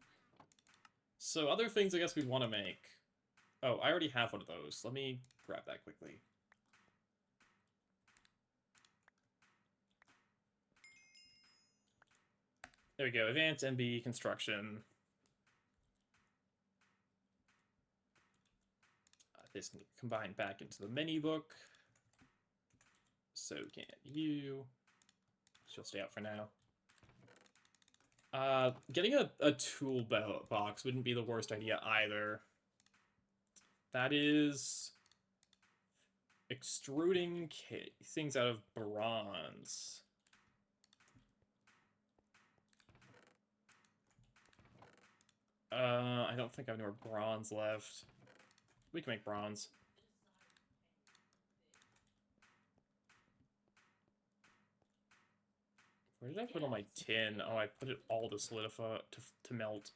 So, other things I guess we'd want to make. Oh, I already have one of those. Let me grab that quickly. There we go. Advanced MB construction. This can be combined back into the menu book. So can you. She'll stay out for now. Getting a tool box wouldn't be the worst idea either. That is extruding things out of bronze. I don't think I have any more bronze left. We can make bronze. Where did I put all my tin? Oh, I put it all to solidify, to melt.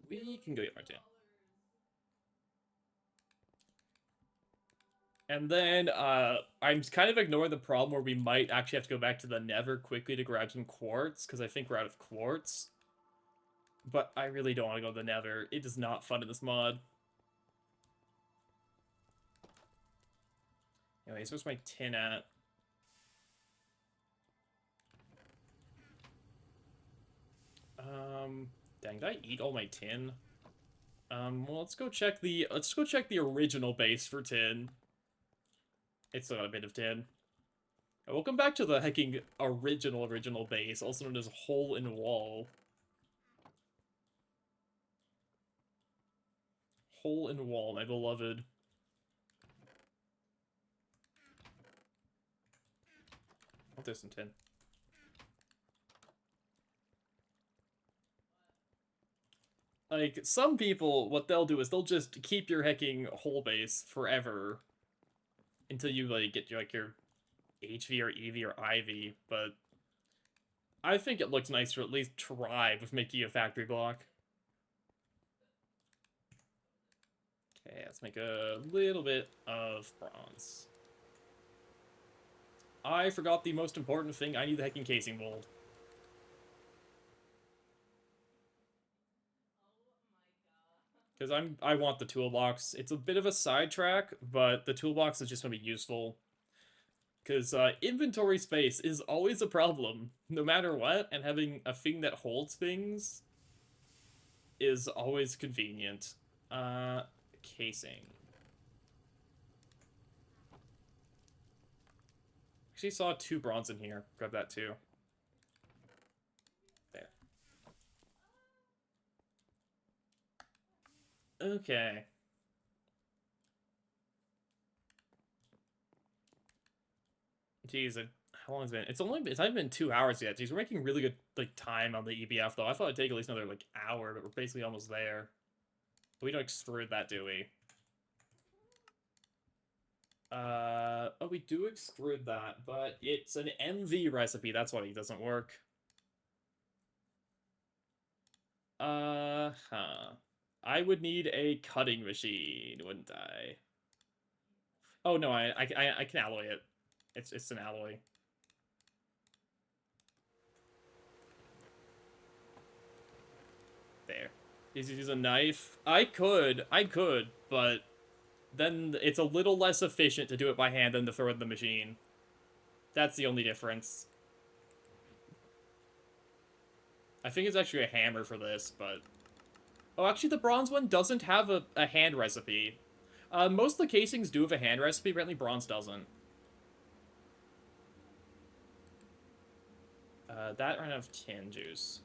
We can go get our tin. And then, I'm kind of ignoring the problem where we might actually have to go back to the Nether quickly to grab some quartz, because I think we're out of quartz. But I really don't want to go to the Nether. It is not fun in this mod. Anyways, where's my tin at? Dang, did I eat all my tin? Well, let's go check the original base for tin. It's still got a bit of tin. Welcome back to the hecking original base, also known as Hole in Wall. Hole in Wall, my beloved. Oh, there's some tin. Like, some people, what they'll do is they'll just keep your hecking hole base forever until you, like, get your, like, your HV or EV or IV, but I think it looks nice to at least try with making a factory block. Okay, let's make a little bit of bronze. I forgot the most important thing. I need the hecking casing mold. Because I want the toolbox. It's a bit of a sidetrack, but the toolbox is just going to be useful. Because inventory space is always a problem, no matter what, and having a thing that holds things is always convenient. Casing. Actually saw 2 bronze in here. Grab that too. There. Okay. Jeez, how long has it been? It's not even been 2 hours yet. Jeez, we're making really good like time on the EBF though. I thought it'd take at least another like hour, but we're basically almost there. We don't extrude that, do we? Oh, we do extrude that, but it's an MV recipe. That's why it doesn't work. I would need a cutting machine, wouldn't I? Oh no, I can alloy it. It's an alloy. There. Use a knife. I could, but then it's a little less efficient to do it by hand than to throw it in the machine. That's the only difference. I think it's actually a hammer for this, but... Oh, actually, the bronze one doesn't have a hand recipe. Most of the casings do have a hand recipe, apparently bronze doesn't. That ran out of tin juice.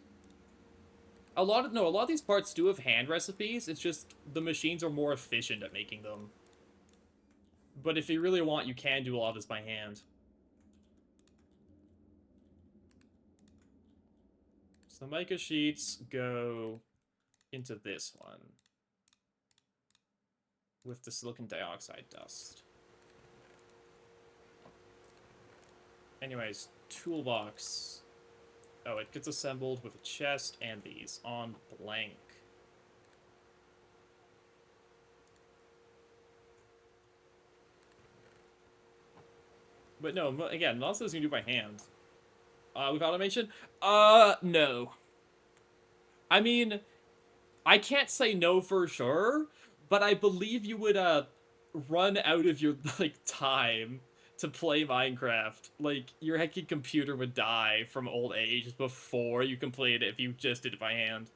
A lot of these parts do have hand recipes, it's just the machines are more efficient at making them. But if you really want, you can do a lot of this by hand. So mica sheets go into this one with the silicon dioxide dust. Anyways, toolbox. Oh, it gets assembled with a chest and these on blank. But no, again, most of this you can do by hand. With automation? No. I mean, I can't say no for sure, but I believe you would, run out of your, like, time to play Minecraft. Like, your heckin' computer would die from old age before you can play it if you just did it by hand.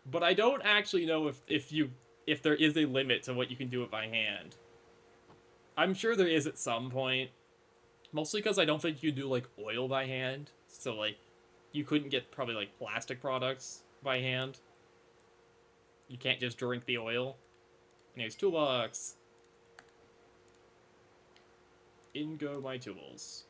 But I don't actually know if there is a limit to what you can do it by hand. I'm sure there is at some point. Mostly because I don't think you do, like, oil by hand. So, like, you couldn't get probably, like, plastic products by hand. You can't just drink the oil. Anyways, toolbox. In go my tools.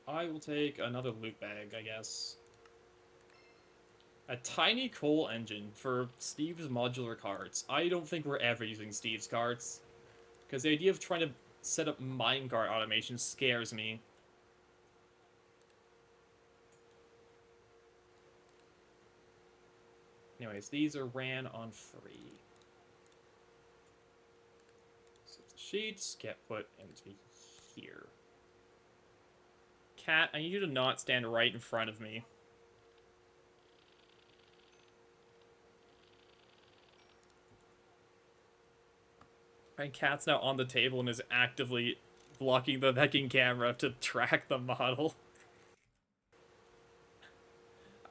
I will take another loot bag, I guess. A tiny coal engine for Steve's modular carts. I don't think we're ever using Steve's carts. Because the idea of trying to set up minecart automation scares me. Anyways, these are ran on free. So the sheets get put into here. Cat, I need you to not stand right in front of me. And Cat's now on the table and is actively blocking the hacking camera to track the model.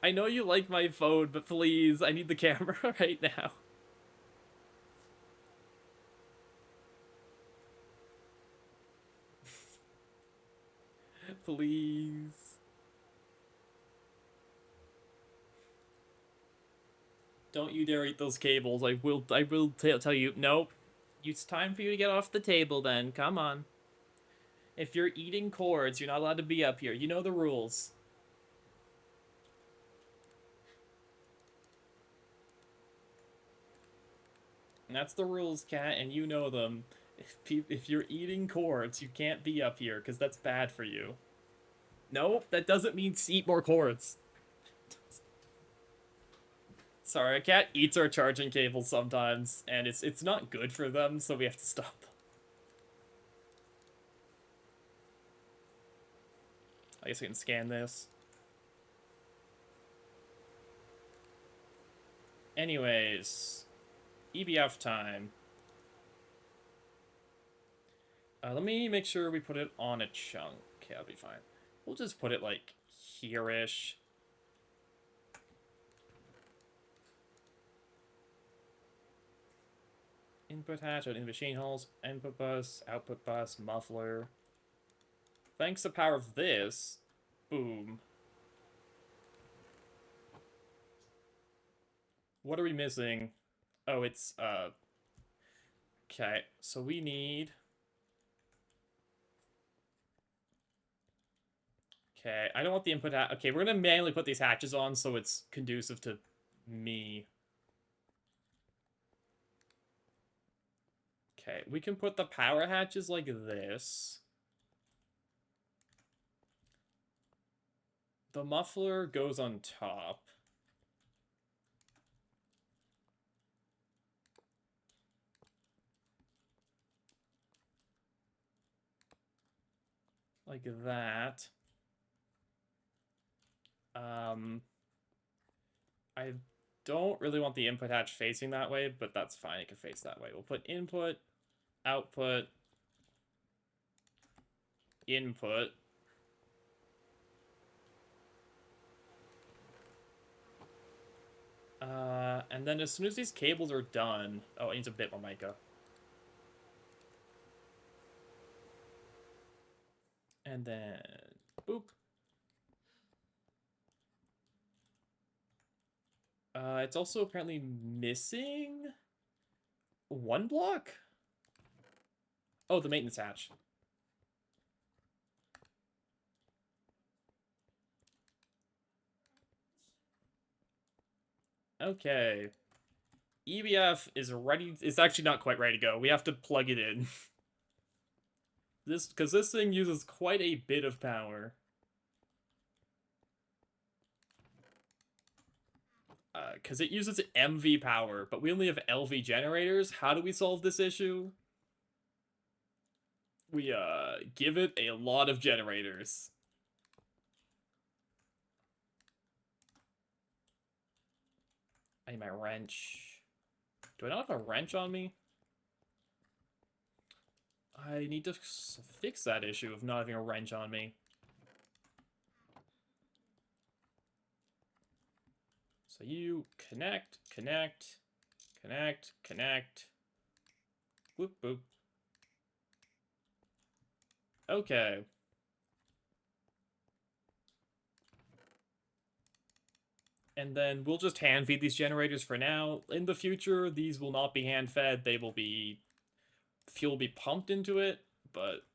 I know you like my phone, but please, I need the camera right now. Please. Don't you dare eat those cables. I will tell you. Nope. It's time for you to get off the table then. Come on. If you're eating cords, you're not allowed to be up here. You know the rules. And that's the rules, Cat, and you know them. If you're eating cords, you can't be up here, because that's bad for you. Nope, that doesn't mean eat more cords. Sorry, a cat eats our charging cables sometimes, and it's not good for them, so we have to stop them. I guess we can scan this. Anyways, EBF time. Let me make sure we put it on a chunk. Okay, that'll be fine. We'll just put it, like, here-ish. Input hatch, out in machine holes, input bus, output bus, muffler. Thanks to the power of this, boom. What are we missing? Oh, it's, okay, so we need... Okay, I don't want the input hatch. Okay, we're gonna manually put these hatches on so it's conducive to me. Okay, we can put the power hatches like this. The muffler goes on top. Like that. I don't really want the input hatch facing that way, but that's fine. It can face that way. We'll put input, output, input. And then as soon as these cables are done... Oh, it needs a bit more mica. And then... Boop. It's also apparently missing... one block? Oh, the maintenance hatch. Okay. EBF is ready. It's actually not quite ready to go. We have to plug it in. Because this thing uses quite a bit of power. Because it uses MV power, but we only have LV generators. How do we solve this issue? We, give it a lot of generators. I need my wrench. Do I not have a wrench on me? I need to fix that issue of not having a wrench on me. So you connect, connect, connect, connect. Boop, boop. Okay. And then we'll just hand feed these generators for now. In the future, these will not be hand fed. They will be... fuel will be pumped into it, but...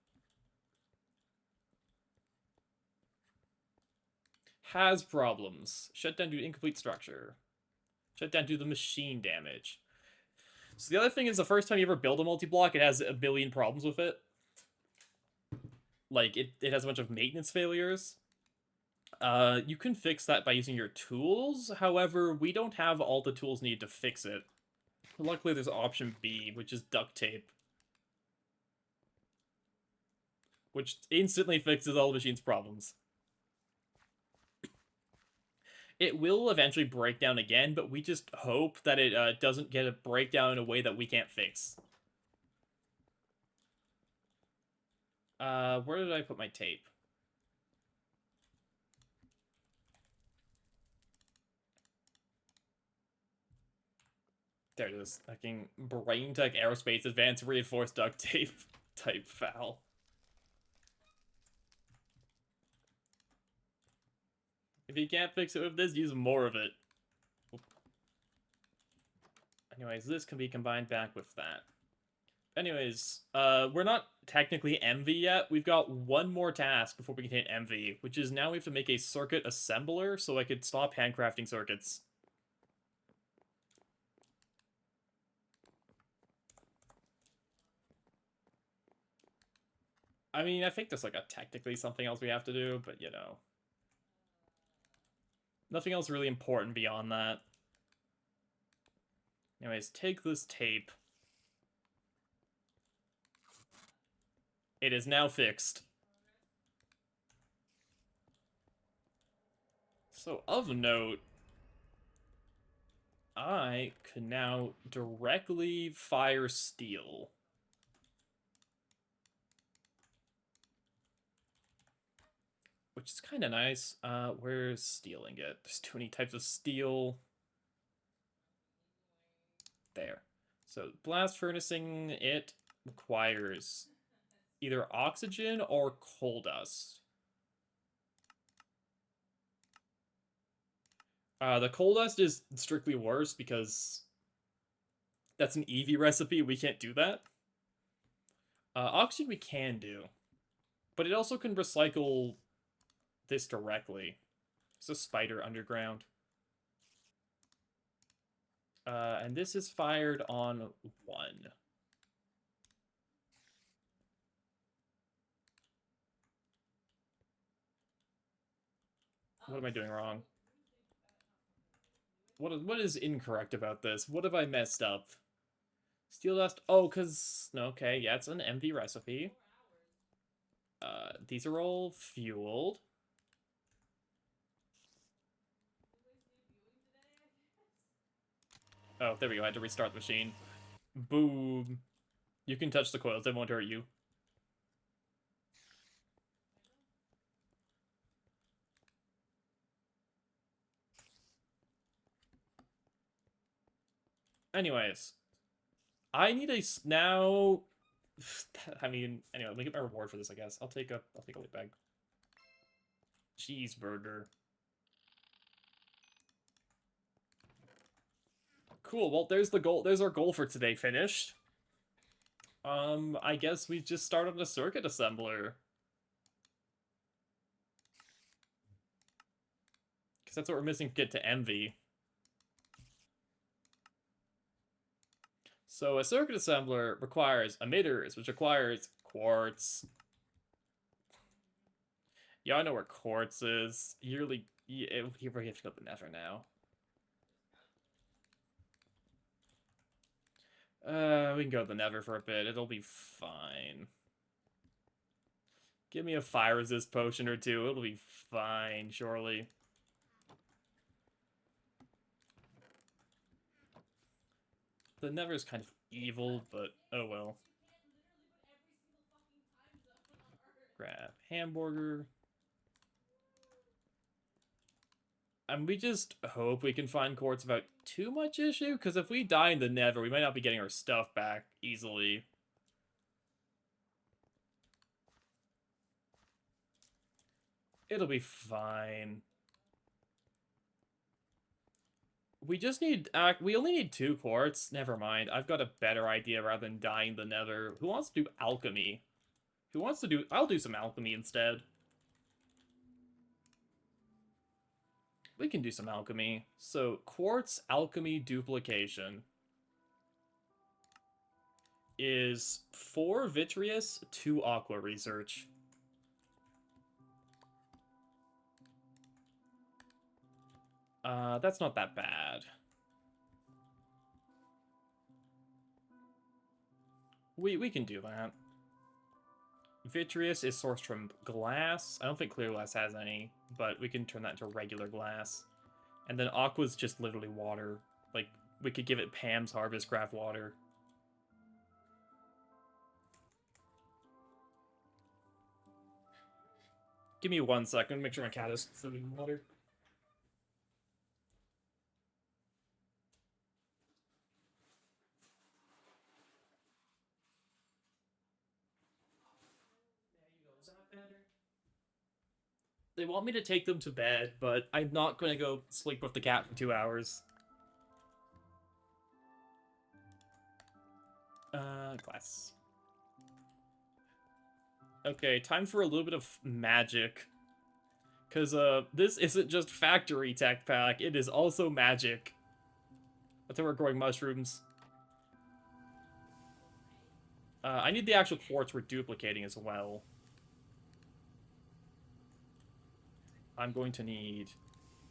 has problems. Shut down due to incomplete structure. Shut down due to the machine damage. So the other thing is the first time you ever build a multi-block, it has a billion problems with it. Like, it has a bunch of maintenance failures. You can fix that by using your tools. However, we don't have all the tools needed to fix it. Luckily, there's option B, which is duct tape, which instantly fixes all the machine's problems. It will eventually break down again, but we just hope that it doesn't get a breakdown in a way that we can't fix. Where did I put my tape? There it is. Fucking Brain Tech Aerospace Advanced Reinforced Duct Tape type foul. If you can't fix it with this, use more of it. Anyways, this can be combined back with that. Anyways, we're not technically MV yet. We've got one more task before we can hit MV, which is now we have to make a circuit assembler so I could stop handcrafting circuits. I mean, I think there's like a technically something else we have to do, but you know. Nothing else really important beyond that. Anyways, take this tape. It is now fixed. So, of note, I can now directly fire steel. Which is kind of nice. Where's stealing it? There's too many types of steel. There. So blast furnacing it requires either oxygen or coal dust. The coal dust is strictly worse because that's an EV recipe. We can't do that. Oxygen we can do, but it also can recycle this directly. It's a spider underground. And this is fired on 1. What am I doing wrong? What is incorrect about this? What have I messed up? Steel dust. Oh, cause okay, yeah, it's an MV recipe. These are all fueled. Oh, there we go. I had to restart the machine. Boom. You can touch the coils. They won't hurt you. Anyways, I need a now. I mean, anyway, let me get my reward for this. I guess I'll take a weight bag. Cheeseburger. Cool. Well, there's the goal. There's our goal for today finished. I guess we just started a circuit assembler. Because that's what we're missing to get to MV. So a circuit assembler requires emitters, which requires quartz. Y'all know where quartz is. You really have to go to the Nether now. We can go to the Nether for a bit. It'll be fine. Give me a fire resist potion or two. It'll be fine, surely. The Nether is kind of evil, but oh well. Grab hamburger. And we just hope we can find quartz without too much issue, because if we die in the Nether, we might not be getting our stuff back easily. It'll be fine. We just need, we only need 2 quartz. Never mind. I've got a better idea rather than dying in the Nether. Who wants to do alchemy? Who wants to do, I'll do some alchemy instead. We can do some alchemy. So, quartz alchemy duplication is 4 vitreous, 2 aqua research. That's not that bad. We can do that. Vitreous is sourced from glass. I don't think clear glass has any, but we can turn that into regular glass. And then aqua's just literally water. Like, we could give it Pam's Harvest Craft water. Give me 1 second, make sure my cat is food and water. They want me to take them to bed, but I'm not going to go sleep with the cat for 2 hours. Glass. Okay, time for a little bit of magic. Because, this isn't just factory tech pack, it is also magic. That's how we're growing mushrooms. I need the actual quartz we're duplicating as well. I'm going to need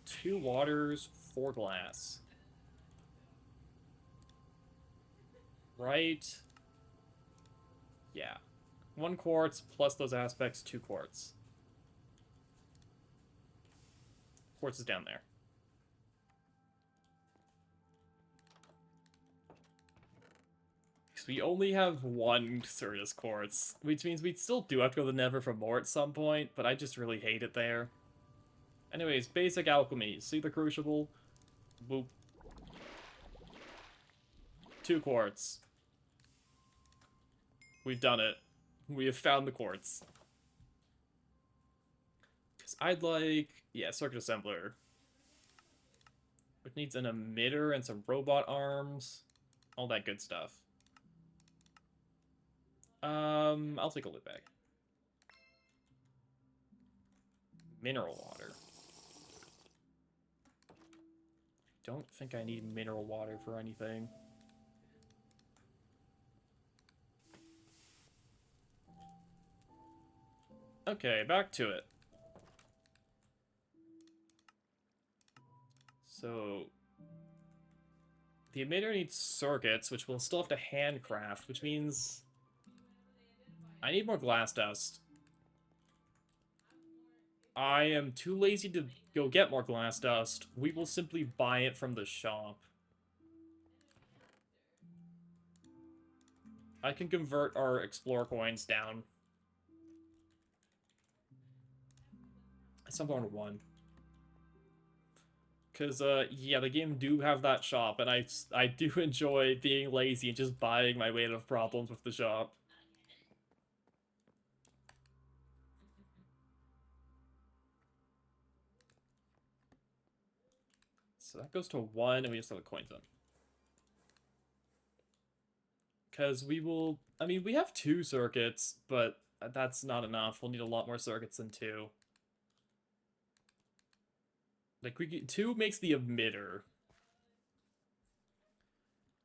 2 waters, 4 glass. Right? Yeah. 1 quartz plus those aspects, 2 quartz. Quartz is down there. Because we only have 1 Certus quartz, which means we still do have to go to the Nether for more at some point, but I just really hate it there. Anyways, basic alchemy. See the crucible? Boop. 2 quartz. We've done it. We have found the quartz. Because I'd like... yeah, circuit assembler. Which needs an emitter and some robot arms. All that good stuff. I'll take a look back. Mineral water. Don't think I need mineral water for anything. Okay, back to it. So, the emitter needs circuits, which we'll still have to handcraft, which means I need more glass dust. I am too lazy to go get more glass dust. We will simply buy it from the shop. I can convert our Explorer coins down. Somewhere to 1. Because, yeah, the game do have that shop, and I do enjoy being lazy and just buying my way out of problems with the shop. So that goes to 1, and we just have the coins on. Because we will... I mean, we have 2 circuits, but that's not enough. We'll need a lot more circuits than 2. Like, 2 makes the emitter.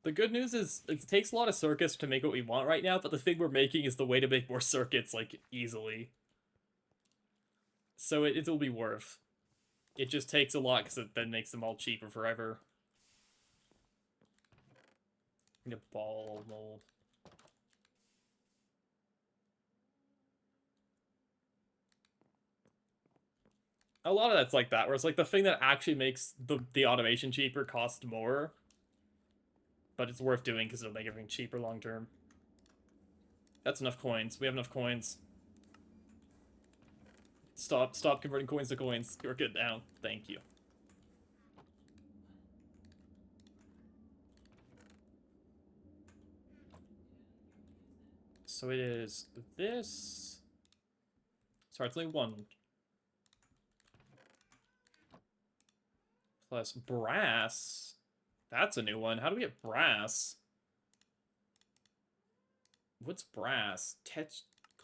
The good news is, it takes a lot of circuits to make what we want right now, but the thing we're making is the way to make more circuits, like, easily. So it'll be worth. It just takes a lot, because it then makes them all cheaper forever. Need a ball mold. A lot of that's like that, where it's like the thing that actually makes the automation cheaper costs more. But it's worth doing because it'll make everything cheaper long term. That's enough coins. We have enough coins. Stop converting coins to coins. You're good now. Thank you. So it is this. Sorry, it's only one. Plus brass. That's a new one. How do we get brass? What's brass?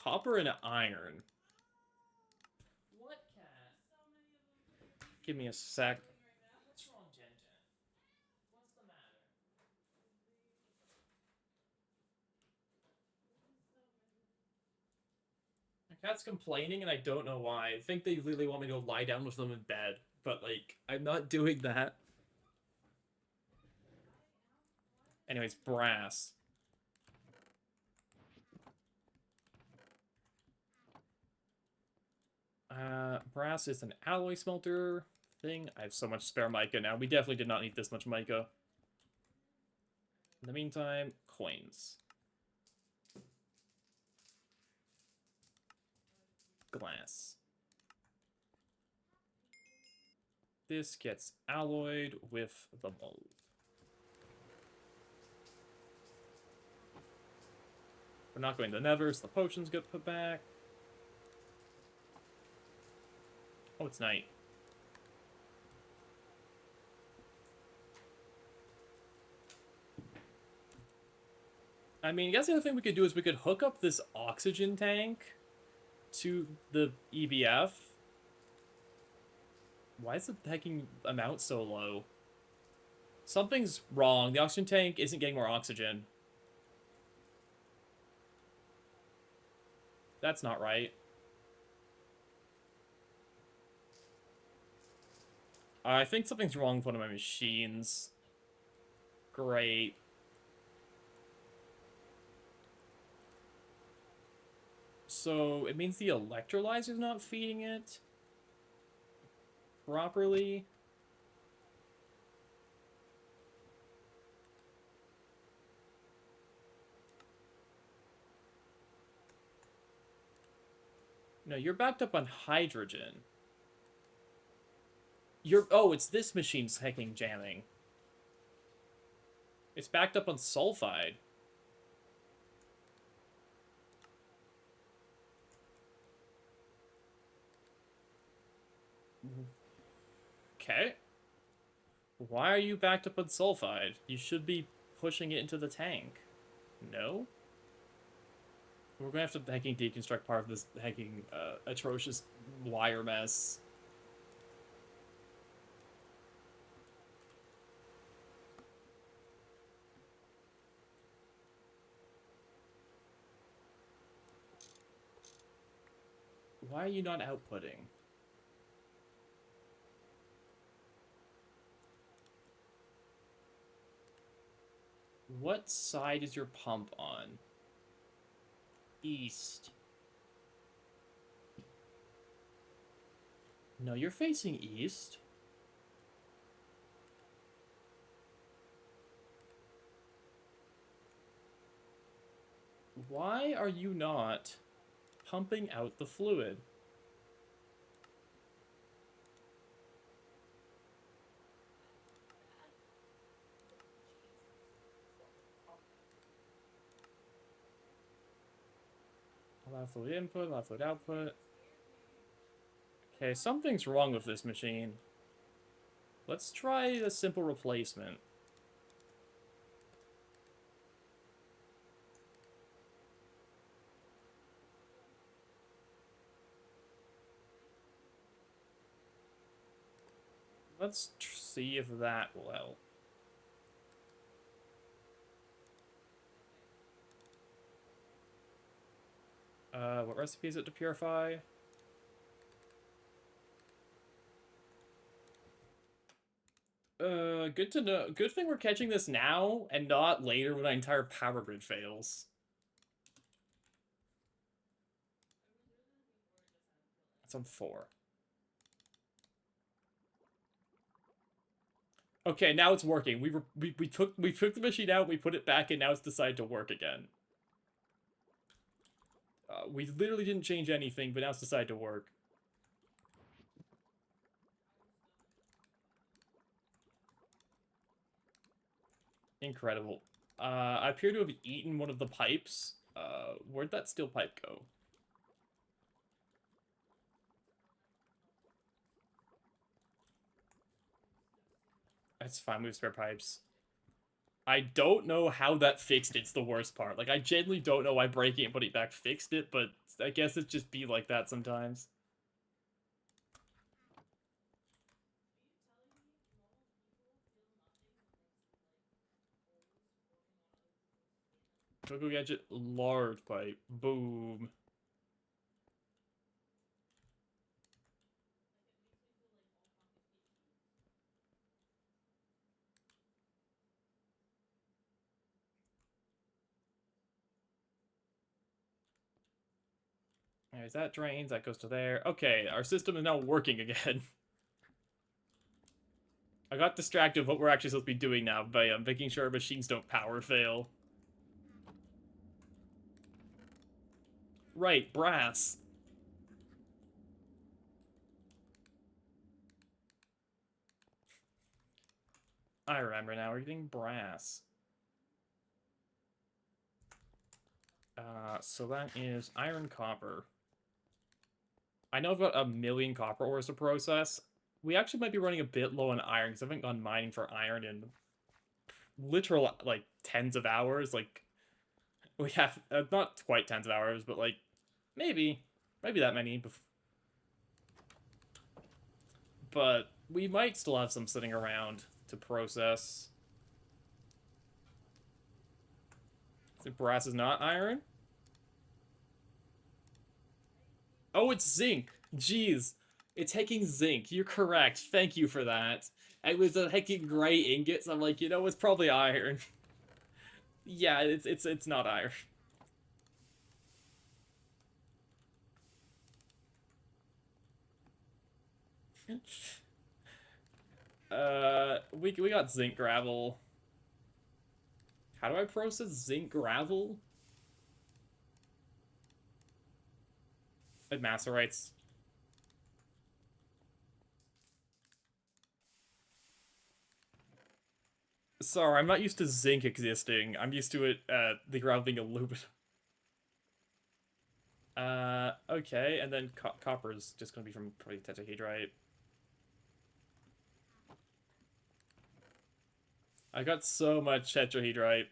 Copper and iron. What, cat? Give me a sec. What's wrong, Jen Jen? What's the matter? My cat's complaining and I don't know why. I think they really want me to lie down with them in bed. But, like, I'm not doing that. Anyways, brass. Brass is an alloy smelter thing. I have so much spare mica now. We definitely did not need this much mica. In the meantime, coins. Glass. This gets alloyed with the mold. We're not going to Nether, so the potions get put back. Oh, it's night. I mean, I guess the other thing we could do is we could hook up this oxygen tank to the EBF. Why is the hacking amount so low? Something's wrong. The oxygen tank isn't getting more oxygen. That's not right. I think something's wrong with one of my machines. Great. So, it means the electrolyzer's not feeding it properly. No, you're backed up on hydrogen. Oh, it's this machine's hacking jamming. It's backed up on sulfide. Okay. Why are you backed up on sulfide? You should be pushing it into the tank. No? We're gonna have to hacking deconstruct part of this hacking atrocious wire mess. Why are you not outputting? What side is your pump on? East. No, you're facing east. Why are you not pumping out the fluid? Allow fluid input, allow fluid output. Okay, something's wrong with this machine. Let's try a simple replacement. Let's see if that will help. What recipe is it to purify? Good to know. Good thing we're catching this now and not later when my entire power grid fails. It's on 4. Okay, now it's working. We took the machine out, we put it back in, now it's decided to work again. We literally didn't change anything, but now it's decided to work. Incredible. I appear to have eaten one of the pipes. Where'd that steel pipe go? That's fine, we have spare pipes. I don't know how that fixed it's the worst part. Like, I genuinely don't know why breaking it and putting it back fixed it, but I guess it just be like that sometimes. Go Gadget, large pipe. Boom. There's that drains, that goes to there. Okay, our system is now working again. I got distracted with what we're actually supposed to be doing now by making sure our machines don't power fail. Right, brass. I remember now, we're getting brass. So that is iron copper. I know I've got 1,000,000 copper ores to process. We actually might be running a bit low on iron because I haven't gone mining for iron in literal, like, tens of hours. Like, we have, not quite tens of hours, but, like, maybe that many. But we might still have some sitting around to process. So brass is not iron? Oh, it's zinc. Jeez. It's hecking zinc. You're correct. Thank you for that. It was a hecking gray ingot, so I'm like, you know, it's probably iron. Yeah, it's not iron. We got zinc gravel. How do I process zinc gravel? At macerites. Sorry, I'm not used to zinc existing. I'm used to it, the gravel being aluminum. Okay, and then copper is just gonna be from probably tetrahedrite. I got so much tetrahedrite.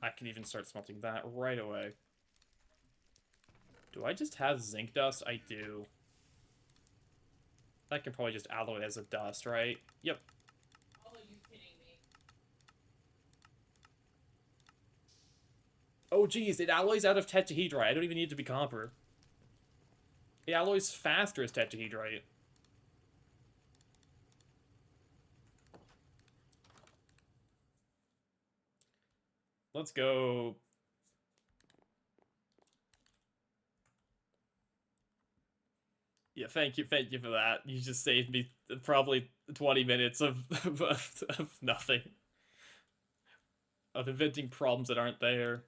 I can even start smelting that right away. Do I just have zinc dust? I do. I can probably just alloy as a dust, right? Yep. Oh, you kidding me? Oh, geez, it alloys out of tetrahedrite. I don't even need it to be copper. It alloys faster as tetrahedrite. Let's go. Yeah, thank you for that. You just saved me probably 20 minutes of nothing. Of inventing problems that aren't there.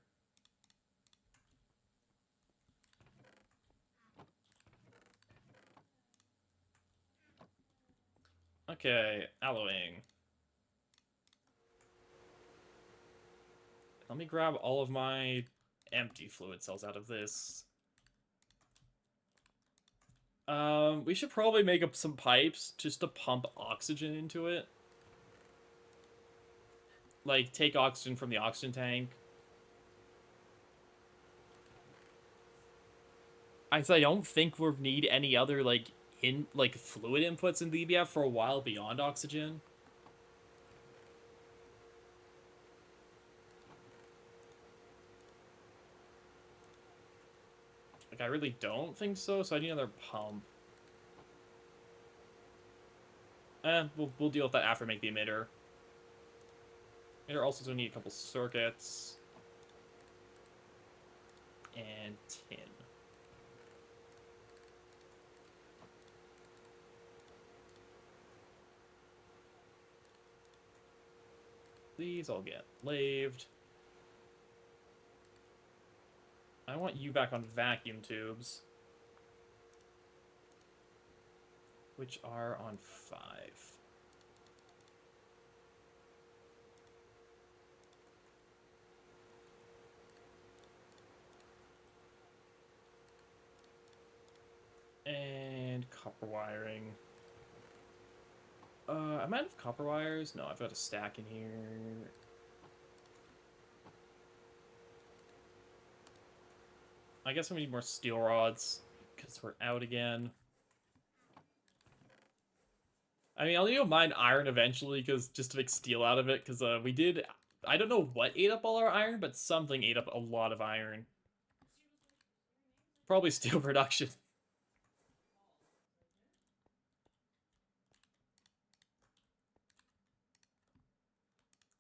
Okay, alloying. Let me grab all of my empty fluid cells out of this. We should probably make up some pipes just to pump oxygen into it. Like, take oxygen from the oxygen tank. I don't think we'll need any other, like, fluid inputs in the EBF for a while beyond oxygen. Like, I really don't think so, so I need another pump. We'll deal with that after I make the emitter. Emitter also gonna need a couple circuits. And tin. These all get laved. I want you back on vacuum tubes. which are on 5. And copper wiring. I might have copper wires. No, I've got a stack in here. I guess we need more steel rods, because we're out again. I mean, I'll need to mine iron eventually, because just to make steel out of it, because we did... I don't know what ate up all our iron, but something ate up a lot of iron. Probably steel production.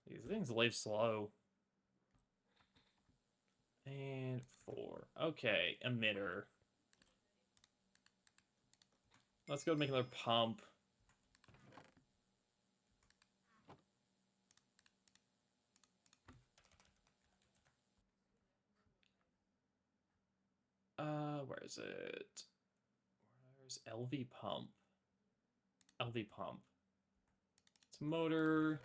These things live slow. And 4. Okay, emitter. Let's go make another pump. Where is it? Where's LV pump? LV pump. It's motor.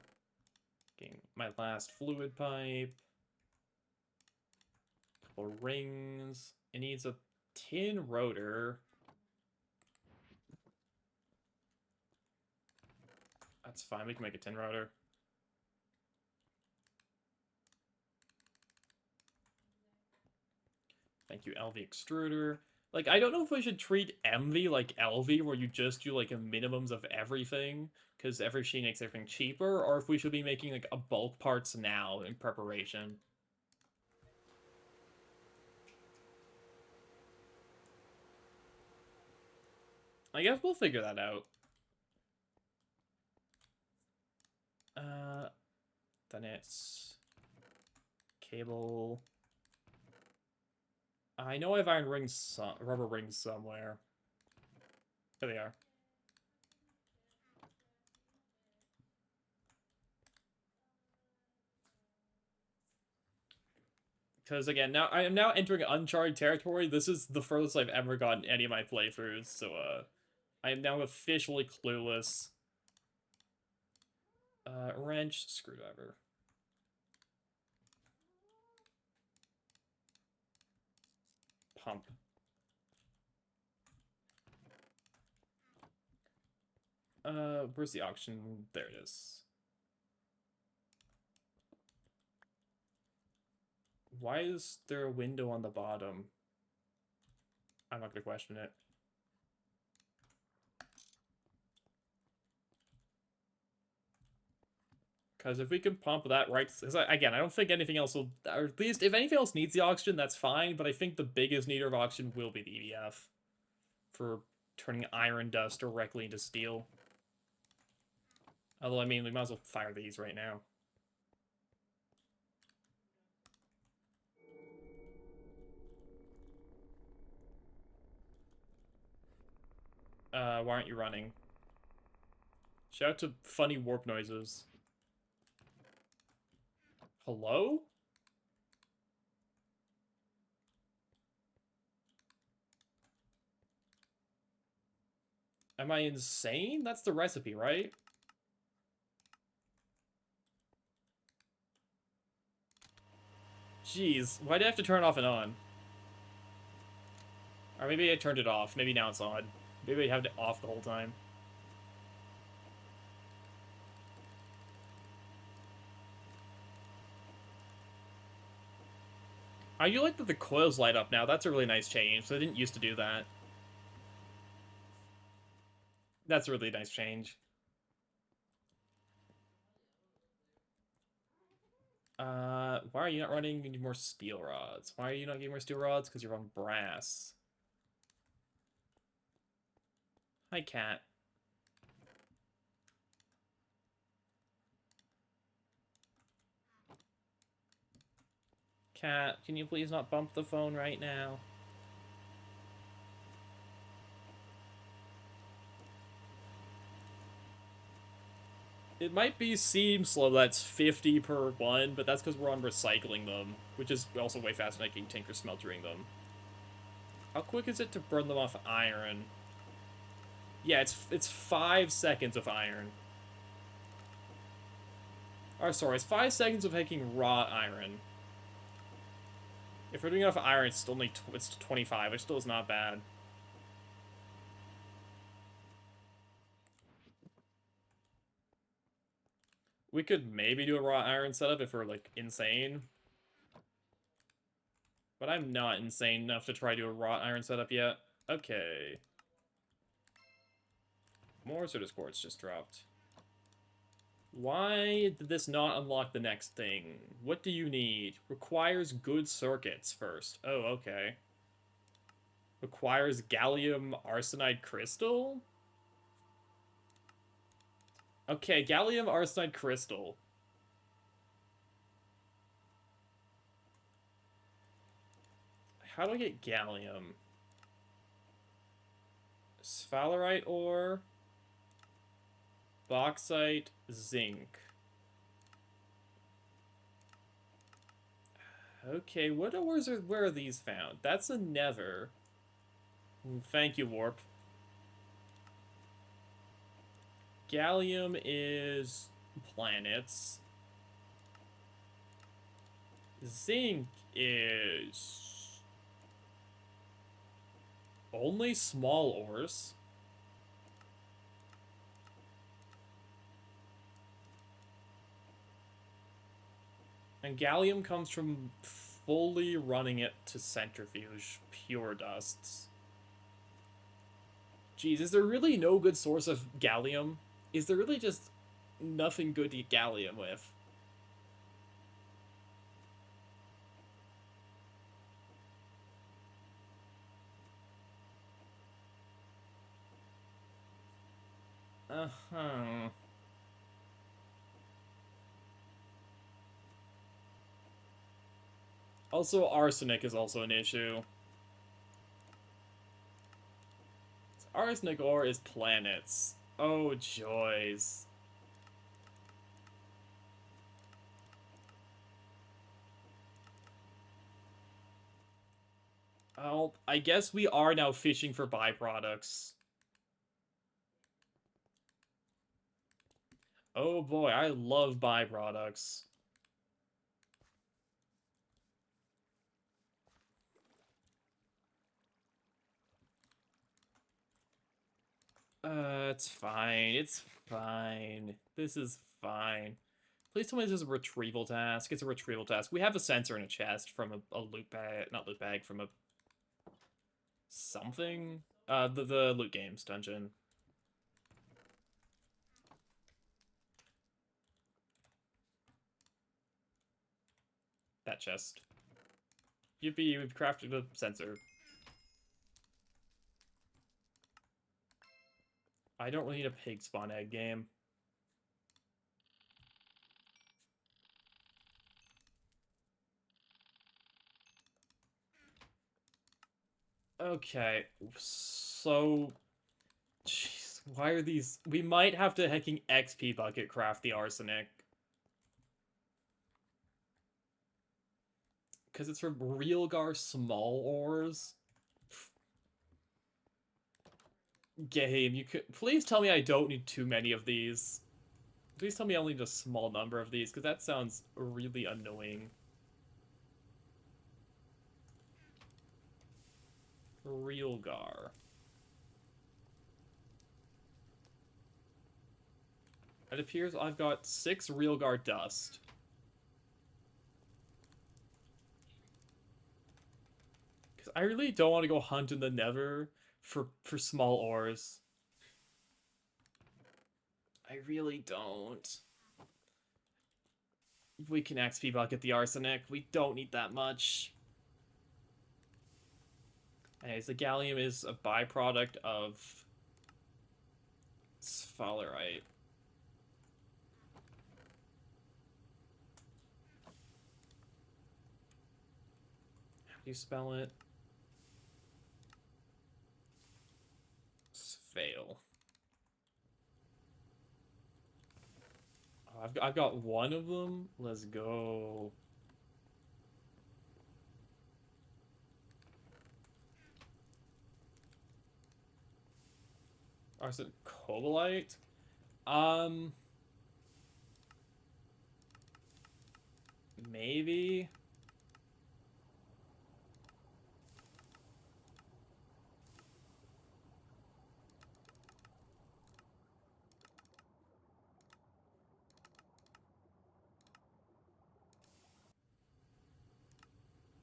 Getting my last fluid pipe. Couple rings. It needs a tin rotor. That's fine, we can make a tin rotor. Thank you, LV extruder. Like, I don't know if we should treat MV like LV, where you just do, like, a minimums of everything, because every machine makes everything cheaper, or if we should be making, like, a bulk parts now in preparation. I guess we'll figure that out. Then it's... cable... I know I have iron rings, rubber rings somewhere. There they are. Because again, now I am now entering uncharted territory. This is the furthest I've ever gotten any of my playthroughs, so I am now officially clueless. Wrench, screwdriver. Pump. Where's the auction? There it is. Why is there a window on the bottom? I'm not gonna question it. Because if we can pump that right... Again, I don't think anything else will... Or at least, if anything else needs the oxygen, that's fine, but I think the biggest needer of oxygen will be the EBF. For turning iron dust directly into steel. Although, I mean, we might as well fire these right now. Why aren't you running? Shout out to funny warp noises. Hello? Am I insane? That's the recipe, right? Jeez, why did I have to turn it off and on? Or maybe I turned it off. Maybe now it's on. Maybe I had it off the whole time. I do like that the coils light up now. That's a really nice change. They didn't used to do that. That's a really nice change. Why are you not running any more steel rods? Why are you not getting more steel rods? Because you're on brass. Hi, cat. Cat, can you please not bump the phone right now? It might seem slow that's 50 per one, but that's because we're on recycling them, which is also way faster than I can tinker smeltering them. How quick is it to burn them off iron? Yeah, it's 5 seconds of iron. Or sorry, it's 5 seconds of making raw iron. If we're doing enough iron, it's only it's 25, which still is not bad. We could maybe do a raw iron setup if we're, like, insane. But I'm not insane enough to try to do a raw iron setup yet. Okay. More Certus quartz just dropped. Why did this not unlock the next thing? What do you need? Requires good circuits first. Oh, okay. Requires gallium arsenide crystal? Okay, gallium arsenide crystal. How do I get gallium? Sphalerite ore. Bauxite, zinc. Okay, what ores are, where are these found? That's a nether. Thank you, Warp. Gallium is planets. Zinc is only small ores. And gallium comes from fully running it to centrifuge. Pure dusts. Geez, is there really no good source of gallium? Is there really just nothing good to get gallium with? Uh-huh. Also, arsenic is also an issue. Arsenic ore is planets. Oh, joys. Oh, I guess we are now fishing for byproducts. Oh boy, I love byproducts. It's fine. It's fine. This is fine. Please tell me this is a retrieval task. It's a retrieval task. We have a sensor in a chest from a loot bag, not loot bag, from a something. The loot games dungeon. That chest. Yippee, we've crafted a sensor. I don't really need a pig spawn egg game. Okay, so... Jeez, why are these... We might have to hecking XP bucket craft the arsenic. Because it's from Realgar small ores. Game, you could... Please tell me I don't need too many of these. Please tell me I only need a small number of these, because that sounds really annoying. Realgar. It appears I've got 6 Realgar dust. Because I really don't want to go hunt in the Nether for small ores. I really don't. We can XP bucket the arsenic. We don't need that much. Anyways, the gallium is a byproduct of sphalerite. How do you spell it? Fail. Oh, I've got one of them. Let's go. Arsenic Cobalite? Um, maybe.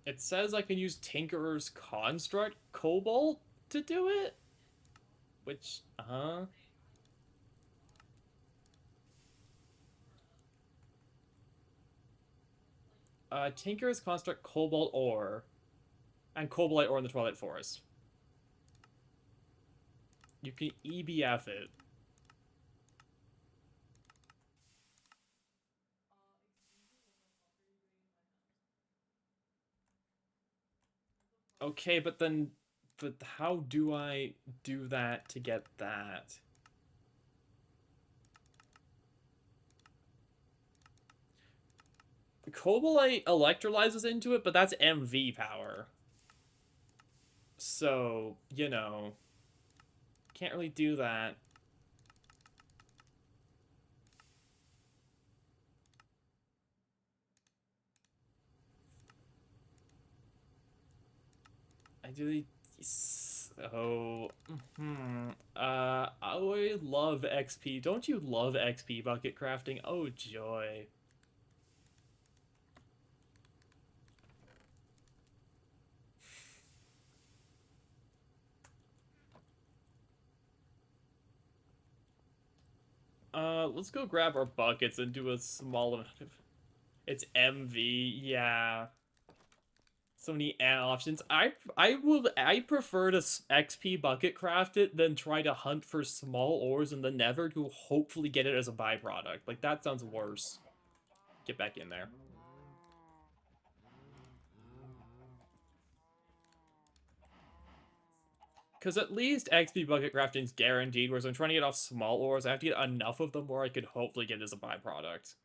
It says I can use Tinkerer's Construct Cobalt to do it? Which, Tinkerer's Construct Cobalt Ore. And Cobalite Ore in the Twilight Forest. You can EBF it. Okay, but then... But how do I do that to get that? Cobalite electrolyzes into it, but that's MV power. So, you know, can't really do that. I do so I love XP. Don't you love XP bucket crafting? Oh joy. Let's go grab our buckets and do a small amount of... It's MV, yeah. So many options. I prefer to XP bucket craft it than try to hunt for small ores in the Nether to hopefully get it as a byproduct. Like that sounds worse. Get back in there. Because at least XP bucket crafting's guaranteed, whereas I'm trying to get off small ores, I have to get enough of them where I could hopefully get it as a byproduct.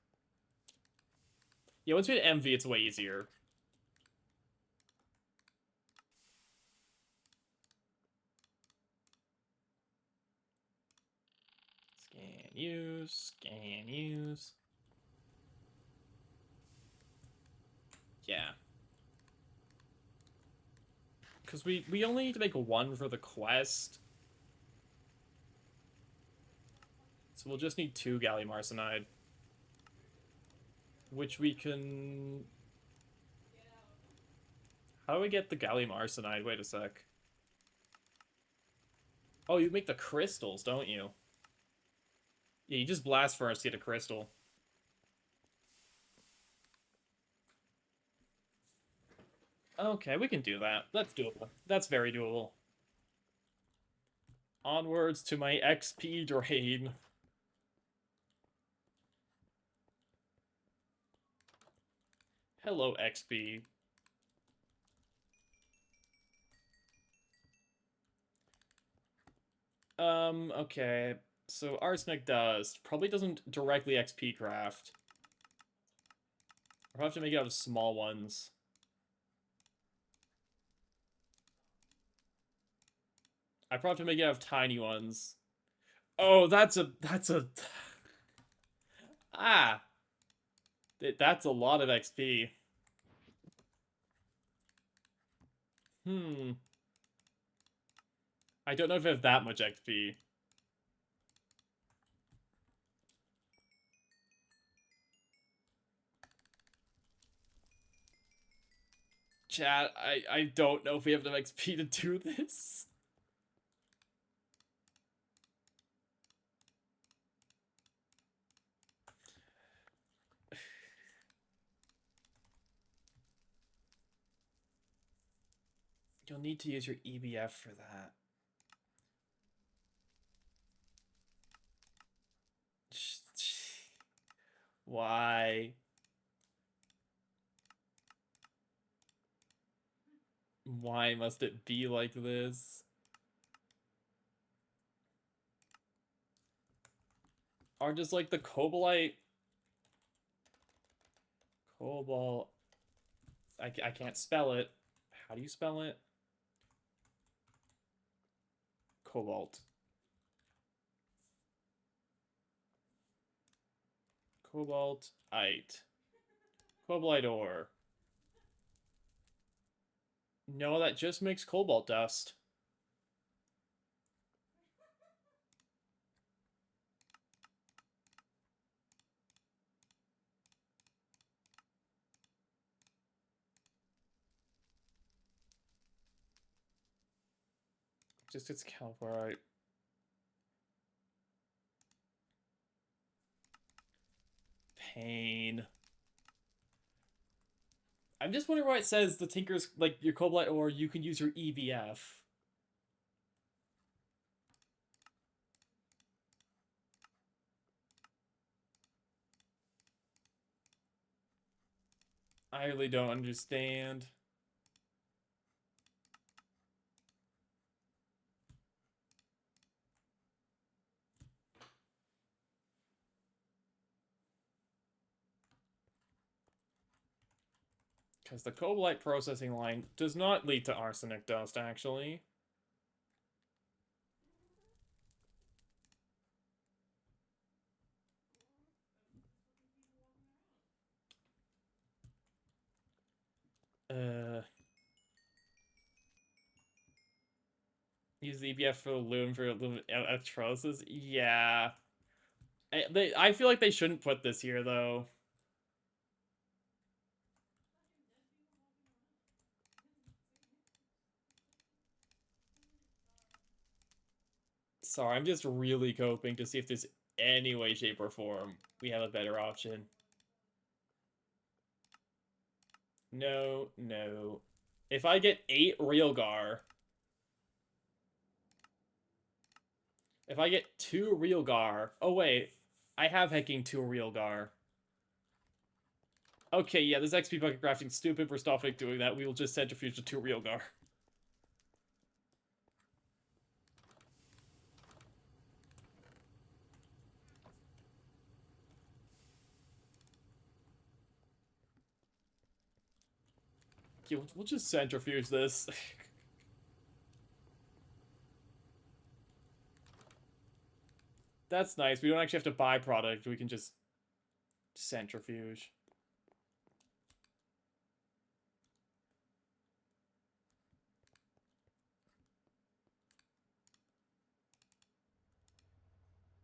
Yeah, once we hit MV, it's way easier. Scan, use. Yeah. Because we only need to make one for the quest. So we'll just need 2 gallium arsenide. Which we can... How do we get the gallium arsenide? Wait a sec. Oh, you make the crystals, don't you? Yeah, you just blast furnace to get a crystal. Okay, we can do that. That's doable. That's very doable. Onwards to my XP drain. Hello, XP. Okay. So arsenic dust probably doesn't directly XP craft. I'll have to make it out of small ones. I probably have to make it out of tiny ones. Oh, that's a... Ah! That's a lot of XP. I don't know if I have that much XP. Chat, I don't know if we have enough XP to do this. You'll need to use your EBF for that. Why? Why must it be like this? Are just like the Cobalite... Cobalt... I can't spell it. How do you spell it? Cobalt. Cobaltite. Cobaltite ore. No, that just makes cobalt dust. Just it's calcite. Pain. I'm just wondering why it says the Tinker's, like, your Cobalt ore, you can use your EBF. I really don't understand. Because the Cobaltite processing line does not lead to arsenic dust, actually. Use the EBF for loom for electrolysis? Yeah. I feel like they shouldn't put this here, though. Sorry, I'm just really hoping to see if there's any way, shape, or form we have a better option. No, no. If I get 8 real gar... If I get 2 real gar... Oh, wait. I have hecking 2 real gar. Okay, yeah, this XP bucket crafting stupid. We're stopping doing that. We will just centrifuge to 2 real gar. Okay, we'll just centrifuge this. That's nice. We don't actually have to buy product. We can just centrifuge.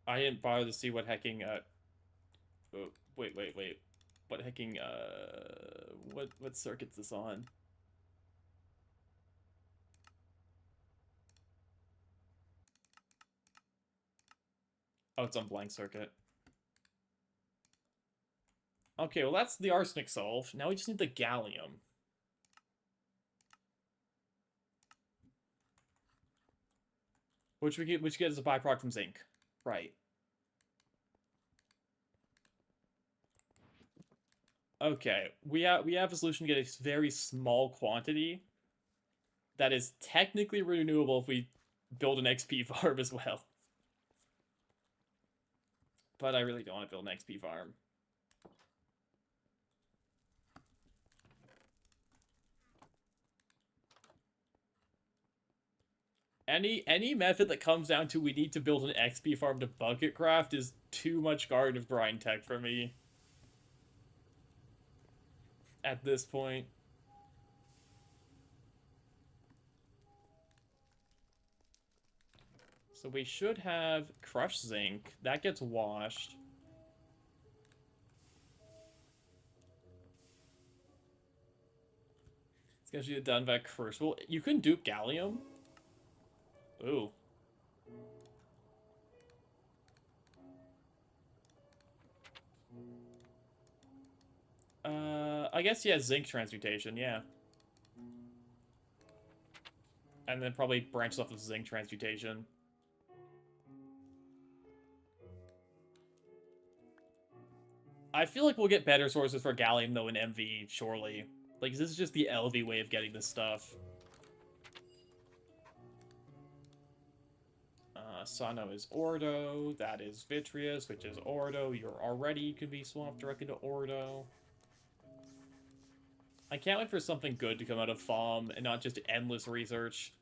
I didn't bother to see what hecking, oh, wait. What hecking, what circuit's this on? Oh, it's on blank circuit. Okay, well that's the arsenic solved. Now we just need the gallium. Which we get as a byproduct from zinc. Right. Okay, we have a solution to get a very small quantity that is technically renewable if we build an XP farm as well. But I really don't want to build an XP farm. Any method that comes down to we need to build an XP farm to bucket craft is too much Garden of Grind tech for me. At this point. So we should have crushed zinc. That gets washed. It's gonna be done by Crucible. You can dupe gallium? Ooh. I guess, yeah, zinc transmutation, yeah. And then probably branches off of zinc transmutation. I feel like we'll get better sources for gallium, though, in MV, surely. Like, this is just the LV way of getting this stuff. Sano is Ordo, that is Vitreous, which is Ordo. You're already can be swapped directly to Ordo. I can't wait for something good to come out of FOM and not just endless research.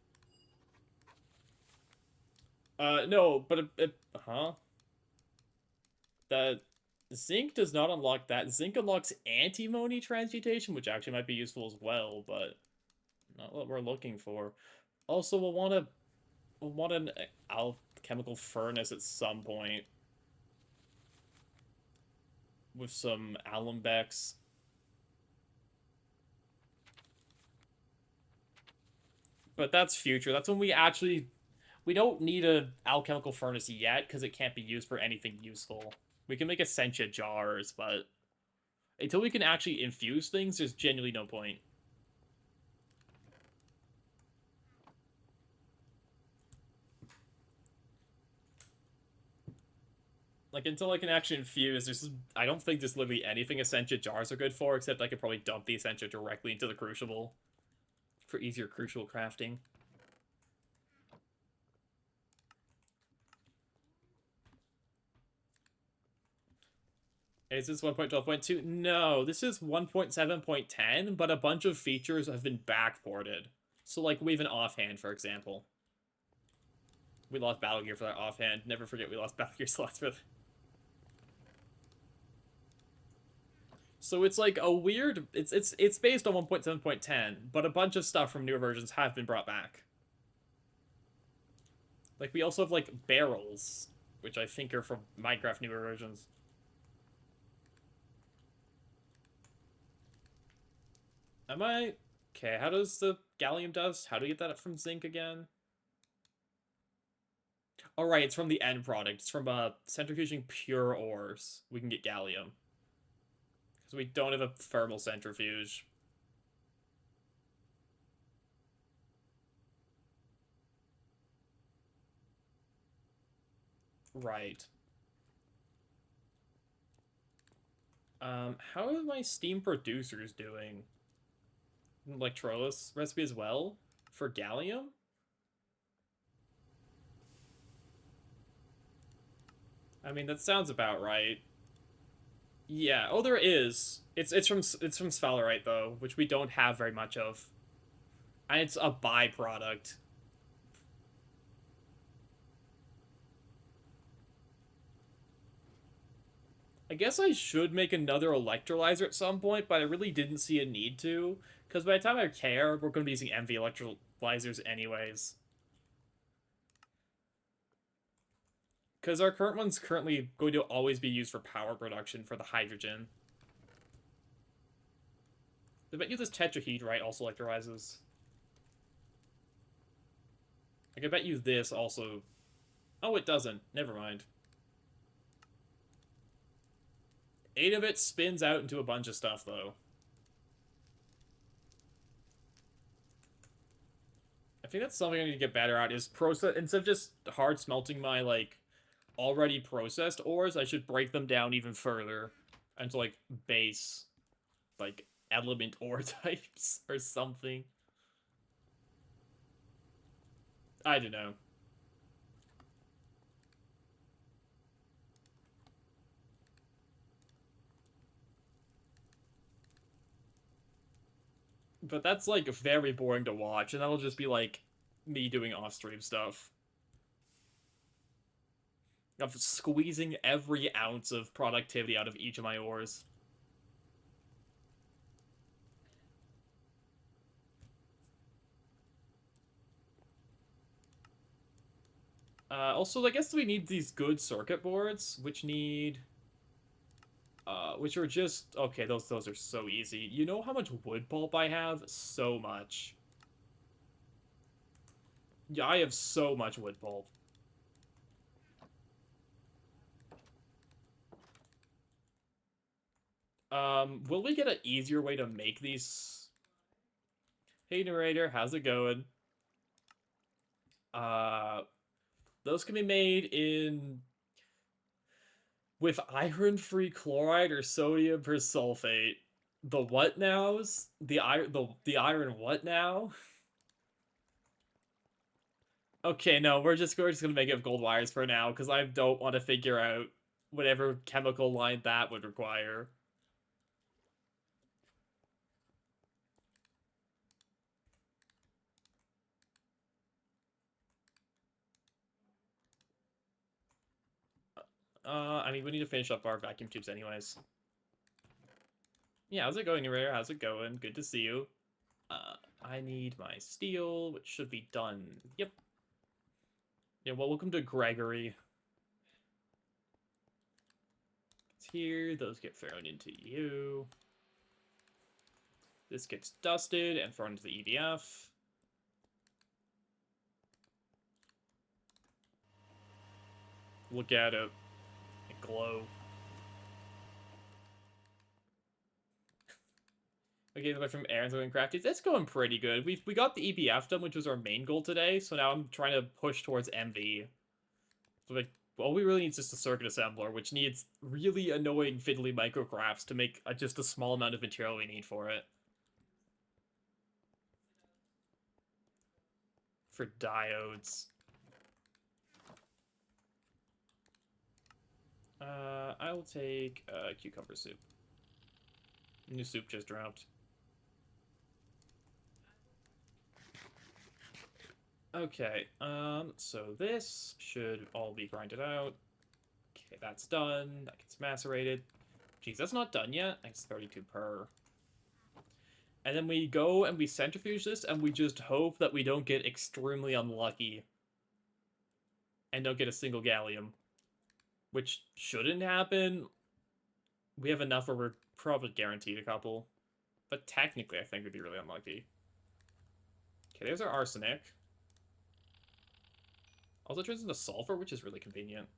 No, but huh? That Zinc does not unlock that. Zinc unlocks antimony transmutation, which actually might be useful as well, but not what we're looking for. Also, we'll want an alchemical furnace at some point with some alembics. But that's future. That's when we don't need a alchemical furnace yet because it can't be used for anything useful. We can make essentia jars, but until we can actually infuse things, there's genuinely no point. Like, until I can actually infuse, I don't think there's literally anything essentia jars are good for, except I could probably dump the essentia directly into the crucible for easier crucible crafting. Is this 1.12.2? No, this is 1.7.10, but a bunch of features have been backported. So, like, we have an offhand, for example. We lost Battle Gear for that offhand. Never forget we lost Battle Gear slots for that. So it's like a weird. It's based on 1.7.10, but a bunch of stuff from newer versions have been brought back. Like we also have like barrels, which I think are from Minecraft newer versions. Am I okay? How does the gallium dust? How do you get that from zinc again? Oh right, it's from the end product. It's from centrifuging pure ores. We can get gallium because we don't have a thermal centrifuge. Right. How are my Steam producers doing? Electrolysis recipe as well for gallium? I mean, that sounds about right. Yeah. Oh, there is. It's from sphalerite though, which we don't have very much of, and it's a byproduct. I guess I should make another electrolyzer at some point, but I really didn't see a need to, because by the time I care, we're going to be using MV electrolyzers anyways. Because our current one's currently going to always be used for power production for the hydrogen. I bet you this tetrahedrite also electrolyzes. Like, I bet you this also... Oh, it doesn't. Never mind. 8 of it spins out into a bunch of stuff, though. I think that's something I need to get better at, is process... Instead of just hard smelting my, like, already processed ores, I should break them down even further into, like, base, like, element ore types or something. I don't know. But that's, like, very boring to watch, and that'll just be, like, me doing off-stream stuff. Of squeezing every ounce of productivity out of each of my ores. Also, I guess we need these good circuit boards, which need... which are just... Okay, those are so easy. You know how much wood pulp I have? So much. Yeah, I have so much wood pulp. Will we get an easier way to make these? Hey, narrator, how's it going? Uh, those can be made in... with iron-free chloride or sodium persulfate. The what nows? The iron what now? Okay, no, we're just gonna make it with gold wires for now, because I don't want to figure out whatever chemical line that would require. I mean, we need to finish up our vacuum tubes anyways. Yeah, how's it going, Rare? How's it going? Good to see you. I need my steel, which should be done. Yep. Yeah, well, welcome to Gregory. It's here. Those get thrown into you. This gets dusted and thrown into the EBF. Look at it. It glow. Okay, the from Aaron's going crafted. It's going pretty good. We got the EBF done, which was our main goal today. So now I'm trying to push towards MV. So like, all we really need is just a circuit assembler, which needs really annoying fiddly microcrafts to make just a small amount of material we need for it. For diodes. I will take cucumber soup. New soup just dropped. Okay, so this should all be grinded out. Okay, that's done. That gets macerated. Geez, that's not done yet. It's 32 per. And then we go and we centrifuge this, and we just hope that we don't get extremely unlucky. And don't get a single gallium. Which shouldn't happen. We have enough where we're probably guaranteed a couple. But technically, I think we'd be really unlucky. Okay, there's our arsenic. Also turns into sulfur, which is really convenient.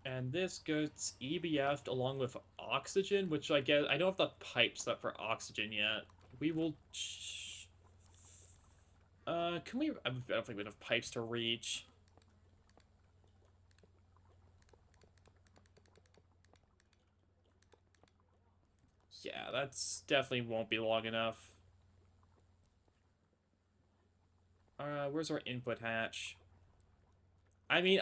And this gets EBF'd along with oxygen, which I guess... I don't have the pipes up for oxygen yet. We will... can we... I don't think we have enough pipes to reach. Yeah, that's definitely won't be long enough. Where's our input hatch? I mean,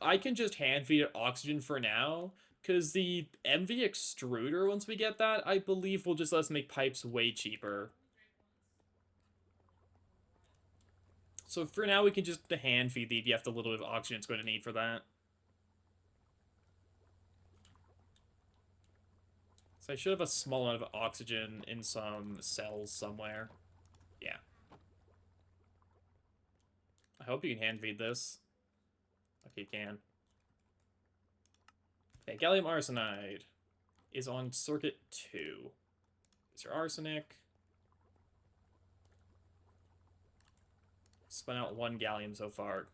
I can just hand feed it oxygen for now, because the MV extruder, once we get that, I believe will just let us make pipes way cheaper. So for now, we can just hand feed the EBF the little bit of oxygen it's going to need for that. So I should have a small amount of oxygen in some cells somewhere. Yeah. I hope you can hand feed this. Okay, you can. Okay, gallium arsenide is on circuit 2. Is your arsenic. Spun out 1 gallium so far.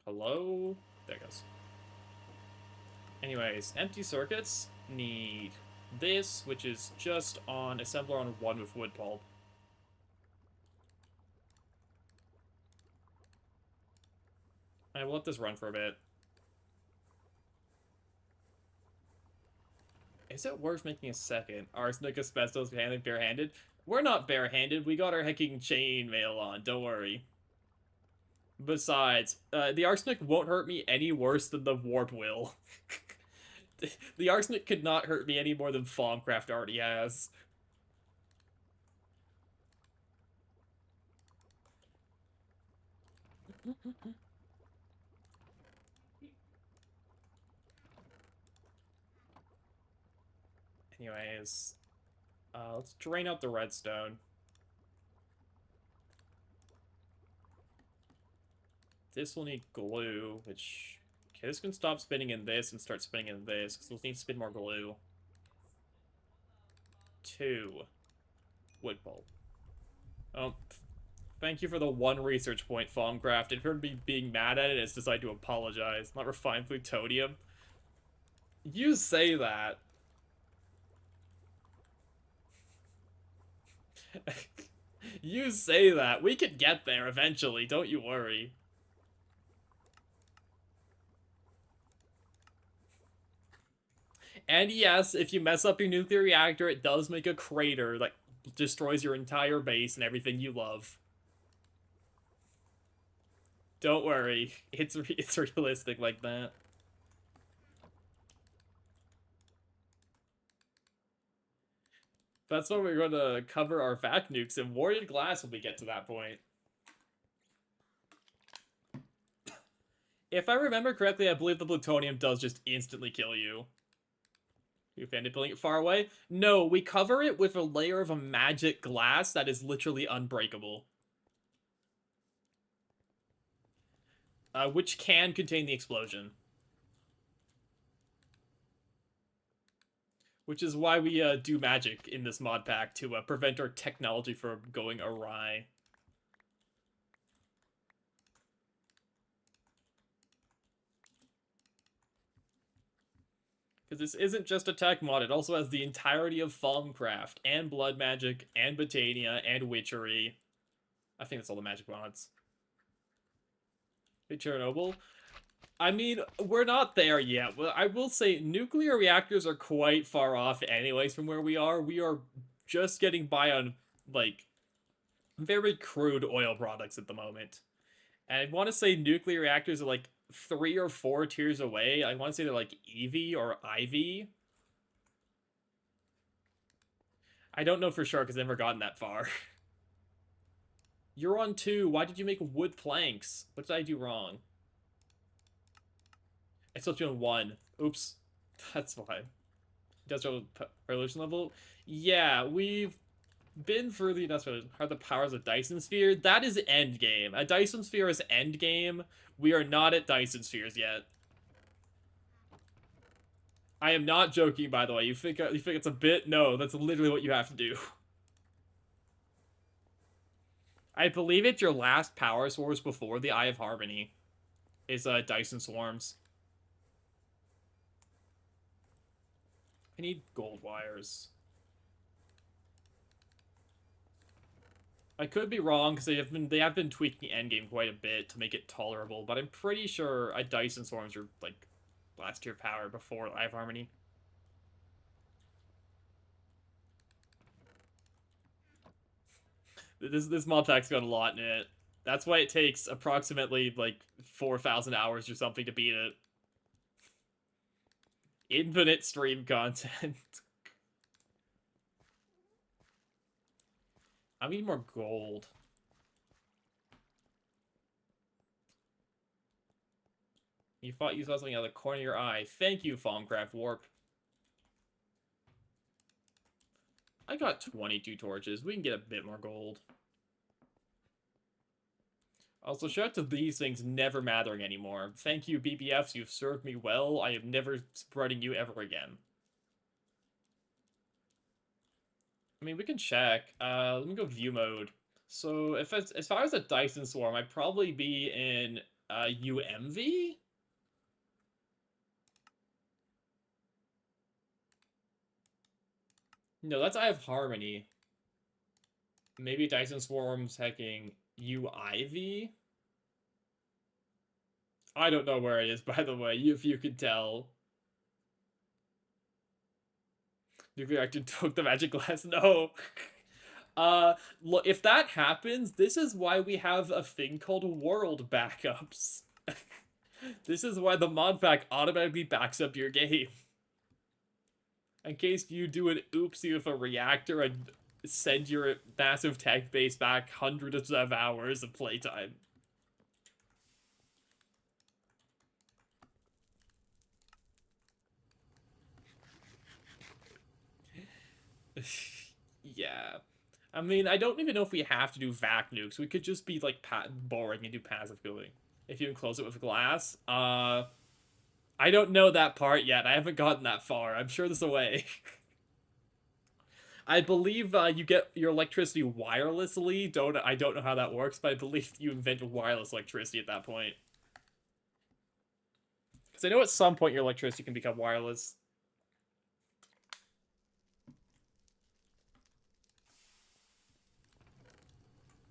Hello? There it goes. Anyways, empty circuits need this, which is just on assembler on 1 with wood pulp. I will let this run for a bit. Is it worth making a second? Arsenic, asbestos, handling barehanded? We're not barehanded. We got our hecking chainmail on. Don't worry. Besides, the arsenic won't hurt me any worse than the warp will. The arsenic could not hurt me any more than Thaumcraft already has. Anyways, let's drain out the redstone. This will need glue, which... Okay, this can stop spinning in this and start spinning in this, because we'll need to spin more glue. 2. Wood pulp. Oh, thank you for the 1 research point, Thaumcraft. If you're being mad at it, it's decided to apologize. Not refined plutonium. You say that. You say that. We could get there eventually, don't you worry. And yes, if you mess up your nuclear reactor, it does make a crater that destroys your entire base and everything you love. Don't worry, it's realistic like that. That's when we're going to cover our vac nukes and Warrior Glass when we get to that point. If I remember correctly, I believe the plutonium does just instantly kill you. You offended pulling it far away? No, we cover it with a layer of a magic glass that is literally unbreakable. Which can contain the explosion. Which is why we do magic in this mod pack to prevent our technology from going awry. Because this isn't just a tech mod, it also has the entirety of Thaumcraft, and Blood Magic, and Botania, and Witchery. I think that's all the magic mods. Hey, Chernobyl. I mean, we're not there yet. Well, I will say nuclear reactors are quite far off anyways from where we are. We are just getting by on, like, very crude oil products at the moment. And I want to say nuclear reactors are, like, 3 or 4 tiers away. I want to say they're, like, EV or IV. I don't know for sure because I've never gotten that far. You're on 2. Why did you make wood planks? What did I do wrong? I still doing 1. Oops. That's why. Industrial revolution level? Yeah, we've been through the industrial are the powers of Dyson Sphere. That is endgame. A Dyson Sphere is endgame. We are not at Dyson Spheres yet. I am not joking, by the way. You think it's a bit? No, that's literally what you have to do. I believe it's your last power source before the Eye of Harmony is Dyson Swarms. I need gold wires. I could be wrong because they have been tweaking endgame quite a bit to make it tolerable, but I'm pretty sure Dyson Swarms are like last tier power before Eye of Harmony. This mod pack's got a lot in it. That's why it takes approximately like 4,000 hours or something to beat it. Infinite stream content. I need more gold. You thought you saw something out of the corner of your eye. Thank you, Thaumcraft Warp. I got 22 torches. We can get a bit more gold. Also, shout out to these things never mattering anymore. Thank you, BBFs. You've served me well. I am never spreading you ever again. I mean, we can check. Let me go view mode. So, if it's, as far as a Dyson Swarm, I'd probably be in UMV? No, that's Eye of Harmony. Maybe Dyson Swarm's hacking UIV? I don't know where it is, by the way, if you could tell. Nuclear reactor took the magic glass. No. Look, if that happens, this is why we have a thing called world backups. This is why the mod pack automatically backs up your game. In case you do an oopsie with a reactor and send your massive tech base back hundreds of hours of playtime. Yeah. I mean, I don't even know if we have to do vac nukes. We could just be, like, boring and do passive cooling. If you enclose it with glass. I don't know that part yet. I haven't gotten that far. I'm sure there's a way. I believe you get your electricity wirelessly. I don't know how that works, but I believe you invent wireless electricity at that point. Because I know at some point your electricity can become wireless.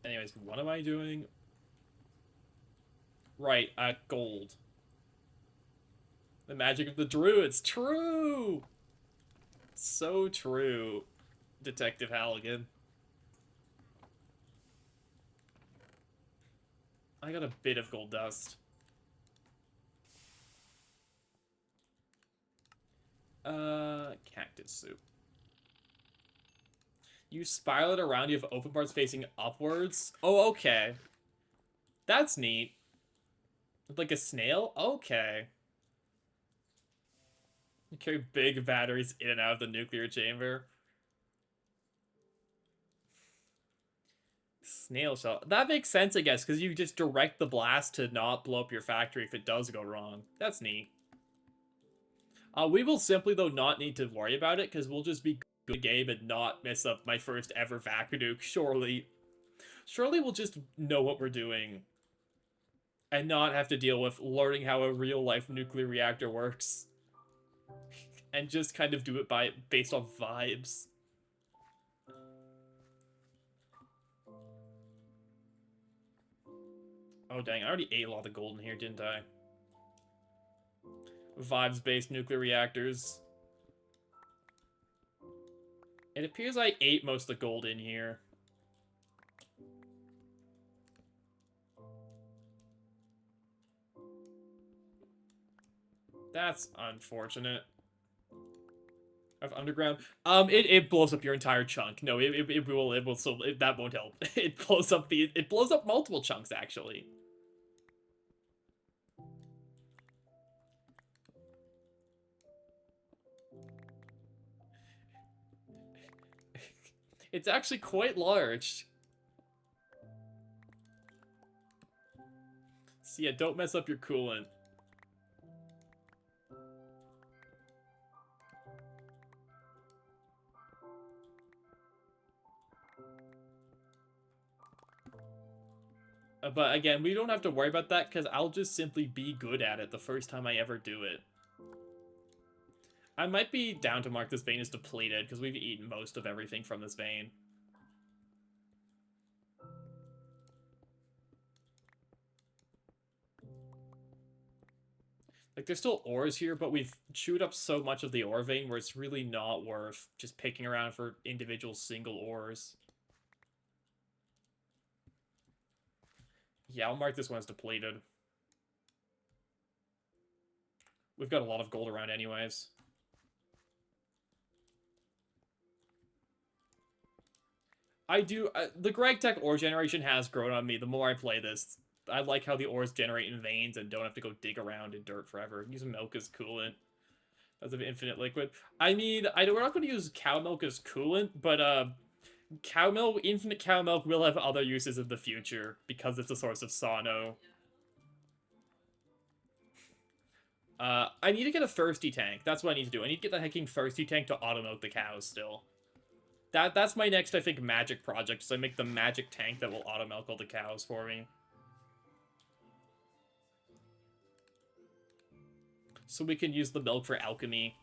Anyways, what am I doing? Right, gold. The magic of the druids. True! So true, Detective Halligan. I got a bit of gold dust. Cactus soup. You spiral it around, you have open parts facing upwards. Oh, okay. That's neat. Like a snail? Okay. You carry big batteries in and out of the nuclear chamber. Snail shell. That makes sense, I guess, because you just direct the blast to not blow up your factory if it does go wrong. That's neat. We will simply, though, not need to worry about it, because we'll just be good at the game and not mess up my first ever Vacaduke, surely. Surely we'll just know what we're doing. And not have to deal with learning how a real-life nuclear reactor works. And just kind of do it based on vibes. Oh dang, I already ate a lot of the gold in here, didn't I? Vibes-based nuclear reactors. It appears I ate most of the gold in here. That's unfortunate. Of underground. It blows up your entire chunk. No, it will still, that won't help. It blows up multiple chunks actually. It's actually quite large. So yeah, don't mess up your coolant. But again, we don't have to worry about that because I'll just simply be good at it the first time I ever do it. I might be down to mark this vein as depleted because we've eaten most of everything from this vein. Like, there's still ores here, but we've chewed up so much of the ore vein where it's really not worth just picking around for individual single ores. Yeah, I'll mark this one as depleted. We've got a lot of gold around anyways. The Greg Tech ore generation has grown on me the more I play this. I like how the ores generate in veins and don't have to go dig around in dirt forever. Use milk as coolant. That's an infinite liquid. I mean, we're not going to use cow milk as coolant, but cow milk, infinite cow milk will have other uses in the future because it's a source of Sano. I need to get a thirsty tank. That's what I need to do. I need to get the hecking thirsty tank to auto milk the cows still. That's my next, I think, magic project, so I make the magic tank that will auto milk all the cows for me. So we can use the milk for alchemy.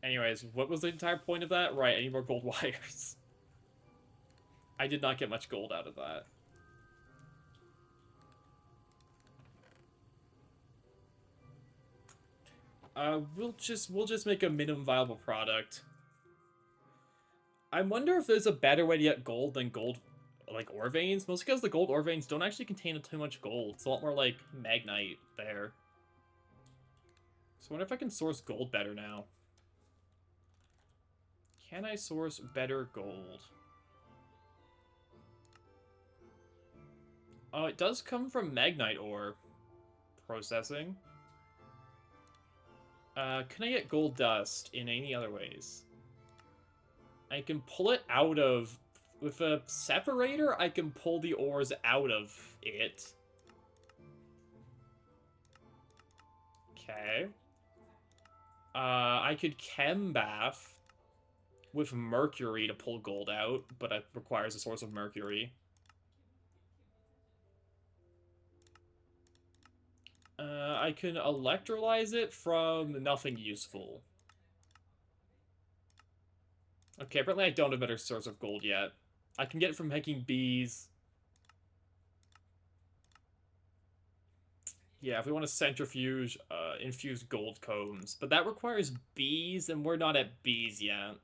Anyways, what was the entire point of that? Right, I need more gold wires. I did not get much gold out of that. We'll just make a minimum viable product. I wonder if there's a better way to get gold than gold, like, ore veins. Mostly because the gold ore veins don't actually contain too much gold. It's a lot more like magnite there. So I wonder if I can source gold better now. Can I source better gold? Oh, it does come from magnite ore. Processing. Can I get gold dust in any other ways? I can pull it out of... With a separator, I can pull the ores out of it. Okay. I could chem bath with mercury to pull gold out, but it requires a source of mercury. I can electrolyze it from nothing useful. Okay, apparently I don't have a better source of gold yet. I can get it from hacking bees. Yeah, if we want to centrifuge, infuse gold combs. But that requires bees, and we're not at bees yet.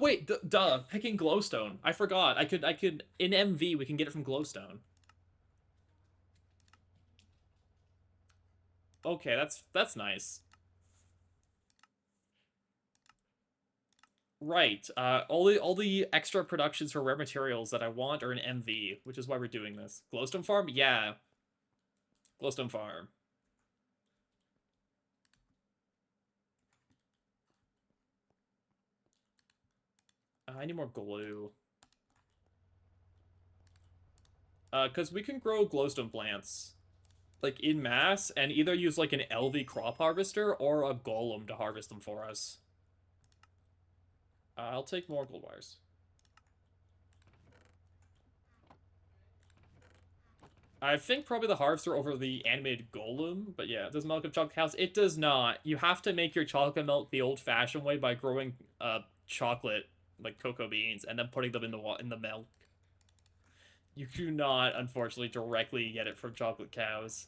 Wait, duh, picking glowstone. I forgot. I could, in MV, we can get it from glowstone. Okay, that's nice. Right. All the extra productions for rare materials that I want are in MV, which is why we're doing this. Glowstone Farm? Yeah. Glowstone Farm. I need more glue. Because we can grow glowstone plants, like, in mass, and either use, like, an LV crop harvester or a golem to harvest them for us. I'll take more gold wires. I think probably the harvester over the animated golem, but yeah, does milk of chocolate cows? It does not. You have to make your chocolate milk the old-fashioned way by growing chocolate, like cocoa beans, and then putting them in the milk. You do not, unfortunately, directly get it from chocolate cows.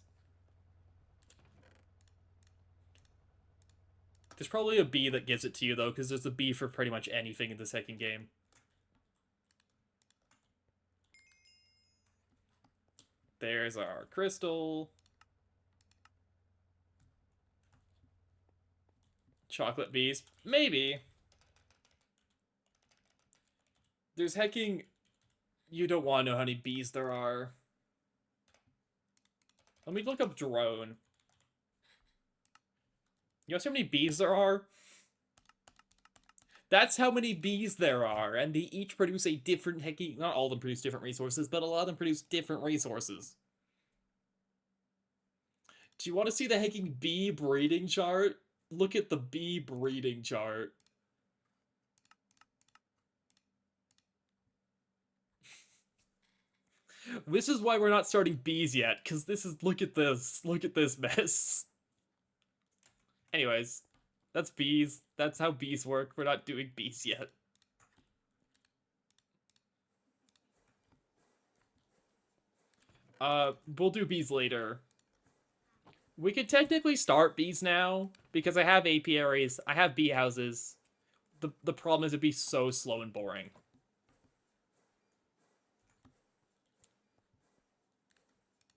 There's probably a bee that gives it to you, though, because there's a bee for pretty much anything in the second game. There's our crystal. Chocolate bees. Maybe. There's hecking... You don't want to know how many bees there are. Let me look up drone. You know how many bees there are? That's how many bees there are, and they each produce a different hecking... Not all of them produce different resources, but a lot of them produce different resources. Do you want to see the hecking bee breeding chart? Look at the bee breeding chart. This is why we're not starting bees yet, because this is... Look at this. Look at this mess. Anyways, that's bees. That's how bees work. We're not doing bees yet. We'll do bees later. We could technically start bees now, because I have apiaries, I have bee houses. The problem is it'd be so slow and boring.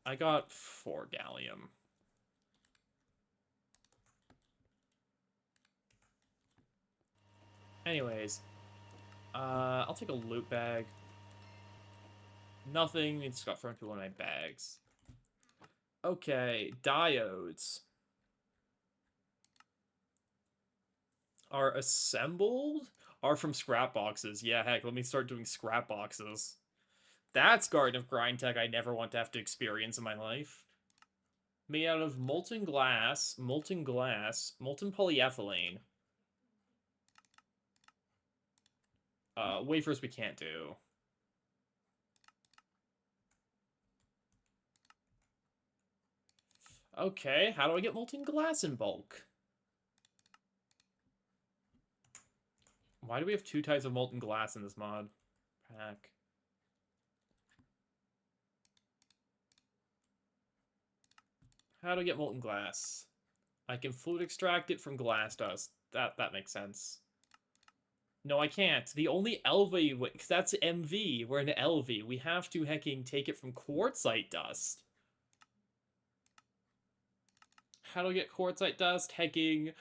I got 4 gallium. Anyways, I'll take a loot bag. Nothing needs to got thrown into one of my bags. Okay, diodes are assembled? Are from scrap boxes. Yeah, heck, let me start doing scrap boxes. That's Garden of Grind tech I never want to have to experience in my life. Made out of molten glass, molten polyethylene. Wafers we can't do. Okay, how do I get molten glass in bulk? Why do we have 2 types of molten glass in this mod pack? How do I get molten glass? I can fluid extract it from glass dust. That makes sense. No, I can't. The only LV, because that's MV. We're in LV. We have to hecking take it from quartzite dust. How do I get quartzite dust? Hecking...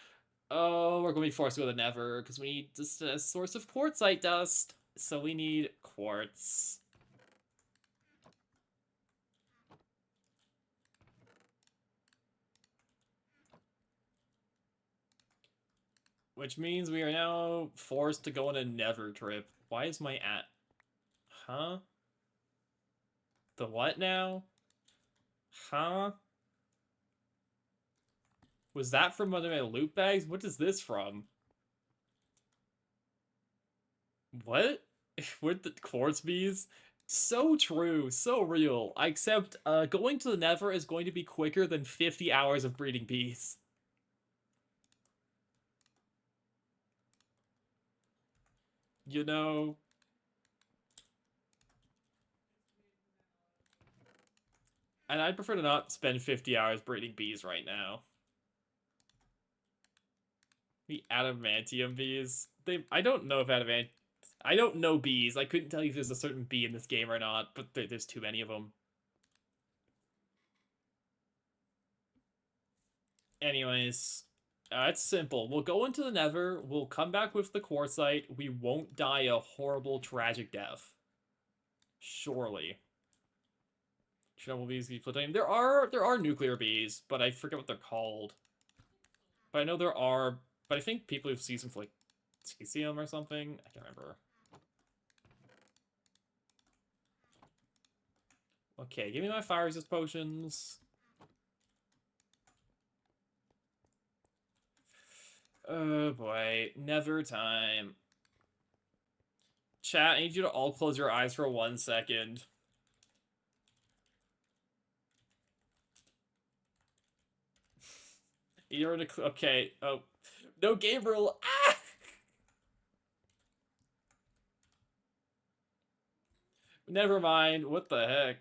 Oh, we're going to be forced to go to the Nether, because we need just a source of quartzite dust. So we need quartz. Which means we are now forced to go on a Nether trip. Why is my at... Huh? The what now? Huh? Was that from one of my loot bags? What is this from? What? With the quartz bees? So true, so real. Except, going to the Nether is going to be quicker than 50 hours of breeding bees. You know... And I'd prefer to not spend 50 hours breeding bees right now. The adamantium bees. I don't know if I don't know bees. I couldn't tell you if there's a certain bee in this game or not, but there's too many of them. Anyways, it's simple. We'll go into the Nether. We'll come back with the quartzite. We won't die a horrible, tragic death. Surely. Shovel bees keep plutonium. There are nuclear bees, but I forget what they're called. But I know there are. But I think people have seasoned for like cesium or something. I can't remember. Okay, give me my fire resist potions. Oh boy, Nether time. Chat, I need you to all close your eyes for 1 second. You're in a... Okay. Oh. No game rule. Ah! Never mind. What the heck?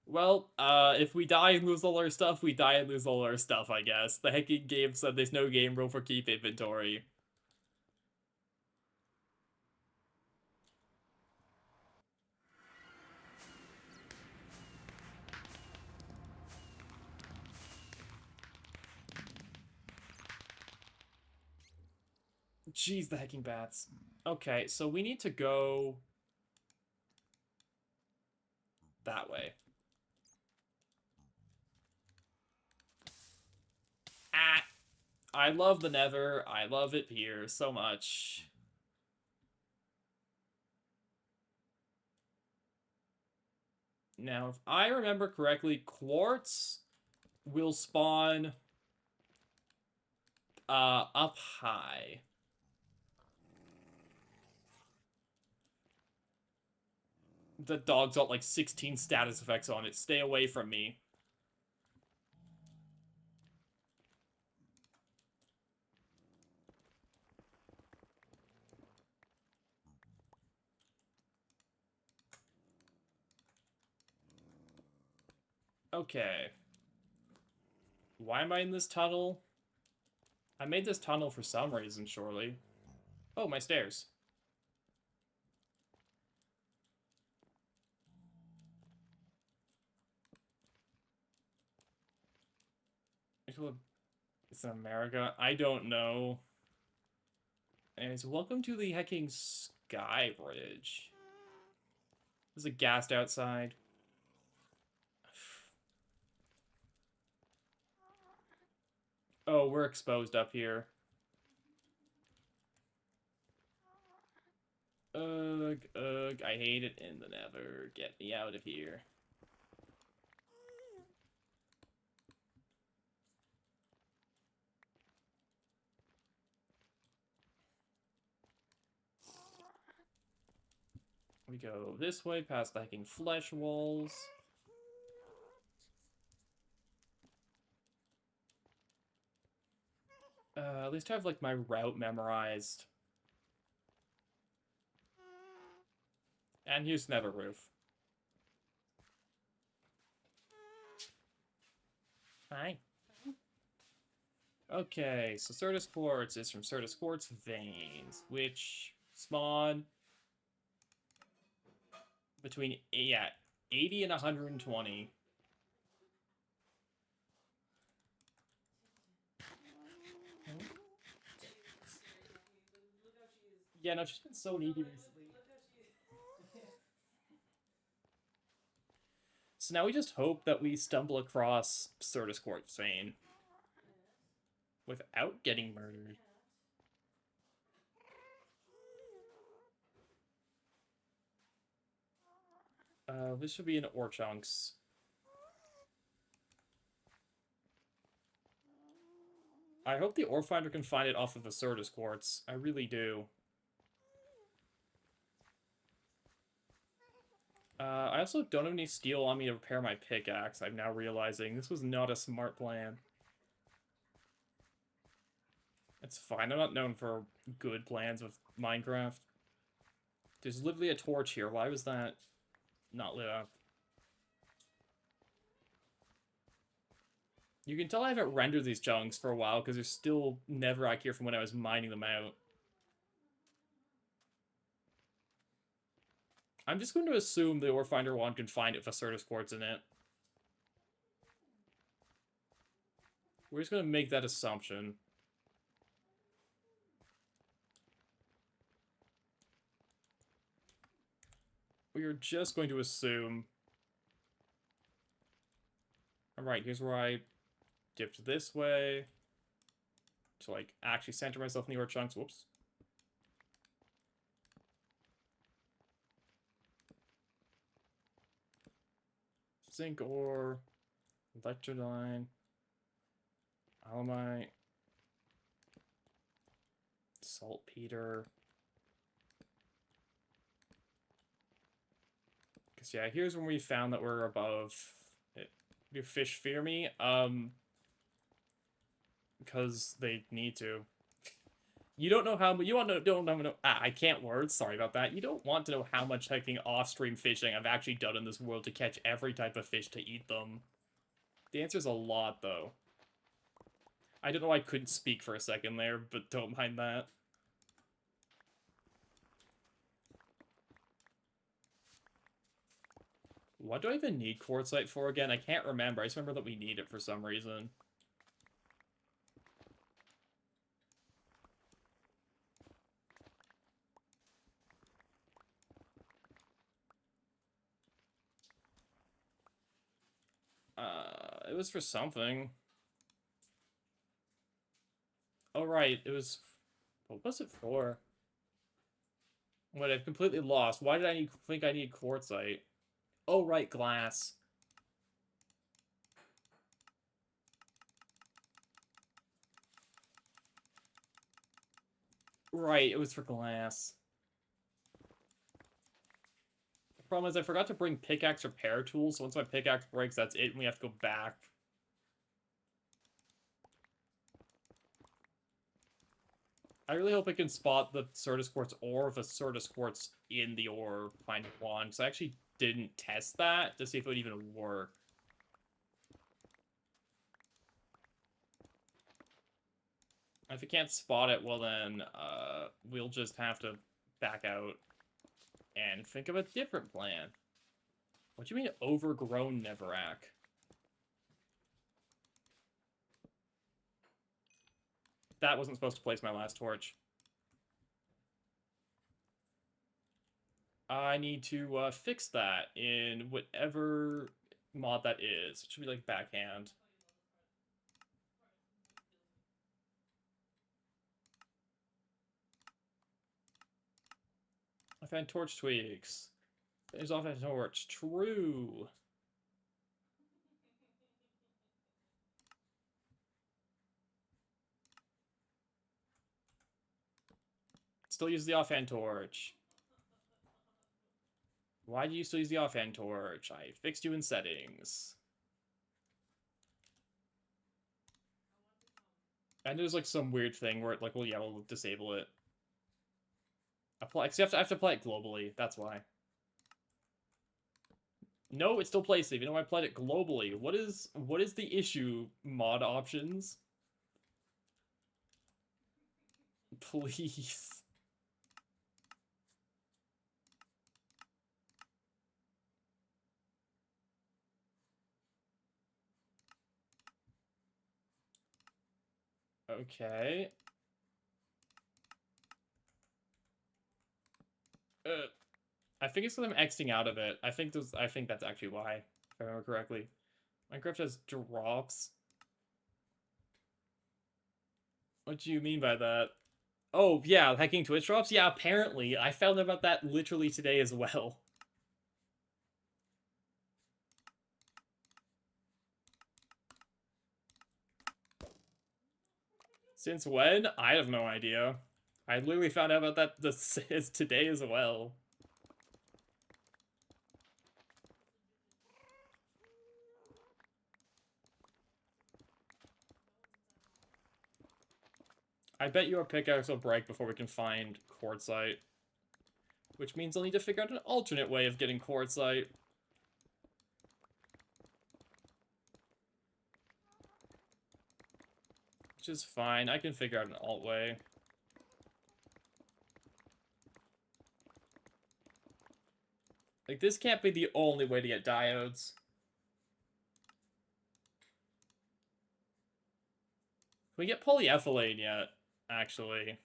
Well, if we die and lose all our stuff, we die and lose all our stuff, I guess. The hacking game said there's no game rule for keep inventory. Jeez, the hacking bats. Okay, so we need to go that way. Ah! I love the Nether. I love it here so much. Now, if I remember correctly, quartz will spawn up high. The dog's got like 16 status effects on it. Stay away from me. Okay. Why am I in this tunnel? I made this tunnel for some reason, surely. Oh, my stairs. It's in America. I don't know. Anyways, welcome to the hecking Sky Bridge. There's a ghast outside. Oh, we're exposed up here. Ugh, ugh, I hate it in the Nether. Get me out of here. We go this way, past the hacking flesh walls. At least I have, like, my route memorized. And here's Nether Roof. Hi. Okay, so Certus Quartz is from Certus Quartz veins, which spawn between, yeah, 80 and 120. Yeah, no, she's been so needy recently. So now we just hope that we stumble across Certus Quartz vein without getting murdered. This should be in ore chunks. I hope the ore finder can find it off of the Certus Quartz. I really do. I also don't have any steel on me to repair my pickaxe. I'm now realizing this was not a smart plan. It's fine. I'm not known for good plans with Minecraft. There's literally a torch here. Why was that not lit up? You can tell I haven't rendered these chunks for a while because they're still never accurate from when I was mining them out. I'm just going to assume the ore finder one can find it with a Certus Quartz in it. We're just gonna make that assumption. We are just going to assume... Alright, here's where I dipped this way. To, like, actually center myself in the ore chunks. Whoops. Zinc ore. Electrodyne. Alamite. Saltpeter. Because, yeah, here's when we found that we're above... Do fish fear me? Because they need to. You don't know how... You want to don't know... I can't words. Sorry about that. You don't want to know how much fucking off-stream fishing I've actually done in this world to catch every type of fish to eat them. The answer's a lot, though. I don't know why I couldn't speak for a second there, but don't mind that. What do I even need quartzite for again? I can't remember. I just remember that we need it for some reason. It was for something. Oh, right. It was... What was it for? What, I've completely lost. Why did I think I need quartzite? Oh, right, glass. Right, it was for glass. The problem is I forgot to bring pickaxe repair tools, so once my pickaxe breaks, that's it, and we have to go back. I really hope I can spot the Certus Quartz ore if a Certus Quartz in the ore find one, because I actually didn't test that to see if it would even work. If I can't spot it, well then, we'll just have to back out and think of a different plan. What do you mean overgrown Neverac? That wasn't supposed to place my last torch. I need to fix that in whatever mod that is. It should be like backhand. I found torch twigs. There's off a torch. True. Still use the offhand torch. Why do you still use the offhand torch? I fixed you in settings. And there's like some weird thing where it like, well, yeah, we'll disable it. Apply, because I have to apply it globally. That's why. No, it still plays even though I applied it globally. What is the issue, mod options? Please. Okay. I think it's because I'm Xing out of it. I think that's actually why, if I remember correctly. Minecraft has drops. What do you mean by that? Oh, yeah, hacking Twitch drops? Yeah, apparently. I found out about that literally today as well. Since when? I have no idea. I literally found out about that today as well. I bet your pickaxe will break before we can find quartzite. Which means I'll need to figure out an alternate way of getting quartzite. Which is fine, I can figure out an alt way. Like, this can't be the only way to get diodes. we get polyethylene yet, actually?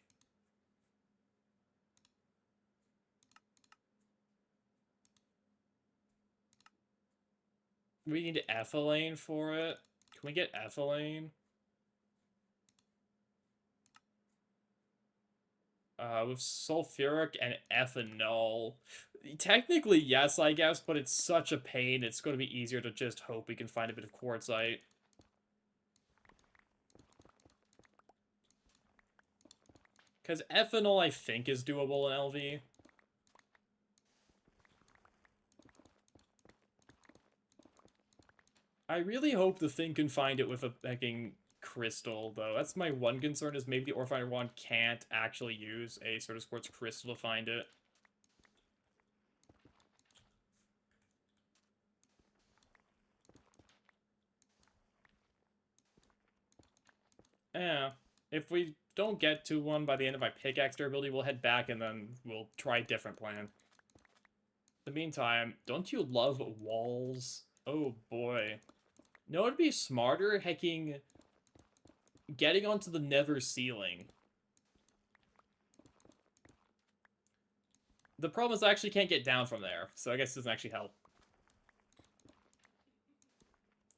We need ethylene for it. Can we get ethylene? With sulfuric and ethanol. Technically, yes, I guess, but it's such a pain. It's going to be easier to just hope we can find a bit of quartzite. Because ethanol, I think, is doable in LV. I really hope the thing can find it with a fucking crystal, though. That's my one concern, is maybe the ore finder wand can't actually use a sort of quartz crystal to find it. Yeah. If we don't get to one by the end of my pickaxe durability, we'll head back and then we'll try a different plan. In the meantime, don't you love walls? Oh boy. No, it'd be smarter hacking, getting onto the nether ceiling. The problem is I actually can't get down from there, so I guess it doesn't actually help.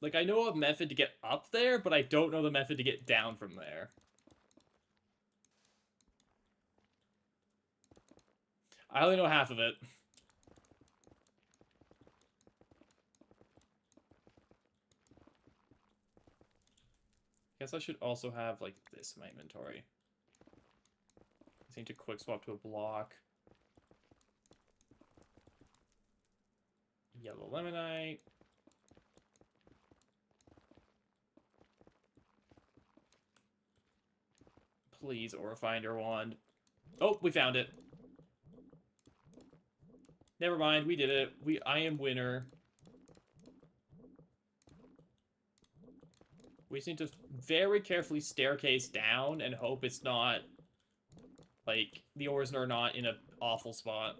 Like, I know a method to get up there, but I don't know the method to get down from there. I only know half of it. Guess I should also have, like, this in my inventory. I need to quick swap to a block. Yellow lemonite. Please, ore finder wand. Oh, we found it. Never mind, we did it. I am winner. We just need to very carefully staircase down and hope it's not, like, the ores are not in an awful spot.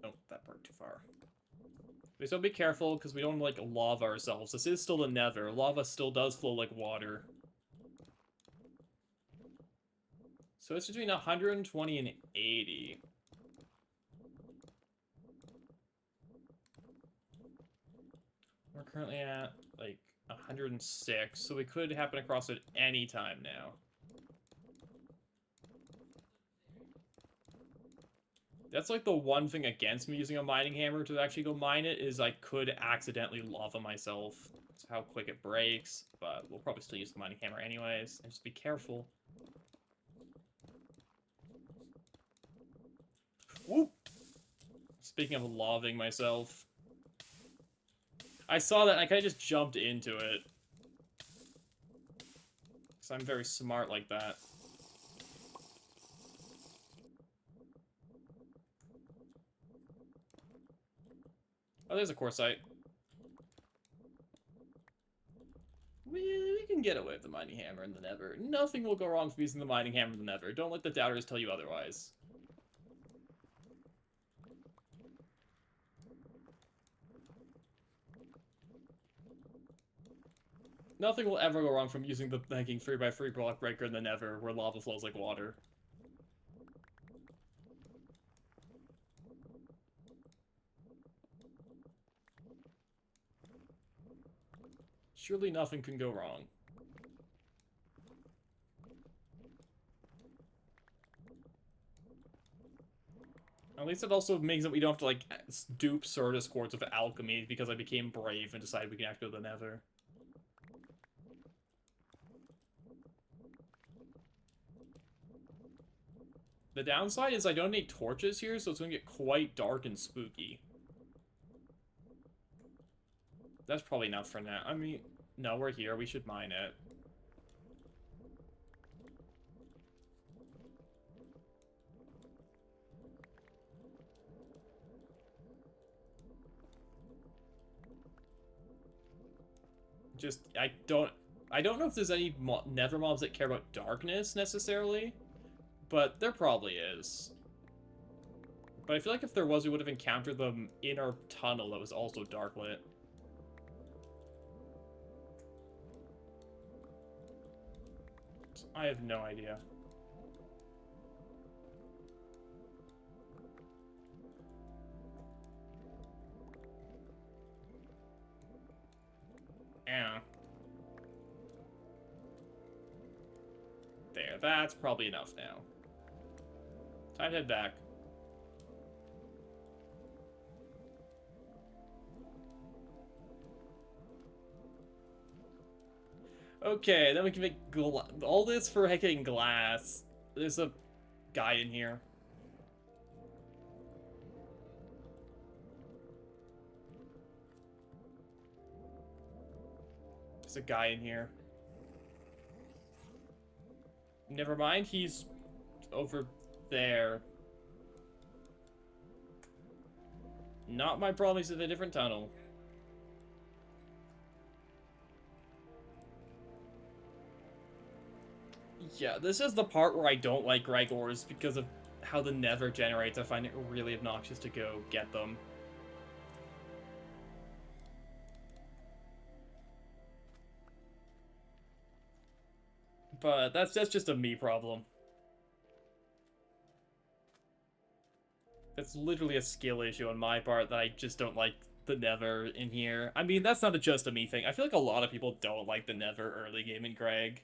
Oh, that part too far. We still be careful, because we don't, like, lava ourselves. This is still the nether. Lava still does flow like water. So it's between 120 and 80. We're currently at, like, 106, so we could happen across it any time now. That's, like, the one thing against me using a mining hammer to actually go mine it, is I could accidentally lava myself. That's how quick it breaks, but we'll probably still use the mining hammer anyways, and just be careful. Whoop! Speaking of laving myself, I saw that and I kind of just jumped into it. Because I'm very smart like that. Oh, there's a quartzite. We can get away with the mining hammer in the nether. Nothing will go wrong from using the mining hammer in the nether. Don't let the doubters tell you otherwise. Nothing will ever go wrong from using the banking 3x3 block breaker in the nether, where lava flows like water. Surely nothing can go wrong. At least it also means that we don't have to, like, dupe Certus quartz with alchemy, because I became brave and decided we can actually go to the nether. The downside is I don't need torches here, so it's going to get quite dark and spooky. That's probably enough for now. I mean, no, we're here. We should mine it. Just, I don't... I don't know if there's any nether mobs that care about darkness, necessarily, but there probably is. But I feel like if there was, we would have encountered them in our tunnel that was also darklit. I have no idea. Yeah. There, that's probably enough now. Time to head back. Okay, then we can make all this for hacking glass. There's a guy in here. There's a guy in here. Never mind, he's over there. Not my problem, he's in a different tunnel. Yeah, this is the part where I don't like Gregors because of how the Nether generates. I find it really obnoxious to go get them. But that's just a me problem. It's literally a skill issue on my part that I just don't like the Nether in here. I mean, that's not just a me thing. I feel like a lot of people don't like the Nether early game in Greg.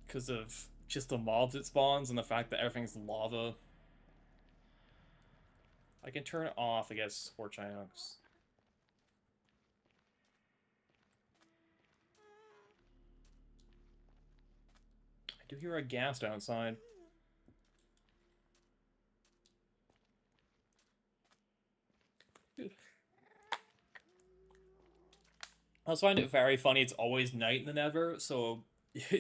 Because of just the mobs it spawns and the fact that everything's lava. I can turn it off, I guess, Scorch Inox. I do hear a ghast outside. I also find it very funny it's always night in the Nether, so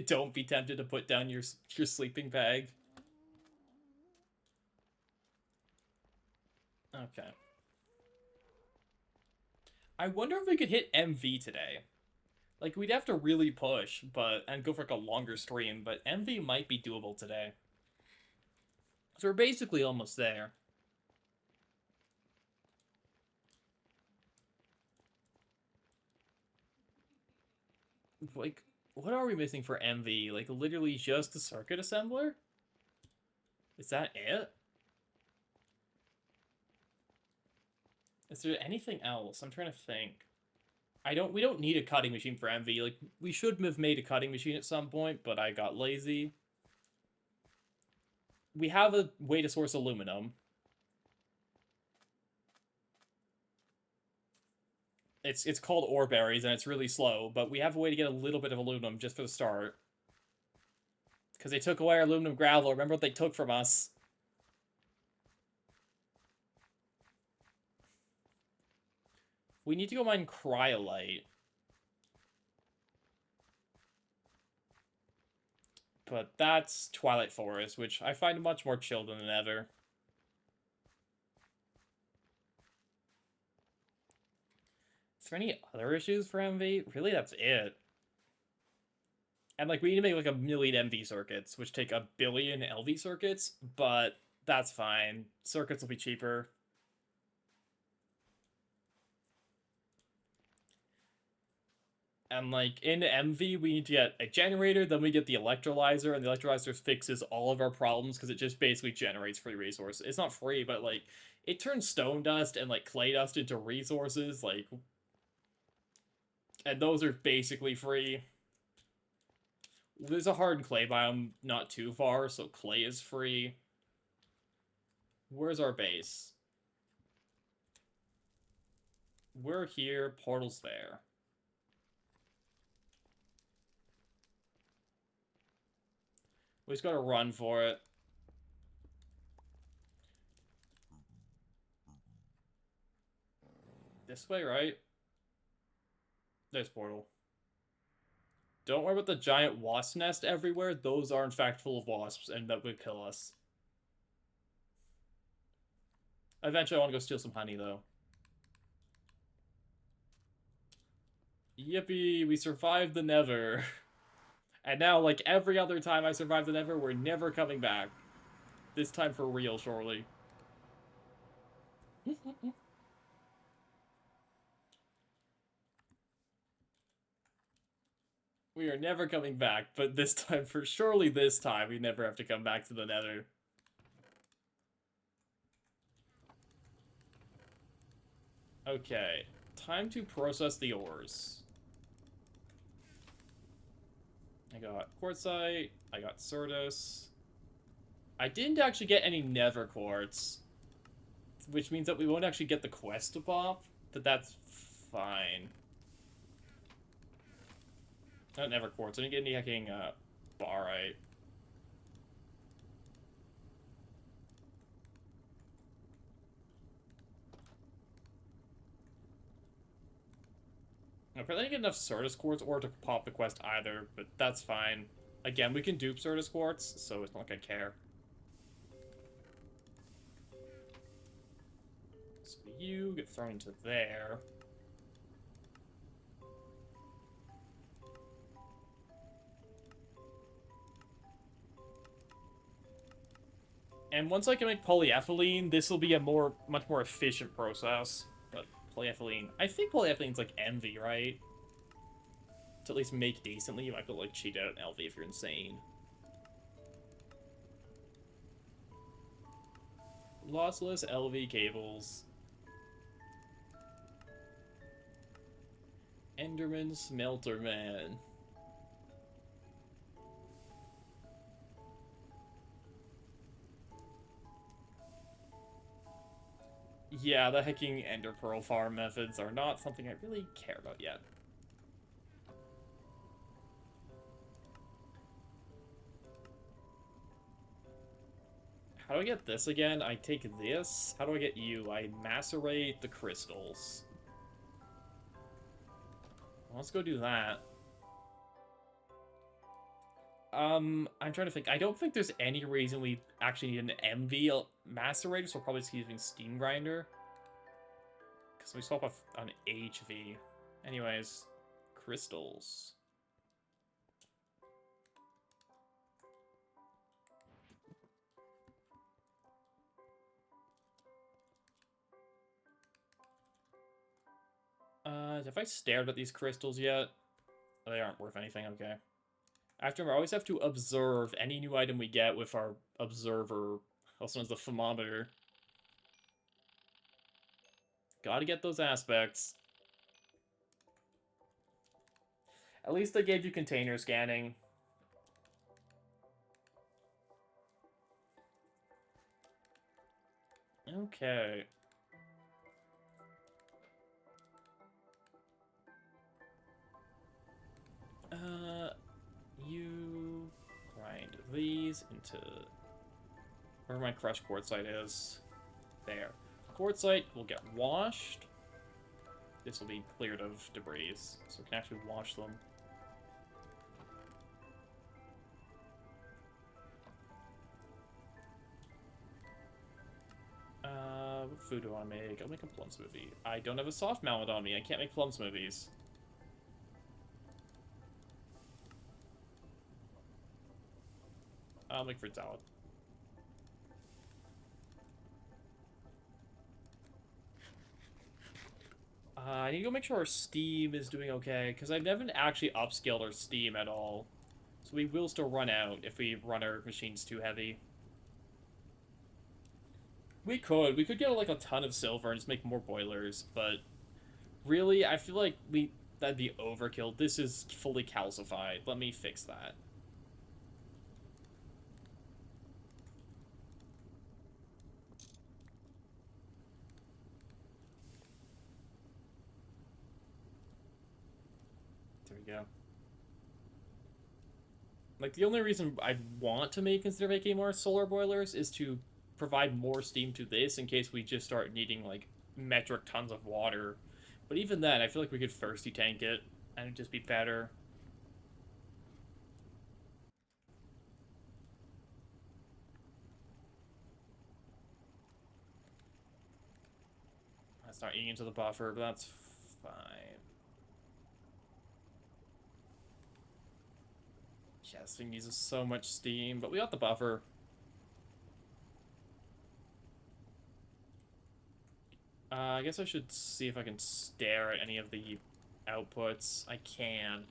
don't be tempted to put down your sleeping bag. Okay. I wonder if we could hit MV today. Like, we'd have to really push, and go for like a longer stream, but MV might be doable today. So we're basically almost there. Like, what are we missing for MV? Like, literally just a circuit assembler? Is that it? Is there anything else? I'm trying to think. We don't need a cutting machine for MV. Like, we should have made a cutting machine at some point, but I got lazy. We have a way to source aluminum. It's called ore berries, and it's really slow, but we have a way to get a little bit of aluminum just for the start. Because they took away our aluminum gravel. Remember what they took from us? We need to go mine cryolite. But that's Twilight Forest, which I find much more chill than ever. Is there any other issues for MV? Really, that's it. And, like, we need to make, like, 1,000,000 MV circuits, which take 1,000,000,000 LV circuits, but that's fine. Circuits will be cheaper. And, like, in MV, we need to get a generator, then we get the electrolyzer, and the electrolyzer fixes all of our problems, because it just basically generates free resources. It's not free, but, like, it turns stone dust and, like, clay dust into resources, like... And those are basically free. There's a hard clay biome not too far, so clay is free. Where's our base? We're here, portal's there. We just gotta run for it. This way, right? There's portal. Don't worry about the giant wasp nest everywhere. Those are in fact full of wasps, and that would kill us. Eventually, I want to go steal some honey, though. Yippee, we survived the Nether. And now, like every other time I survived the Nether, we're never coming back. This time for real, surely. We are never coming back, but this time, for surely this time, we never have to come back to the Nether. Okay, time to process the ores. I got quartzite, I got Certus. I didn't actually get any Nether quartz, which means that we won't actually get the quest to pop, but that's fine. Not Nether quartz, I didn't get any hacking barite. I probably didn't get enough Certus quartz or to pop the quest either, but that's fine. Again, we can dupe Certus quartz, so it's not like I care. So you get thrown into there. And once I can make polyethylene, this will be a much more efficient process. But polyethylene, I think polyethylene's like envy, right? To at least make decently, you might be able to like cheat out an LV if you're insane. Lossless LV cables. Enderman Smelter Man. Yeah, the hacking Ender Pearl farm methods are not something I really care about yet. How do I get this again? I take this. How do I get you? I macerate the crystals. Let's go do that. I'm trying to think. I don't think there's any reason we actually need an MV macerator, so we'll probably just using Steam Grinder. Because we swap off an HV. Anyways, crystals. Have I stared at these crystals yet? Oh, they aren't worth anything, okay. After we always have to observe any new item we get with our observer, also known as the thermometer. Gotta get those aspects. At least they gave you container scanning. Okay. You grind these into where my crushed quartzite is. There. Quartzite will get washed. This will be cleared of debris, so we can actually wash them. What food do I make? I'll make a plum smoothie. I don't have a soft mallet on me. I can't make plum smoothies. I'll make fruit salad. I need to go make sure our Steam is doing okay, because I haven't actually upscaled our Steam at all. So we will still run out if we run our machines too heavy. We could get like a ton of silver and just make more boilers, but really, I feel like that'd be overkill. This is fully calcified. Let me fix that. There we go. Like, the only reason I want to consider making more solar boilers is to provide more steam to this in case we just start needing, like, metric tons of water. But even then, I feel like we could thirsty tank it, and it'd just be better. That's not eating into the buffer, but that's fine. Yeah, this thing uses so much steam, but we got the buffer. I guess I should see if I can stare at any of the outputs. I can.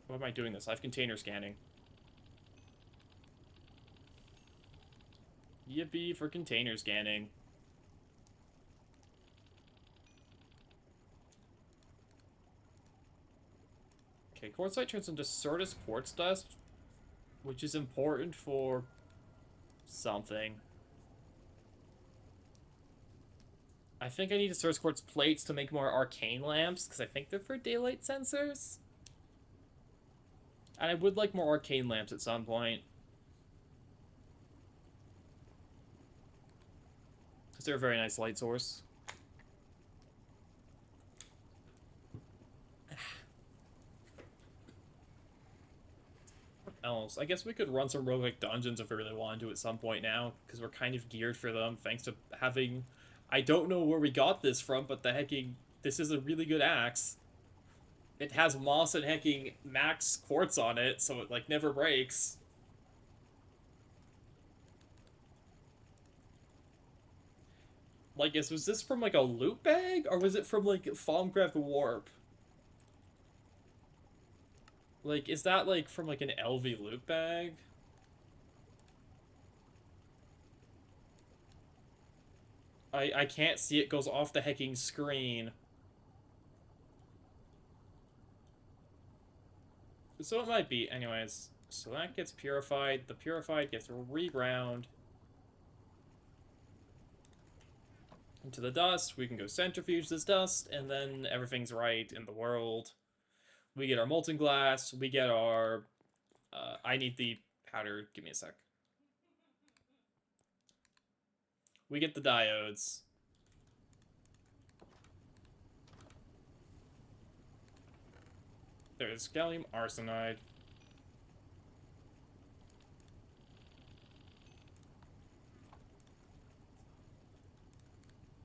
Why am I doing this? I have container scanning. Yippee for container scanning. Okay, quartzite turns into Certus quartz dust, which is important for something. I think I need to Certus quartz plates to make more arcane lamps, because I think they're for daylight sensors. And I would like more arcane lamps at some point. Because they're a very nice light source. Else, I guess we could run some roguelike dungeons if we really wanted to at some point now, because we're kind of geared for them, thanks to having... I don't know where we got this from, but the hecking... This is a really good axe. It has moss and hecking max quartz on it, so it, like, never breaks. Like, was this from, like, a loot bag? Or was it from, like, Thaumcraft Warp? Like, is that, like, from, like, an LV loot bag? I can't see, it goes off the hecking screen. So it might be. Anyways, so that gets purified. The purified gets reground into the dust. We can go centrifuge this dust, and then everything's right in the world. We get our molten glass. We get our... I need the powder. Give me a sec. We get the diodes. There's gallium arsenide.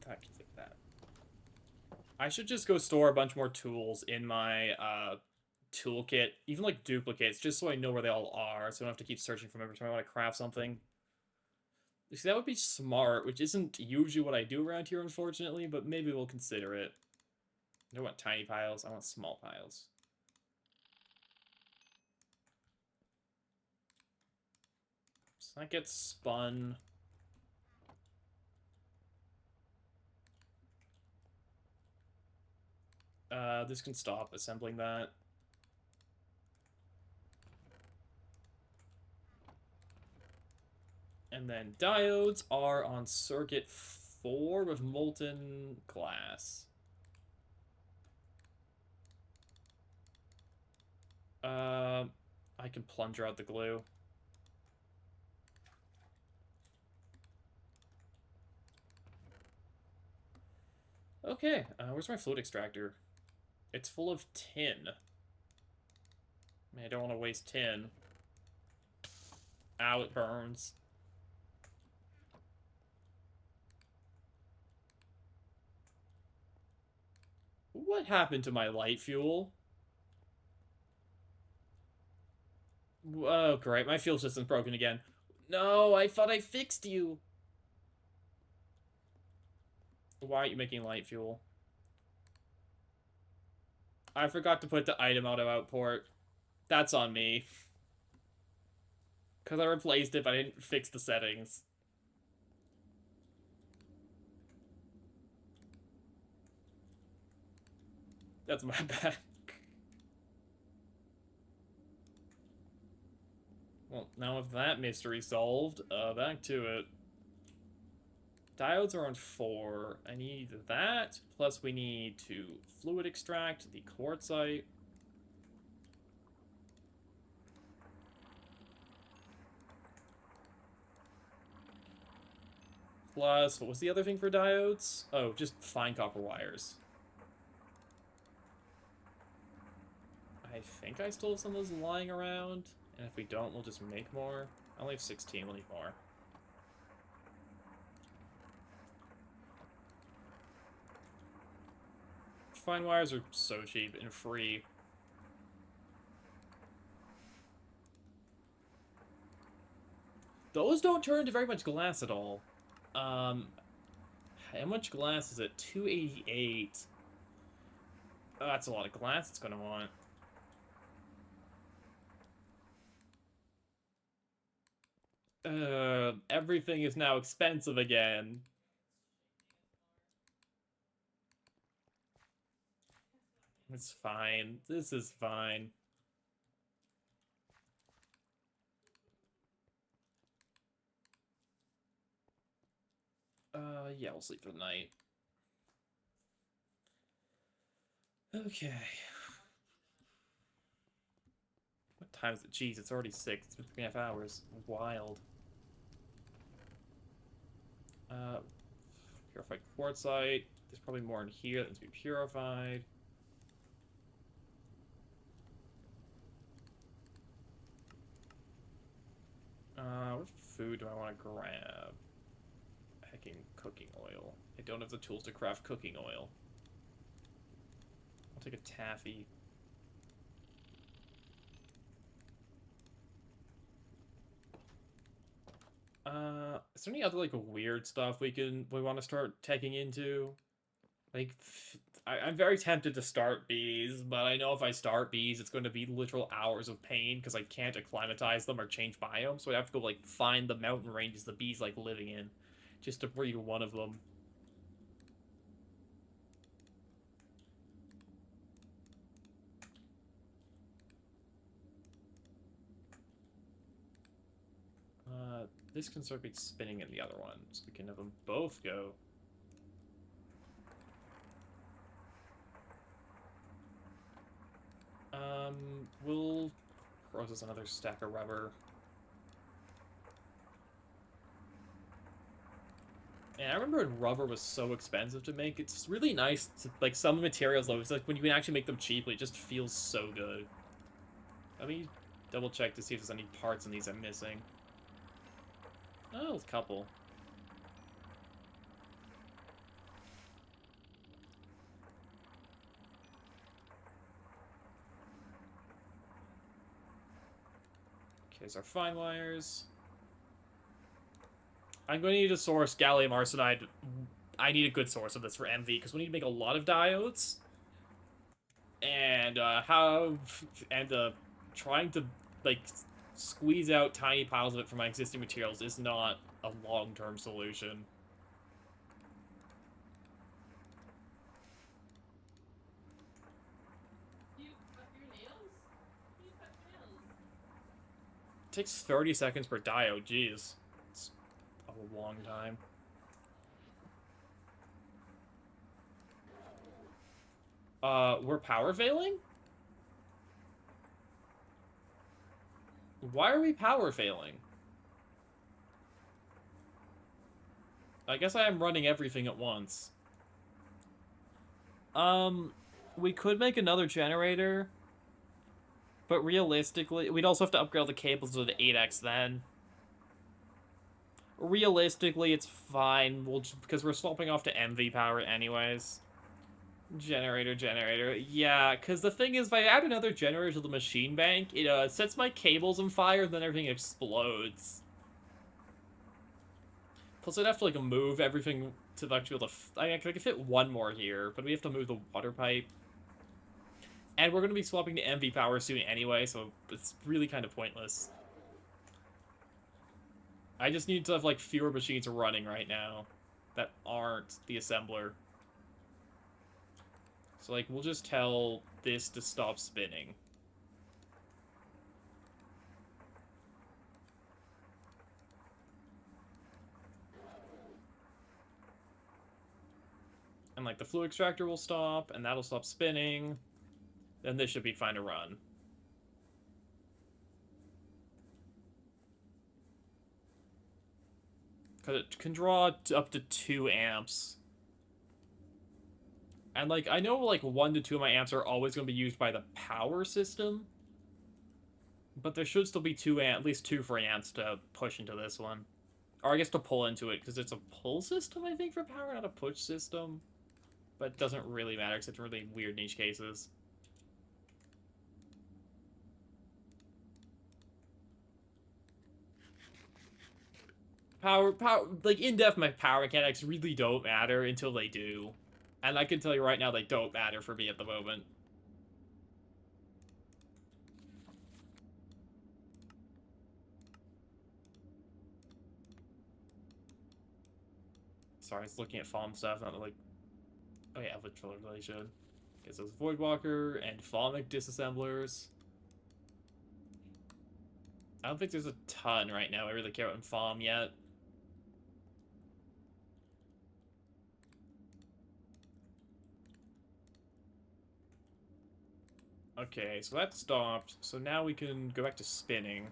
That can fit that. I should just go store a bunch more tools in my toolkit, even like duplicates, just so I know where they all are, so I don't have to keep searching for them every time I want to craft something. See, that would be smart, which isn't usually what I do around here, unfortunately, but maybe we'll consider it. I don't want tiny piles, I want small piles. So that gets spun. This can stop assembling that. And then diodes are on circuit 4 with molten glass. I can plunger out the glue. Okay, where's my fluid extractor? It's full of tin. I mean, I don't want to waste tin. Ow, it burns. What happened to my light fuel? Oh, great. My fuel system's broken again. No, I thought I fixed you. Why aren't you making light fuel? I forgot to put the item auto output. That's on me. Because I replaced it, but I didn't fix the settings. That's my bad. Well, now with that mystery solved, back to it. Diodes are on 4. I need that, plus we need to fluid extract the quartzite. Plus, what was the other thing for diodes? Oh, just fine copper wires. I think I still have some of those lying around, and if we don't, we'll just make more. I only have 16, we'll need more. Fine wires are so cheap and free. Those don't turn into very much glass at all. How much glass is it? 288. Oh, that's a lot of glass it's gonna want. Everything is now expensive again. It's fine. This is fine. Yeah, we'll sleep for the night. Okay. What time is it? Jeez, it's already 6. It's been 3.5 hours. Wild. Purified quartzite. There's probably more in here that needs to be purified. What food do I want to grab? Hecking cooking oil. I don't have the tools to craft cooking oil. I'll take a taffy. Is there any other like weird stuff we want to start taking into? Like, I'm very tempted to start bees, but I know if I start bees, it's going to be literal hours of pain because I can't acclimatize them or change biomes. So I have to go like find the mountain ranges the bees like living in, just to breed one of them. This can start spinning in the other one, so we can have them both go. We'll process another stack of rubber. And I remember when rubber was so expensive to make. It's really nice to, like, some materials, though, it's like when you can actually make them cheaply, it just feels so good. Let me double check to see if there's any parts in these I'm missing. Oh, a couple. Okay, there's our fine wires. I'm going to need to source gallium arsenide. I need a good source of this for MV, because we need to make a lot of diodes. And, trying to, like, squeeze out tiny piles of it from my existing materials is not a long-term solution. You cut your nails? You cut your nails? It takes 30 seconds per diode, jeez. It's a long time. We're power failing? Why are we power failing? I guess I am running everything at once. We could make another generator. But realistically, we'd also have to upgrade all the cables to the 8X then. Realistically, it's fine. Because we're swapping off to MV power anyways. Generator. Yeah, because the thing is, if I add another generator to the machine bank, it sets my cables on fire, then everything explodes. Plus, I'd have to, like, move everything to actually be able to... I mean, I could fit one more here, but we have to move the water pipe. And we're going to be swapping to MV power soon anyway, so it's really kind of pointless. I just need to have, like, fewer machines running right now that aren't the assembler. So, like, we'll just tell this to stop spinning. And, like, the fluid extractor will stop, and that'll stop spinning. Then this should be fine to run. Because it can draw up to 2 amps. And, like, I know, like, 1 to 2 of my amps are always going to be used by the power system. But there should still be at least 2 for amps to push into this one. Or I guess to pull into it, because it's a pull system, I think, for power, not a push system. But it doesn't really matter, because it's really weird niche cases. like in-depth power mechanics really don't matter until they do. And I can tell you right now, they don't matter for me at the moment. Sorry, I was looking at farm stuff, not like... Oh yeah, which really should. Okay, so it's Voidwalker and Falmic disassemblers. I don't think there's a ton right now I really care about in farm yet. Okay, so that stopped. So now we can go back to spinning.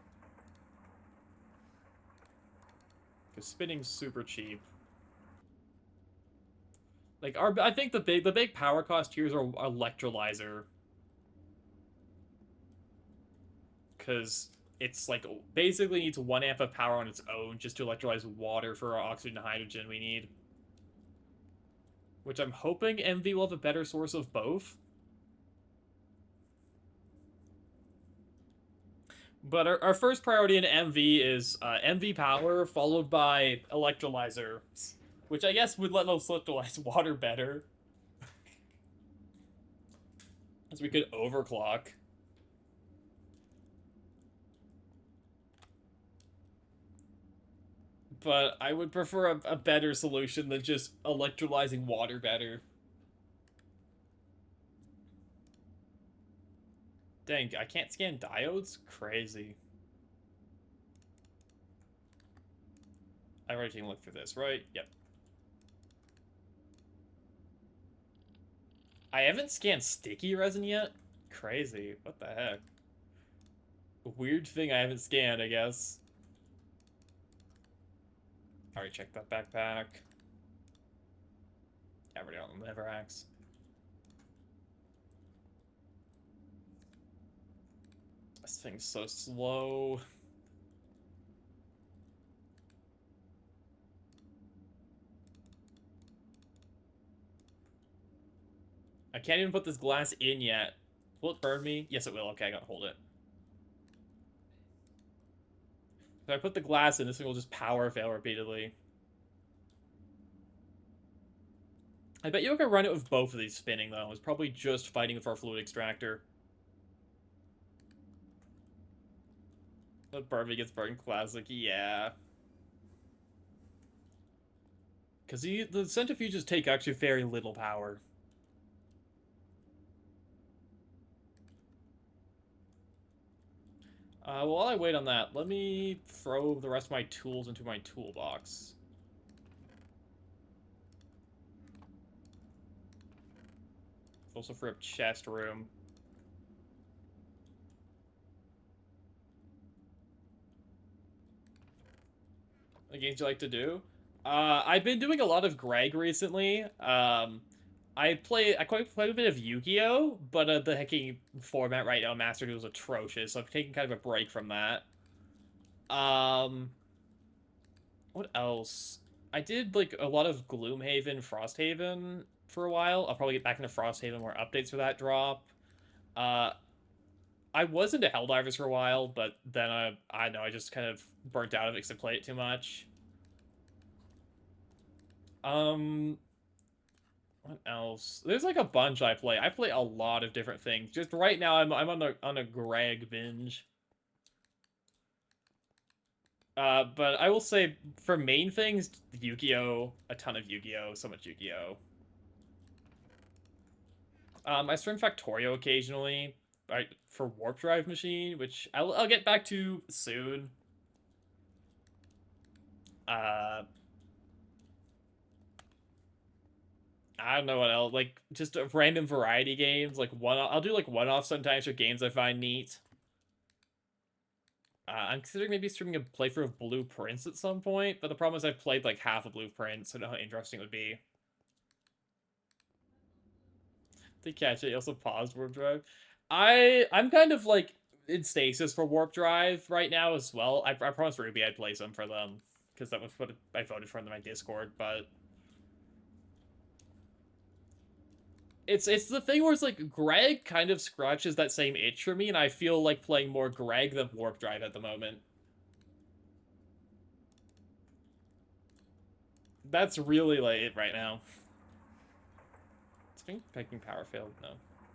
Because spinning's super cheap. Like, I think the big power cost here is our electrolyzer. Because it's like basically needs 1 amp of power on its own just to electrolyze water for our oxygen and hydrogen we need. Which I'm hoping MV will have a better source of both. But our first priority in MV is MV power, followed by electrolyzer, which I guess would let us electrolyze water better. As we could overclock. But I would prefer a better solution than just electrolyzing water better. Dang, I can't scan diodes? Crazy. I've already taken a look through this, right? Yep. I haven't scanned sticky resin yet? Crazy. What the heck? Weird thing I haven't scanned, I guess. Already checked that backpack. Already on the Neverax. This thing's so slow. I can't even put this glass in yet. Will it burn me? Yes, it will. Okay, I gotta hold it. If I put the glass in, this thing will just power fail repeatedly. I bet you I can run it with both of these spinning, though. It's probably just fighting with our fluid extractor. The Barbie gets burned classic, yeah. Because the centrifuges take actually very little power. While I wait on that, let me throw the rest of my tools into my toolbox. Also free up chest room. What games you like to do? I've been doing a lot of Greg recently. I quite play a bit of Yu-Gi-Oh, but the hacking format right now, Master Duel, is atrocious, so I'm taking kind of a break from that. What else? I did like a lot of Gloomhaven, Frosthaven for a while. I'll probably get back into Frosthaven where updates for that drop. Uh, I was into Helldivers for a while, but then I don't know, I just kind of burnt out of it because I played it too much. What else? There's like a bunch I play. I play a lot of different things. Just right now, I'm on a Greg binge. But I will say for main things, Yu-Gi-Oh, a ton of Yu-Gi-Oh, so much Yu-Gi-Oh. I stream Factorio occasionally, right, for Warp Drive Machine, which I'll get back to soon. I don't know what else, like, just random variety games, like I'll do like one-off sometimes for games I find neat. I'm considering maybe streaming a playthrough of Blueprints at some point, but the problem is I've played like half of Blueprints, so I don't know how interesting it would be. To catch it, you also paused Warp Drive. I'm kind of like in stasis for Warp Drive right now as well. I promised Ruby I'd play some for them, because that was what I voted for in my Discord, but it's the thing where it's like Greg kind of scratches that same itch for me, and I feel like playing more Greg than Warp Drive at the moment. That's really like it right now. Spring pecking power failed. No.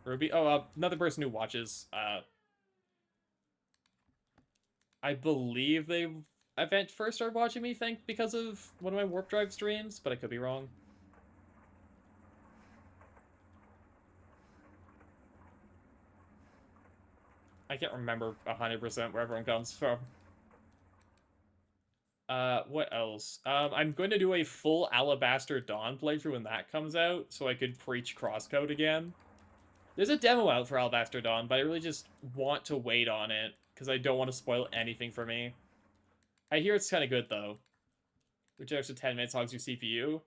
Ruby. Oh, another person who watches. I believe they event first started watching me. Because of one of my warp drive streams, but I could be wrong. I can't remember 100% where everyone comes from. What else? I'm going to do a full Alabaster Dawn playthrough when that comes out, so I could preach crosscode again. There's a demo out for Alabaster Dawn, but I really just want to wait on it, because I don't want to spoil anything for me. I hear it's kind of good, though. Which extra 10 minutes hogs your CPU.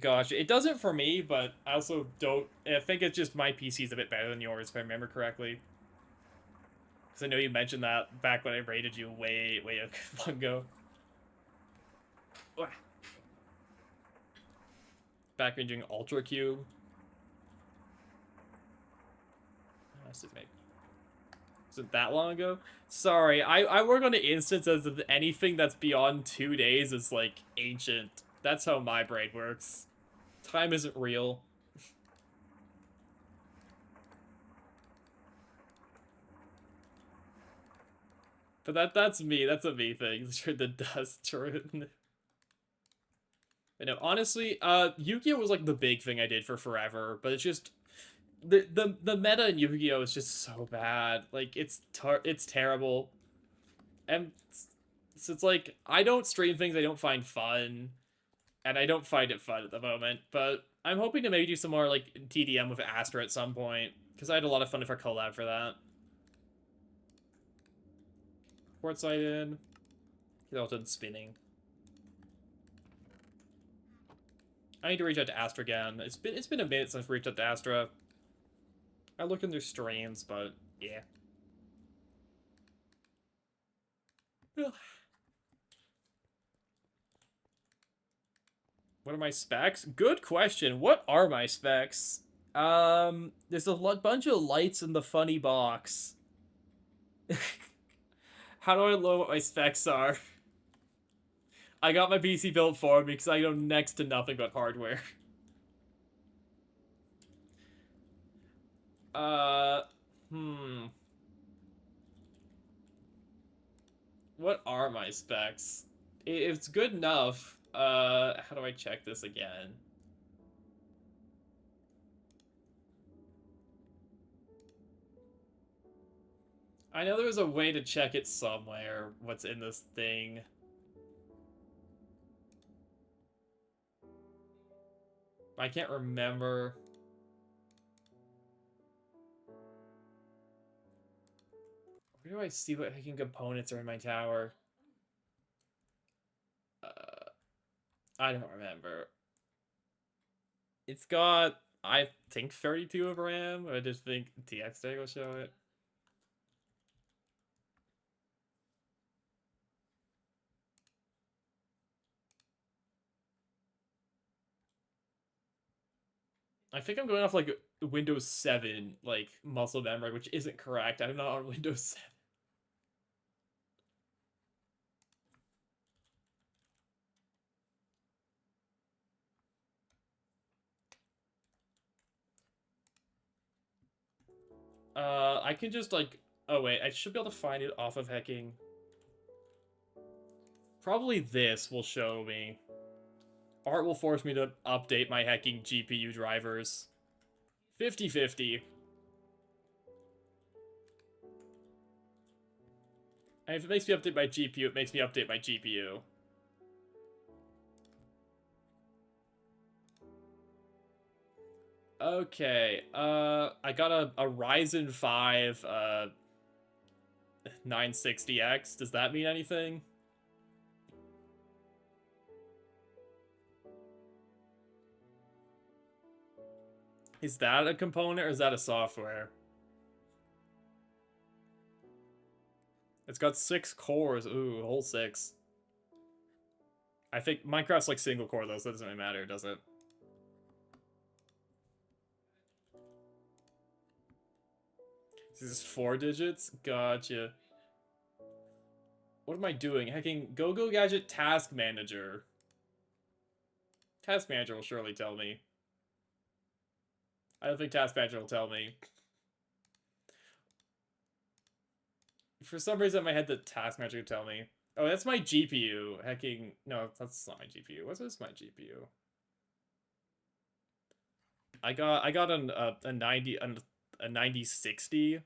Gosh, it doesn't for me, but I also don't... I think it's just my PC's a bit better than yours, if I remember correctly. Because I know you mentioned that back when I rated you way long ago. Back when doing Ultra Cube. Is it that long ago? Sorry, I work on an instance as if anything that's beyond 2 days is, like, ancient. That's how my brain works. Time isn't real. But that's me. That's a me thing. The dust turret. But no, honestly, Yu-Gi-Oh was like the big thing I did for forever, but it's just the meta in Yu-Gi-Oh is just so bad. Like it's terrible, and it's like I don't stream things I don't find fun, and I don't find it fun at the moment. But I'm hoping to maybe do some more like TDM with Astra at some point because I had a lot of fun with our collab for that. Quartzite in, he's all done spinning. I need to reach out to Astra again. It's been a minute since we reached out to Astra. I look in their streams, but yeah. What are my specs? Good question. What are my specs? There's a bunch of lights in the funny box. How do I know what my specs are? I got my PC built for me because I know next to nothing but hardware. Uh, hmm. What are my specs? It's good enough. How do I check this again? I know there's a way to check it somewhere, what's in this thing. I can't remember. Where do I see what hacking components are in my tower? I don't remember. It's got, I think, 32 of RAM. I just think TX will show it. I think I'm going off, like, Windows 7, like, muscle memory, which isn't correct. I'm not on Windows 7. I can just, like... Oh, wait. I should be able to find it off of hacking. Probably this will show me. Art will force me to update my hacking GPU drivers. 50-50. And if it makes me update my GPU, it makes me update my GPU. Okay, I got a Ryzen 5, 960X. Does that mean anything? Is that a component, or is that a software? It's got 6 cores. Ooh, a whole 6. I think Minecraft's like single core, though, so it doesn't really matter, does it? This is 4 digits? Gotcha. What am I doing? Hacking GoGo Gadget Task Manager. Task Manager will surely tell me. I don't think Task Manager will tell me. For some reason in my head, the Task Manager would tell me. Oh, that's my GPU. Hacking. No, that's not my GPU. What is my GPU? I got a 9060,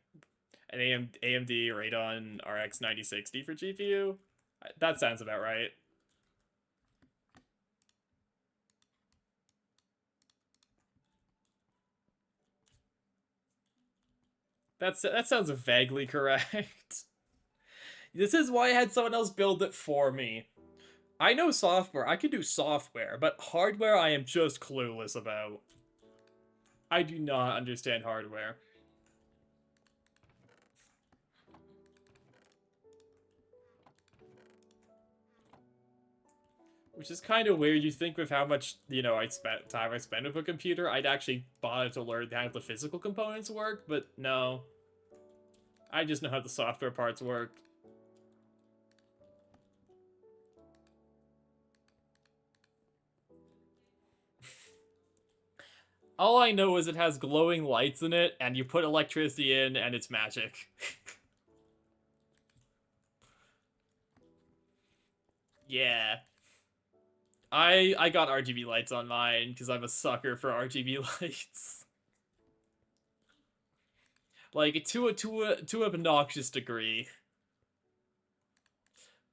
an AMD Radeon RX 9060 for GPU. That sounds about right. That sounds vaguely correct. This is why I had someone else build it for me. I know software. I can do software, but hardware I am just clueless about. I do not understand hardware. Which is kind of weird. You think with how much, time I spend with a computer, I'd actually bother to learn how the physical components work, but no. I just know how the software parts work. All I know is it has glowing lights in it, and you put electricity in, and it's magic. Yeah. I got RGB lights on mine, because I'm a sucker for RGB lights. Like, to an obnoxious degree.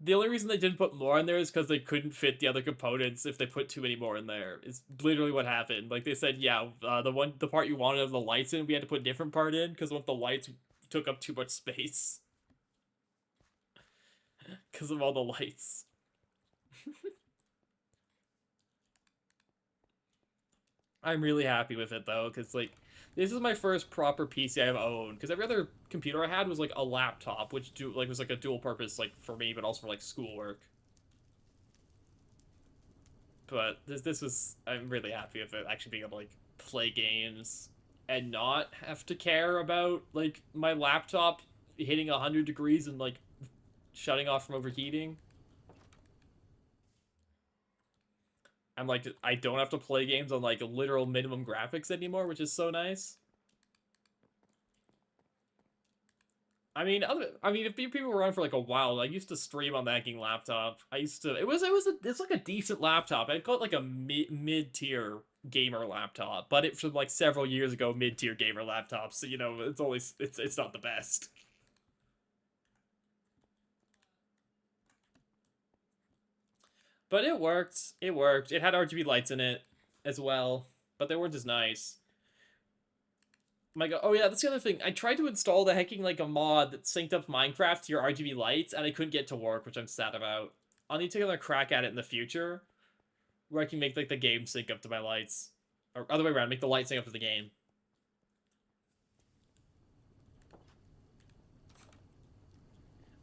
The only reason they didn't put more in there is because they couldn't fit the other components if they put too many more in there. It's literally what happened. Like, they said, yeah, the part you wanted of the lights in, we had to put a different part in, because the lights took up too much space. Because of all the lights. I'm really happy with it, though, because, like, this is my first proper PC I've owned, because every other computer I had was, like, a laptop, which, was, like, a dual purpose, like, for me, but also for, like, schoolwork. But this was, I'm really happy with it, actually being able to, like, play games and not have to care about, like, my laptop hitting 100 degrees and, like, shutting off from overheating. And, like, I don't have to play games on, like, literal minimum graphics anymore, which is so nice. I mean, if people were on for like a while, I used to stream on the hacking laptop. It's like a decent laptop. I'd call it like a mid-tier gamer laptop, but it from like several years ago, mid-tier gamer laptop. So it's not the best. But it worked. It worked. It had RGB lights in it as well, but they weren't as nice. My god! Oh yeah, that's the other thing. I tried to install the hacking like a mod that synced up Minecraft to your RGB lights, and I couldn't get it to work, which I'm sad about. I'll need to take another crack at it in the future, where I can make like the game sync up to my lights, or other way around, make the lights sync up to the game.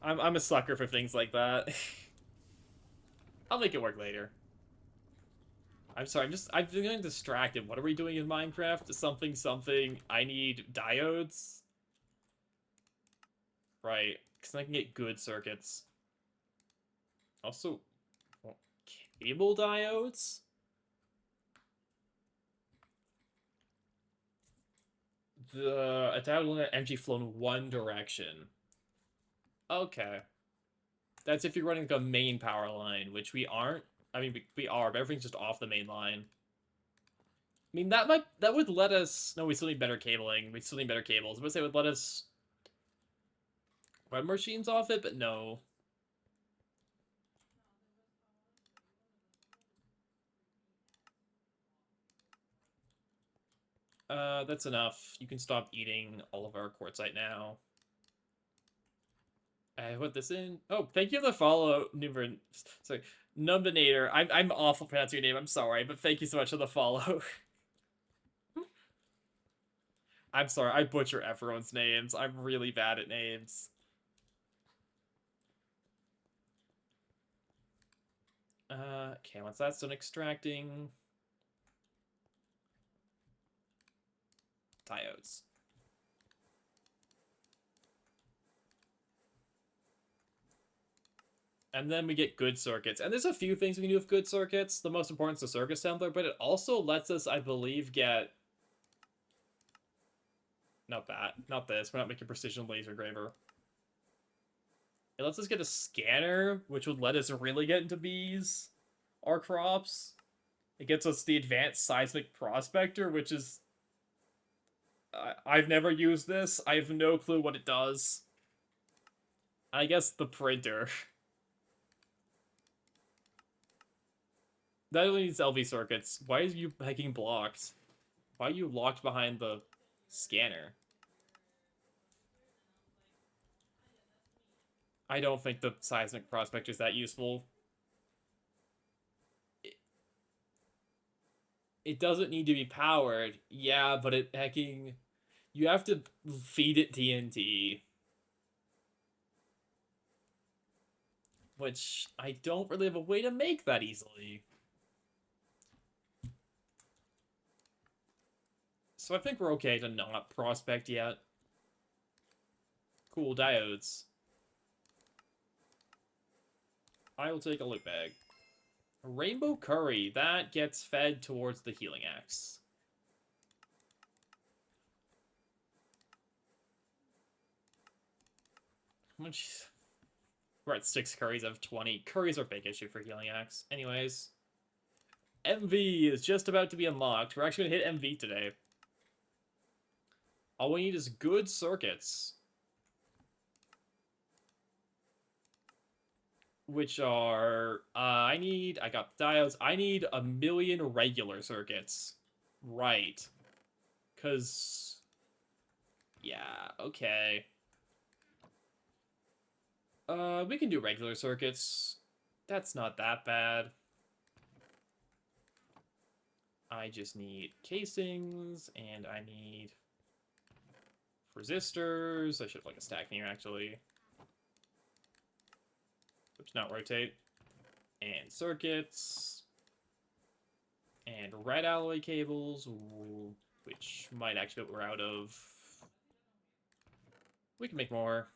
I'm a sucker for things like that. I'll make it work later. I'm sorry, I'm feeling distracted. What are we doing in Minecraft? Something. I need diodes. Right, because I can get good circuits. Also, well, cable diodes? A diode will let energy flow in one direction. Okay. That's if you're running like a main power line, which we aren't. I mean, we are, but everything's just off the main line. I mean, that would let us. No, we still need better cabling. We still need better cables. But say it would let us run machines off it, but no. That's enough. You can stop eating all of our quartzite now. I put this in. Oh, thank you for the follow, Sorry, Numbinator. I'm awful pronouncing your name. I'm sorry, but thank you so much for the follow. I'm sorry, I butcher everyone's names. I'm really bad at names. Okay, once that's done extracting... diodes. And then we get good circuits. And there's a few things we can do with good circuits. The most important is the circuit assembler, but it also lets us, I believe, get... Not that. Not this. We're not making precision laser graver. It lets us get a scanner, which would let us really get into bees or crops. It gets us the advanced seismic prospector, which is... I've never used this. I have no clue what it does. I guess the printer. That only needs LV circuits. Why are you being blocked? Why are you locked behind the scanner? I don't think the seismic prospector is that useful. It doesn't need to be powered. Yeah, but it hacking... You have to feed it TNT. Which I don't really have a way to make that easily. So I think we're okay to not prospect yet. Cool diodes. I will take a loot bag. Rainbow curry. That gets fed towards the healing axe. How much? We're at 6 curries out of 20. Curries are a big issue for healing axe. Anyways. MV is just about to be unlocked. We're actually going to hit MV today. All we need is good circuits. Which are... I got diodes. I need 1,000,000 regular circuits. Right. Because... Yeah, okay. We can do regular circuits. That's not that bad. I just need casings, and I need resistors. I should have like a stack in here, actually. Oops, not rotate. And circuits. And red alloy cables, which might actually be what we're out of. We can make more.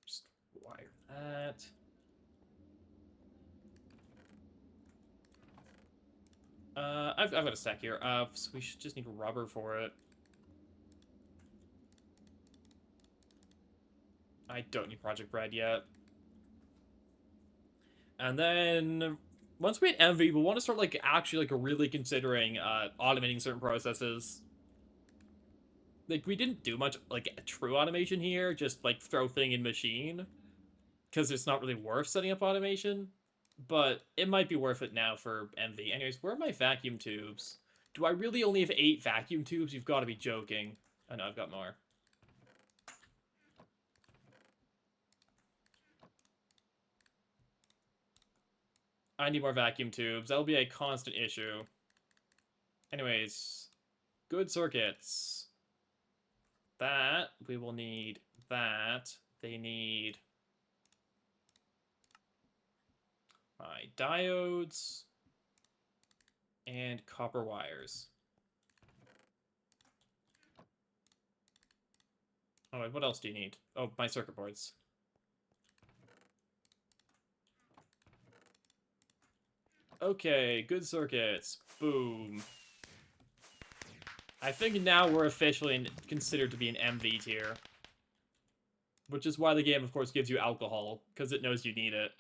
Just wire that. I've got a stack here. So we should just need rubber for it. I don't need Project Bread yet. And then once we hit MV, we'll want to start like actually like really considering automating certain processes. Like we didn't do much like true automation here, just like throw thing in machine, because it's not really worth setting up automation. But it might be worth it now for MV. Anyways, where are my vacuum tubes? Do I really only have 8 vacuum tubes? You've got to be joking. Oh no, I've got more. I need more vacuum tubes. That'll be a constant issue. Anyways, good circuits. That, we will need that. They need my diodes and copper wires. Oh, what else do you need? Oh, my circuit boards. Okay, good circuits. Boom. I think now we're officially considered to be an MV tier. Which is why the game, of course, gives you alcohol, because it knows you need it.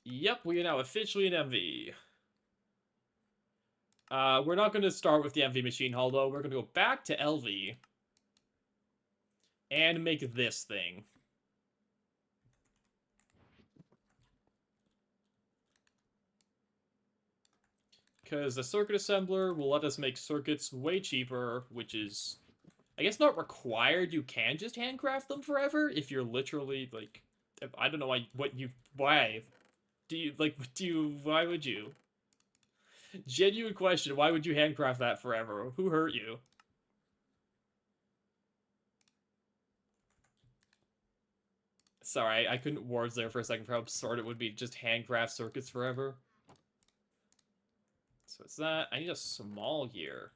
Yep, we are now officially an MV. We're not going to start with the MV machine hall, though. We're going to go back to LV. And make this thing. Because the circuit assembler will let us make circuits way cheaper, which is, I guess, not required. You can just handcraft them forever if you're literally, like, I don't know why, why? Why would you? Genuine question, why would you handcraft that forever? Who hurt you? Sorry, I couldn't words there for a second for how absurd it would be to just handcraft circuits forever. So it's that. I need a small gear.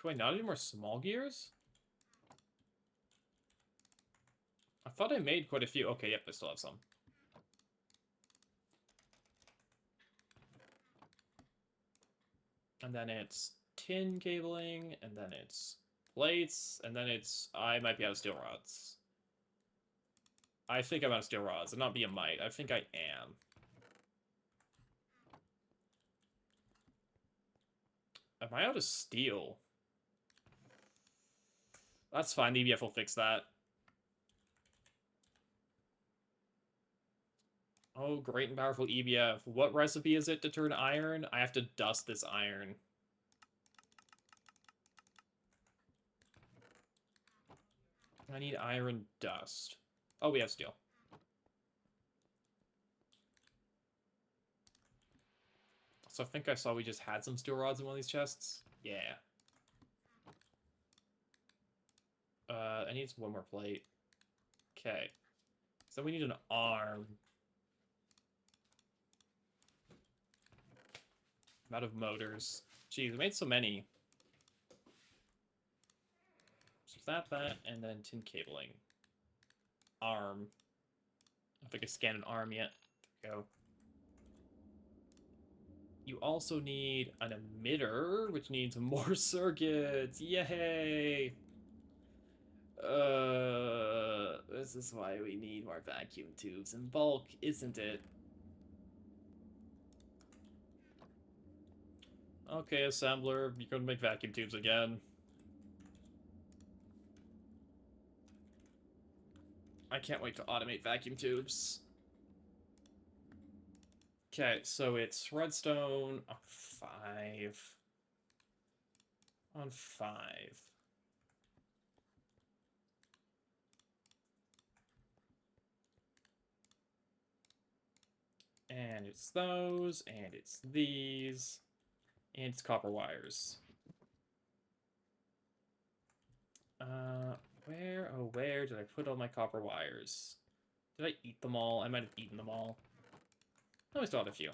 Do I not need more small gears? I thought I made quite a few. Okay, yep, I still have some. And then it's tin cabling, and then it's plates, and then it's... I might be out of steel rods. I think I'm out of steel rods. I'm not being might. I think I am. Am I out of steel? That's fine. The EBF will fix that. Oh, great and powerful EBF. What recipe is it to turn iron? I have to dust this iron. I need iron dust. Oh, we have steel. So I think I saw we just had some steel rods in one of these chests. Yeah. I need one more plate. Okay. So we need an arm. I'm out of motors. Geez, we made so many. So that, and then tin cabling. Arm. I don't think I scanned an arm yet. There we go. You also need an emitter, which needs more circuits. Yay! This is why we need more vacuum tubes in bulk, isn't it? Okay, assembler, you're gonna make vacuum tubes again. I can't wait to automate vacuum tubes. Okay, so it's redstone on 5. On 5. And it's those, and it's these, and it's copper wires. Where did I put all my copper wires? Did I eat them all? I might have eaten them all. No, I still have a few.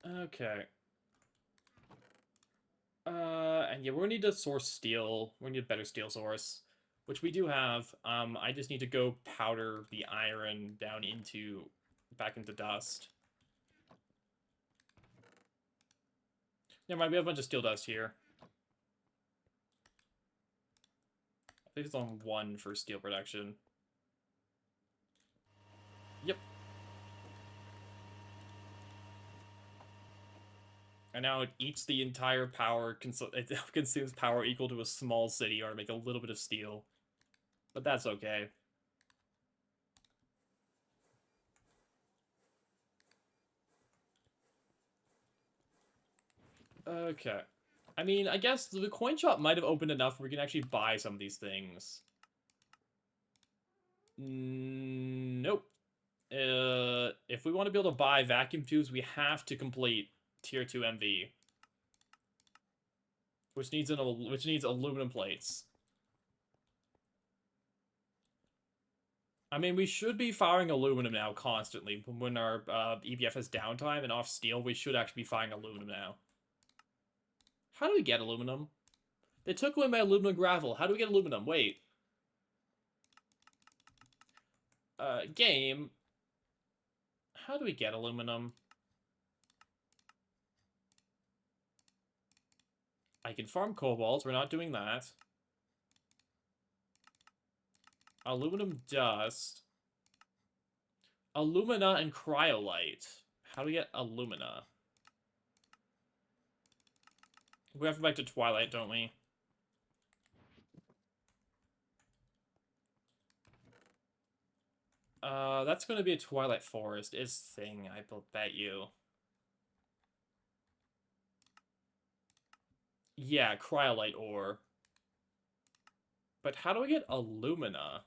Okay. And yeah, we're gonna need to source steel. We're gonna need a better steel source, which we do have. I just need to go powder the iron down back into dust. Never mind, we have a bunch of steel dust here. I think it's on 1 for steel production. Yep. And now it eats the entire power, it consumes power equal to a small city in order to make a little bit of steel. But that's okay. Okay. I mean, I guess the coin shop might have opened enough where we can actually buy some of these things. Nope. If we want to be able to buy vacuum tubes, we have to complete Tier 2 MV. Which needs aluminum plates. I mean, we should be firing aluminum now constantly. When our EBF has downtime and off steel, we should actually be firing aluminum now. How do we get aluminum? They took away my aluminum gravel. How do we get aluminum? Wait. Game. How do we get aluminum? I can farm cobalt. We're not doing that. Aluminum dust. Alumina and cryolite. How do we get alumina? We have to go back to Twilight, don't we? That's going to be a Twilight Forest is thing, I bet you. Yeah, cryolite ore. But how do we get alumina?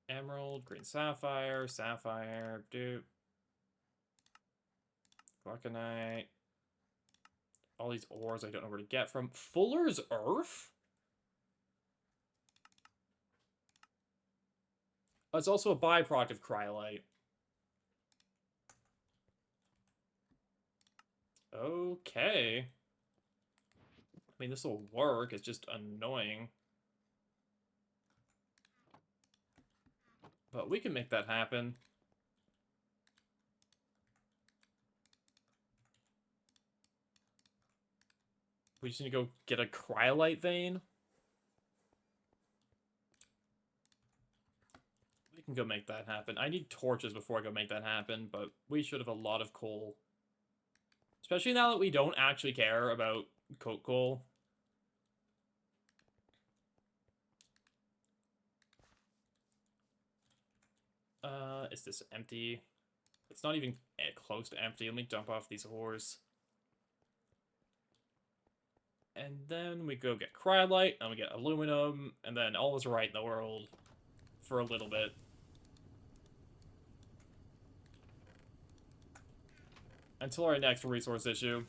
Emerald, green sapphire, sapphire, dude. Vulcanite. All these ores I don't know where to get from. Fuller's Earth? Oh, it's also a byproduct of cryolite. Okay. I mean, this will work. It's just annoying. But we can make that happen. We just need to go get a cryolite vein. We can go make that happen. I need torches before I go make that happen, but we should have a lot of coal. Especially now that we don't actually care about coke coal. Is this empty? It's not even close to empty. Let me dump off these ores. And then we go get cryolite, and we get aluminum, and then all is right in the world for a little bit. Until our next resource issue.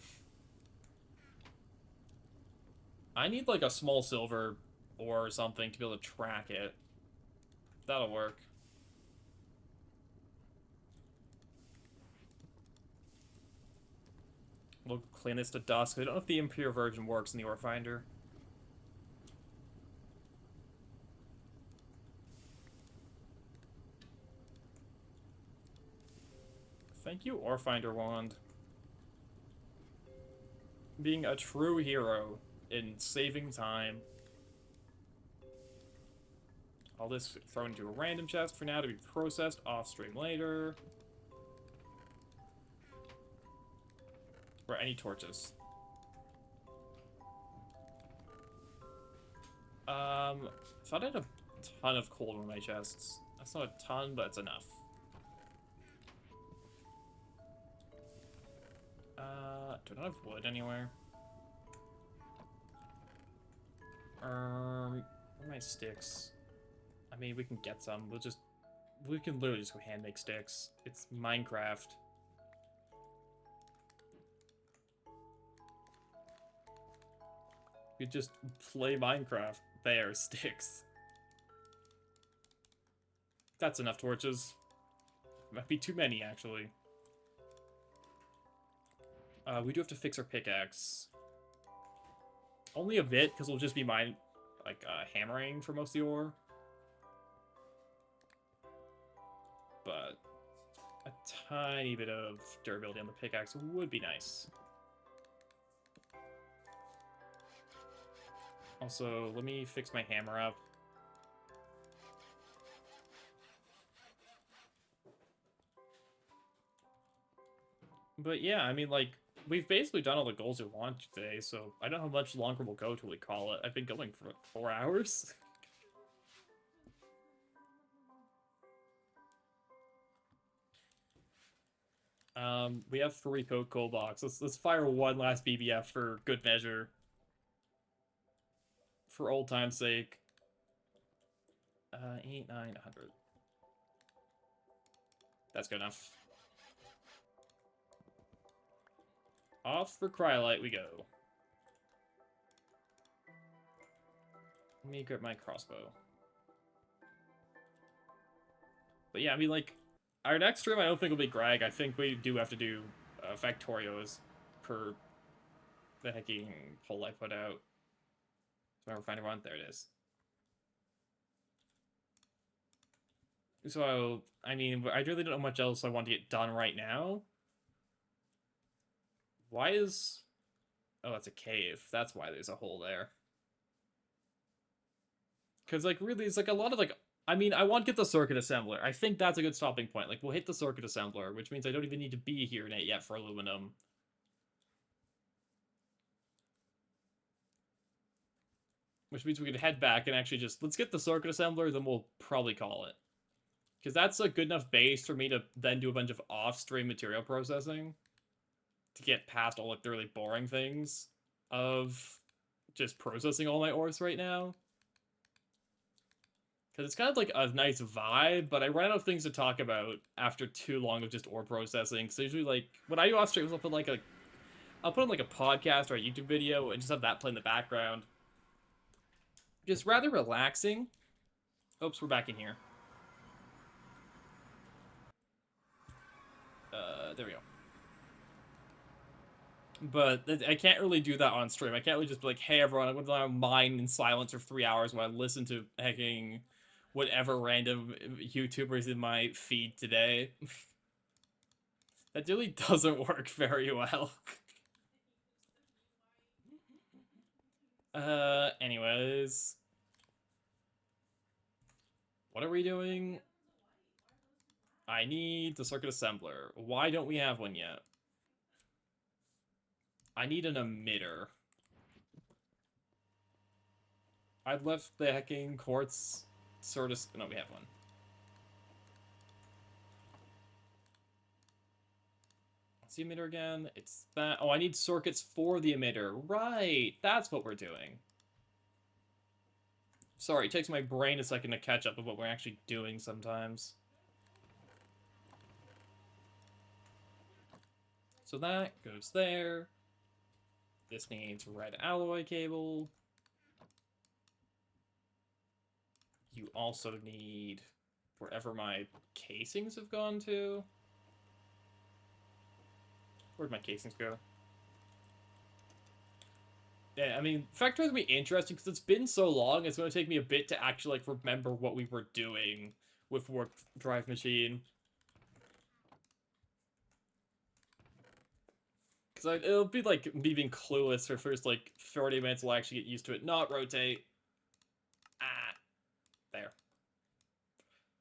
I need, like, a small silver or something to be able to track it. That'll work. We'll clean this to dust. I don't know if the impure version works in the ore finder. Thank you, ore finder wand. Being a true hero in saving time. All this thrown into a random chest for now to be processed off-stream later. Or any torches. Thought I had a ton of coal in my chests. That's not a ton, but it's enough. Do I not have wood anywhere? Where are my sticks? I mean, we can get some. We can literally just go hand make sticks. It's Minecraft. We just play Minecraft. There, sticks. That's enough torches. Might be too many, actually. We do have to fix our pickaxe. Only a bit, because we'll just be hammering for most of the ore. But a tiny bit of durability on the pickaxe would be nice. Also, let me fix my hammer up. But yeah, I mean, like, we've basically done all the goals we want today, so I don't know how much longer we'll go till we call it. I've been going for 4 hours. We have 3 coke coal box. Let's fire one last BBF for good measure. For old time's sake. 8, 9, 100. That's good enough. Off for cryolite we go. Let me grab my crossbow. But yeah, I mean, like, our next stream I don't think will be Greg. I think we do have to do Factorios per the hecking poll I put out. So I'll find everyone. There it is. So, I mean, I really don't know much else I want to get done right now. Why is... Oh, that's a cave. That's why there's a hole there. Because, like, really, it's, like, a lot of, like... I mean, I want to get the circuit assembler. I think that's a good stopping point. Like, we'll hit the circuit assembler, which means I don't even need to be here yet for aluminum. Which means we could head back and actually just... Let's get the circuit assembler, then we'll probably call it. Because that's a good enough base for me to then do a bunch of off-stream material processing. To get past all, like, the really boring things of just processing all my ores right now. Because it's kind of like a nice vibe, but I run out of things to talk about after too long of just ore processing. So usually, like, when I do off streams, I'll put on like a podcast or a YouTube video and just have that play in the background. Just rather relaxing. Oops, we're back in here. There we go. But I can't really do that on stream. I can't really just be like, hey everyone, I'm gonna mine in silence for 3 hours while I listen to hacking whatever random YouTubers in my feed today. That really doesn't work very well. Anyways. What are we doing? I need the circuit assembler. Why don't we have one yet? I need an emitter. I'd left the hacking quartz sort of... No, we have one. What's the emitter again? It's that... Oh, I need circuits for the emitter. Right! That's what we're doing. Sorry, it takes my brain a second to catch up with what we're actually doing sometimes. So that goes there. This needs red alloy cable. You also need wherever my casings have gone to. Where'd my casings go? Yeah, I mean, Factor's gonna be interesting because it's been so long, it's gonna take me a bit to actually, like, remember what we were doing with Warp Drive Machine. Because it'll be, like, me being clueless for first, like, 30 minutes while I actually get used to it. Not rotate. Ah. There.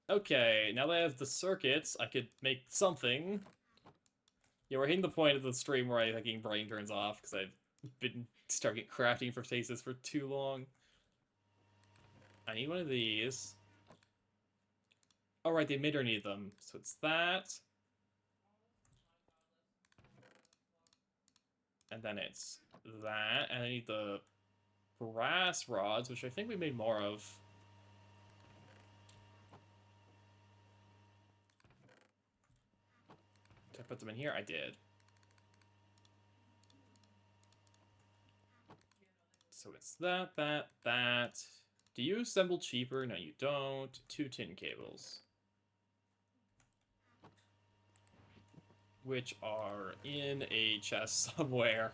Okay, now that I have the circuits, I could make something. Yeah, we're hitting the point of the stream where I fucking brain turns off because I've been starting crafting for stasis for too long. I need one of these. Oh, right, the emitter need them. So it's that. And then it's that. And I need the brass rods, which I think we made more of. Did I put them in here? I did. So it's that. Do you assemble cheaper? No, you don't. 2 tin cables. Which are in a chest somewhere.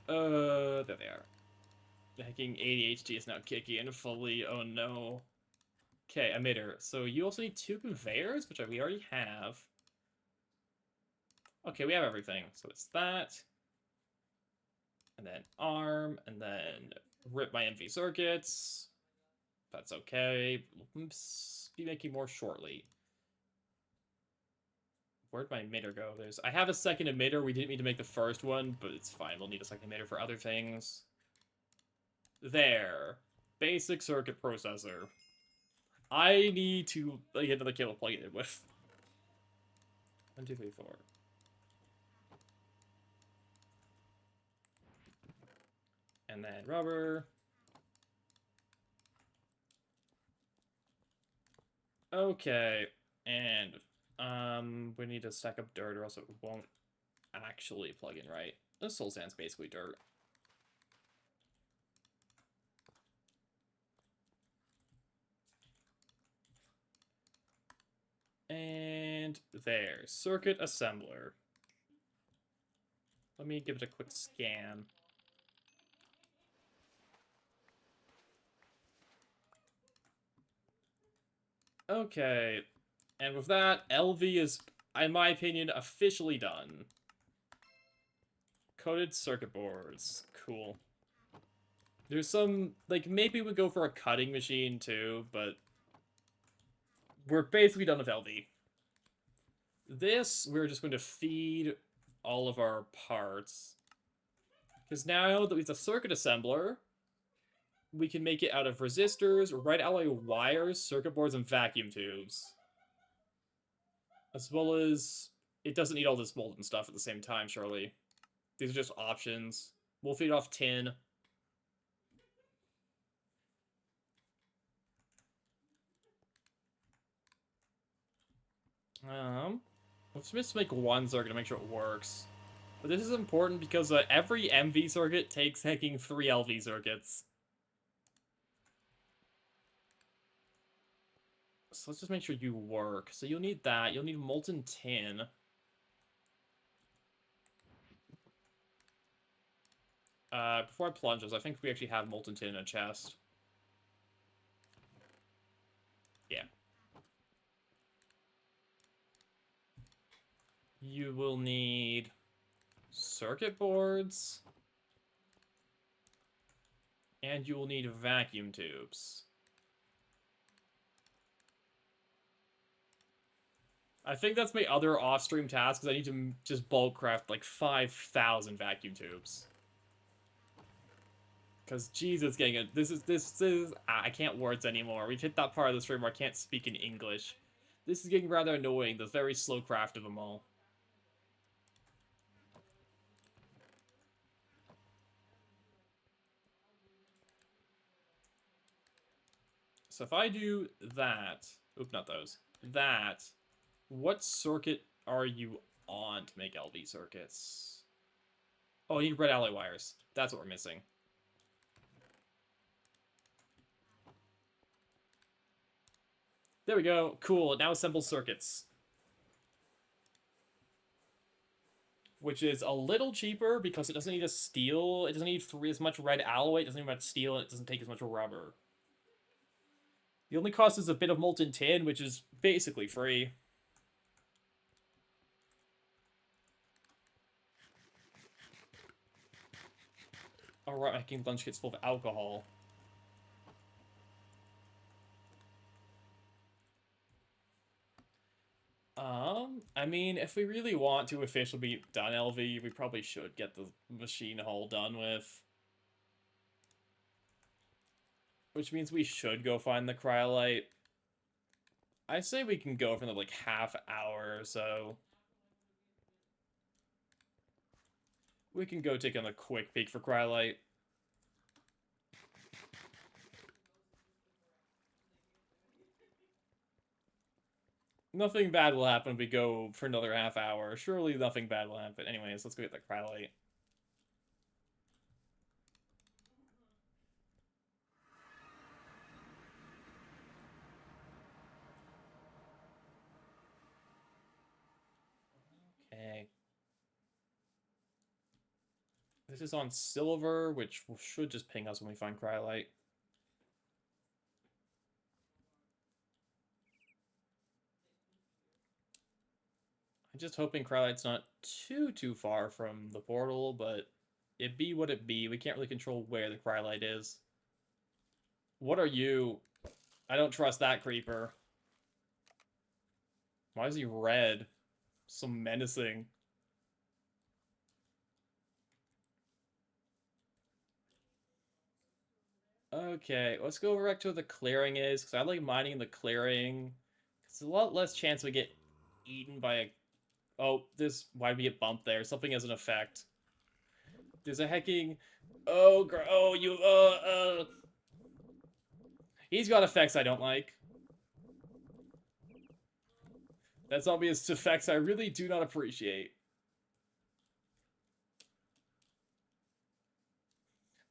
There they are. The hacking ADHD is now kicking in fully. Oh no. Okay, emitter. So you also need 2 conveyors, which we already have. Okay, we have everything. So it's that. And then arm, and then rip my MV circuits. That's okay. Oops. Be making more shortly. Where'd my emitter go? I have a second emitter. We didn't need to make the first one, but it's fine. We'll need a second emitter for other things. There. Basic circuit processor. I need to get another cable to plug it in with. 1, 2, 3, 4. And then rubber. Okay. And we need to stack up dirt or else it won't actually plug in right. This soul sand's basically dirt. And there. Circuit assembler. Let me give it a quick scan. Okay. And with that, LV is, in my opinion, officially done. Coated circuit boards. Cool. There's some, like, maybe we go for a cutting machine too, but we're basically done with LV. This, we're just going to feed all of our parts. Because now that we have a circuit assembler, we can make it out of resistors, red alloy wires, circuit boards, and vacuum tubes. As well as, it doesn't need all this molten stuff at the same time, surely. These are just options. We'll feed off tin. Let's just make one circuit to make sure it works. But this is important because every MV circuit takes hacking 3 LV circuits. So let's just make sure you work. So you'll need that. You'll need molten tin. Before I plunge this, I think we actually have molten tin in a chest. Yeah. You will need circuit boards. And you will need vacuum tubes. I think that's my other off-stream task, because I need to just bulk craft like 5,000 vacuum tubes. Because Jesus, getting it. This is I can't words anymore. We've hit that part of the stream where I can't speak in English. This is getting rather annoying, the very slow craft of them all. So if I do that, oop, not those, that, what circuit are you on to make LV circuits? Oh, you need red alloy wires. That's what we're missing. There we go. Cool. Now assemble circuits. Which is a little cheaper because it doesn't need a steel. It doesn't need as much red alloy. It doesn't need much steel. And it doesn't take as much rubber. The only cost is a bit of molten tin, which is basically free. Alright, making lunch kits full of alcohol. I mean, if we really want to officially be done LV, we probably should get the machine hull done with. Which means we should go find the cryolite. I say we can go for the, like, half hour or so. We can go take on a quick peek for cryolite. Nothing bad will happen if we go for another half hour. Surely nothing bad will happen. Anyways, let's go get that cryolite. Okay. This is on silver, which should just ping us when we find cryolite. I'm just hoping cryolite's not too far from the portal, but it be what it be. We can't really control where the cryolite is. What are you? I don't trust that creeper. Why is he red? So menacing. Okay, let's go back to where the clearing is, because I like mining the clearing. It's a lot less chance we get eaten by a... Oh, why did we get bumped there? Something has an effect. There's a hecking... Oh, you, He's got effects I don't like. That zombie has effects I really do not appreciate.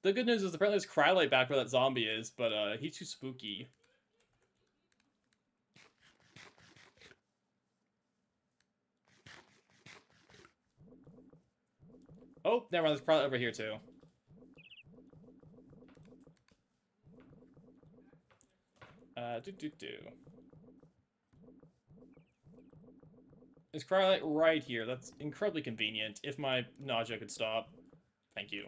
The good news is apparently there's cryolite back where that zombie is, but he's too spooky. Oh, never mind, there's cryolite over here too. There's cryolite right here. That's incredibly convenient. If my nausea could stop. Thank you.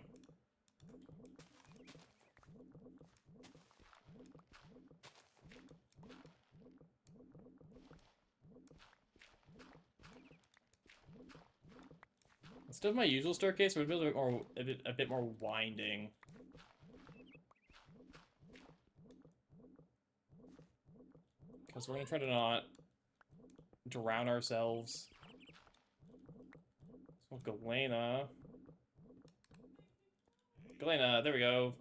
Instead of my usual staircase, we'd build a bit more winding. Because we're gonna try to not drown ourselves. So Galena. Galena, there we go.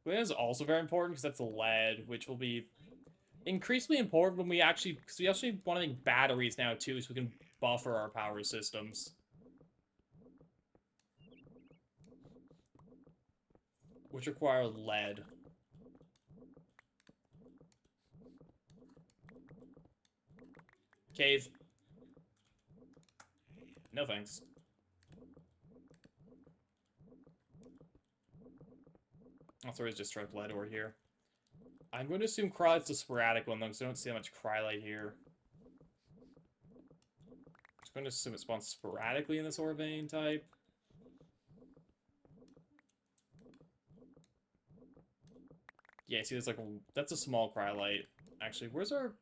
That is also very important because that's lead, which will be increasingly important when we actually, because we actually want to make batteries now too, so we can buffer our power systems. Which require lead. Cave. No thanks. That's always just straight lead over here. I'm going to assume Cryolite's a sporadic one, though, because I don't see how much Cryolite here. I'm just going to assume it spawns sporadically in this ore vein type. Yeah, see, there's like that's a small Cryolite. Actually, where's our...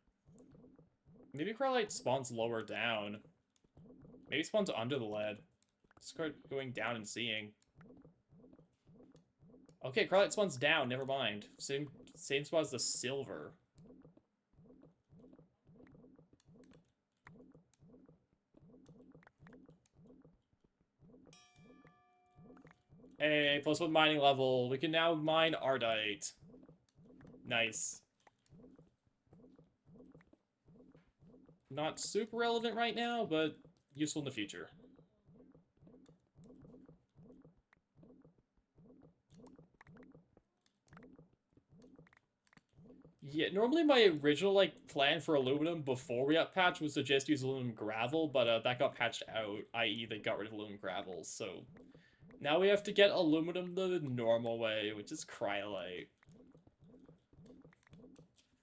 Maybe Cryolite spawns lower down. Maybe it spawns under the lead. Let's start going down and seeing. Okay, Cryolite spawns down, never mind. Same spot as the silver. Hey, +1 mining level. We can now mine Ardite. Nice. Not super relevant right now, but useful in the future. Yeah, normally my original, like, plan for aluminum before we got patched was to just use aluminum gravel, but that got patched out, i.e. they got rid of aluminum gravel, so... Now we have to get aluminum the normal way, which is cryolite.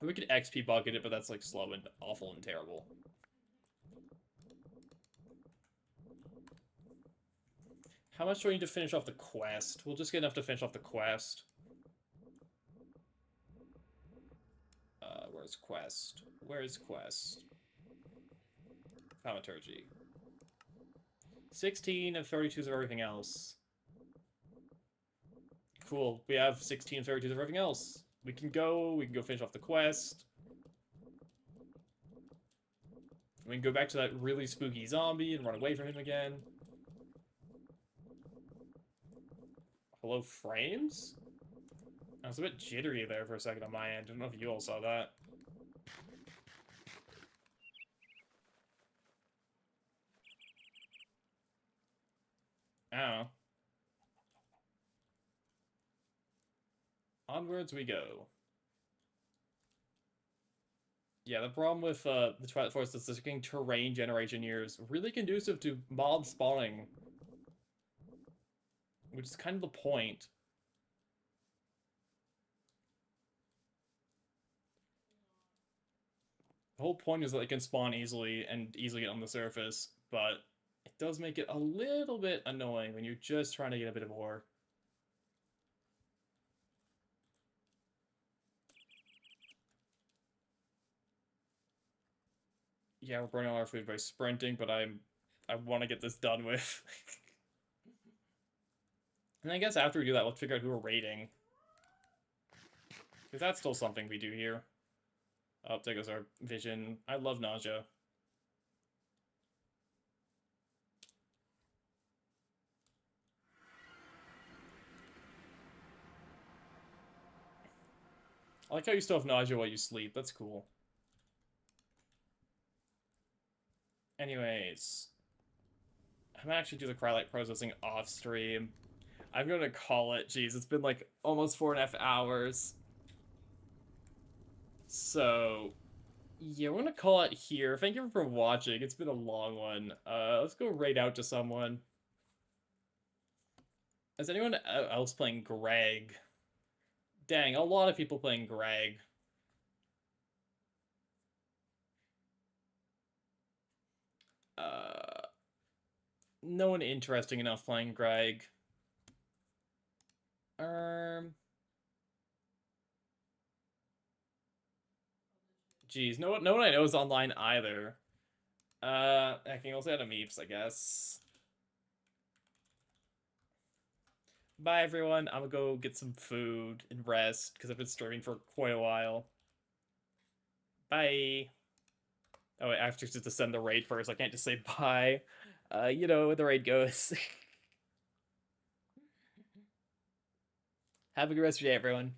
We could XP bucket it, but that's, like, slow and awful and terrible. How much do I need to finish off the quest? We'll just get enough to finish off the quest. Where's quest? Where's quest? Thaumaturgy. 16 and 32s of everything else. Cool. We have 16 and 32s of everything else. We can go finish off the quest. We can go back to that really spooky zombie and run away from him again. Hello, frames? I was a bit jittery there for a second on my end. I don't know if you all saw that. I don't know. Onwards we go. Yeah, the problem with the Twilight Forest is it's getting terrain generation here is really conducive to mob spawning. Which is kind of the point. The whole point is that they can spawn easily and easily get on the surface, but it does make it a little bit annoying when you're just trying to get a bit of ore. Yeah, we're burning all our food by sprinting, but I want to get this done with. And I guess after we do that, let's figure out who we're raiding. Because that's still something we do here. Oh, there goes our vision. I love nausea. I like how you still have nausea while you sleep. That's cool. Anyways. I'm gonna actually do the Cryolite processing off stream. I'm gonna call it. Jeez, it's been like almost 4.5 hours. So, yeah, we're gonna call it here. Thank you for watching. It's been a long one. Let's go raid out to someone. Is anyone else playing Greg? Dang, a lot of people playing Greg. No one interesting enough playing Greg. Geez, no one I know is online either. I can also add a Meeps, I guess. Bye, everyone. I'm gonna go get some food and rest, because I've been streaming for quite a while. Bye. Oh, wait, I have to send the raid first. I can't just say bye. You know, where the raid goes. Have a good rest of your day, everyone.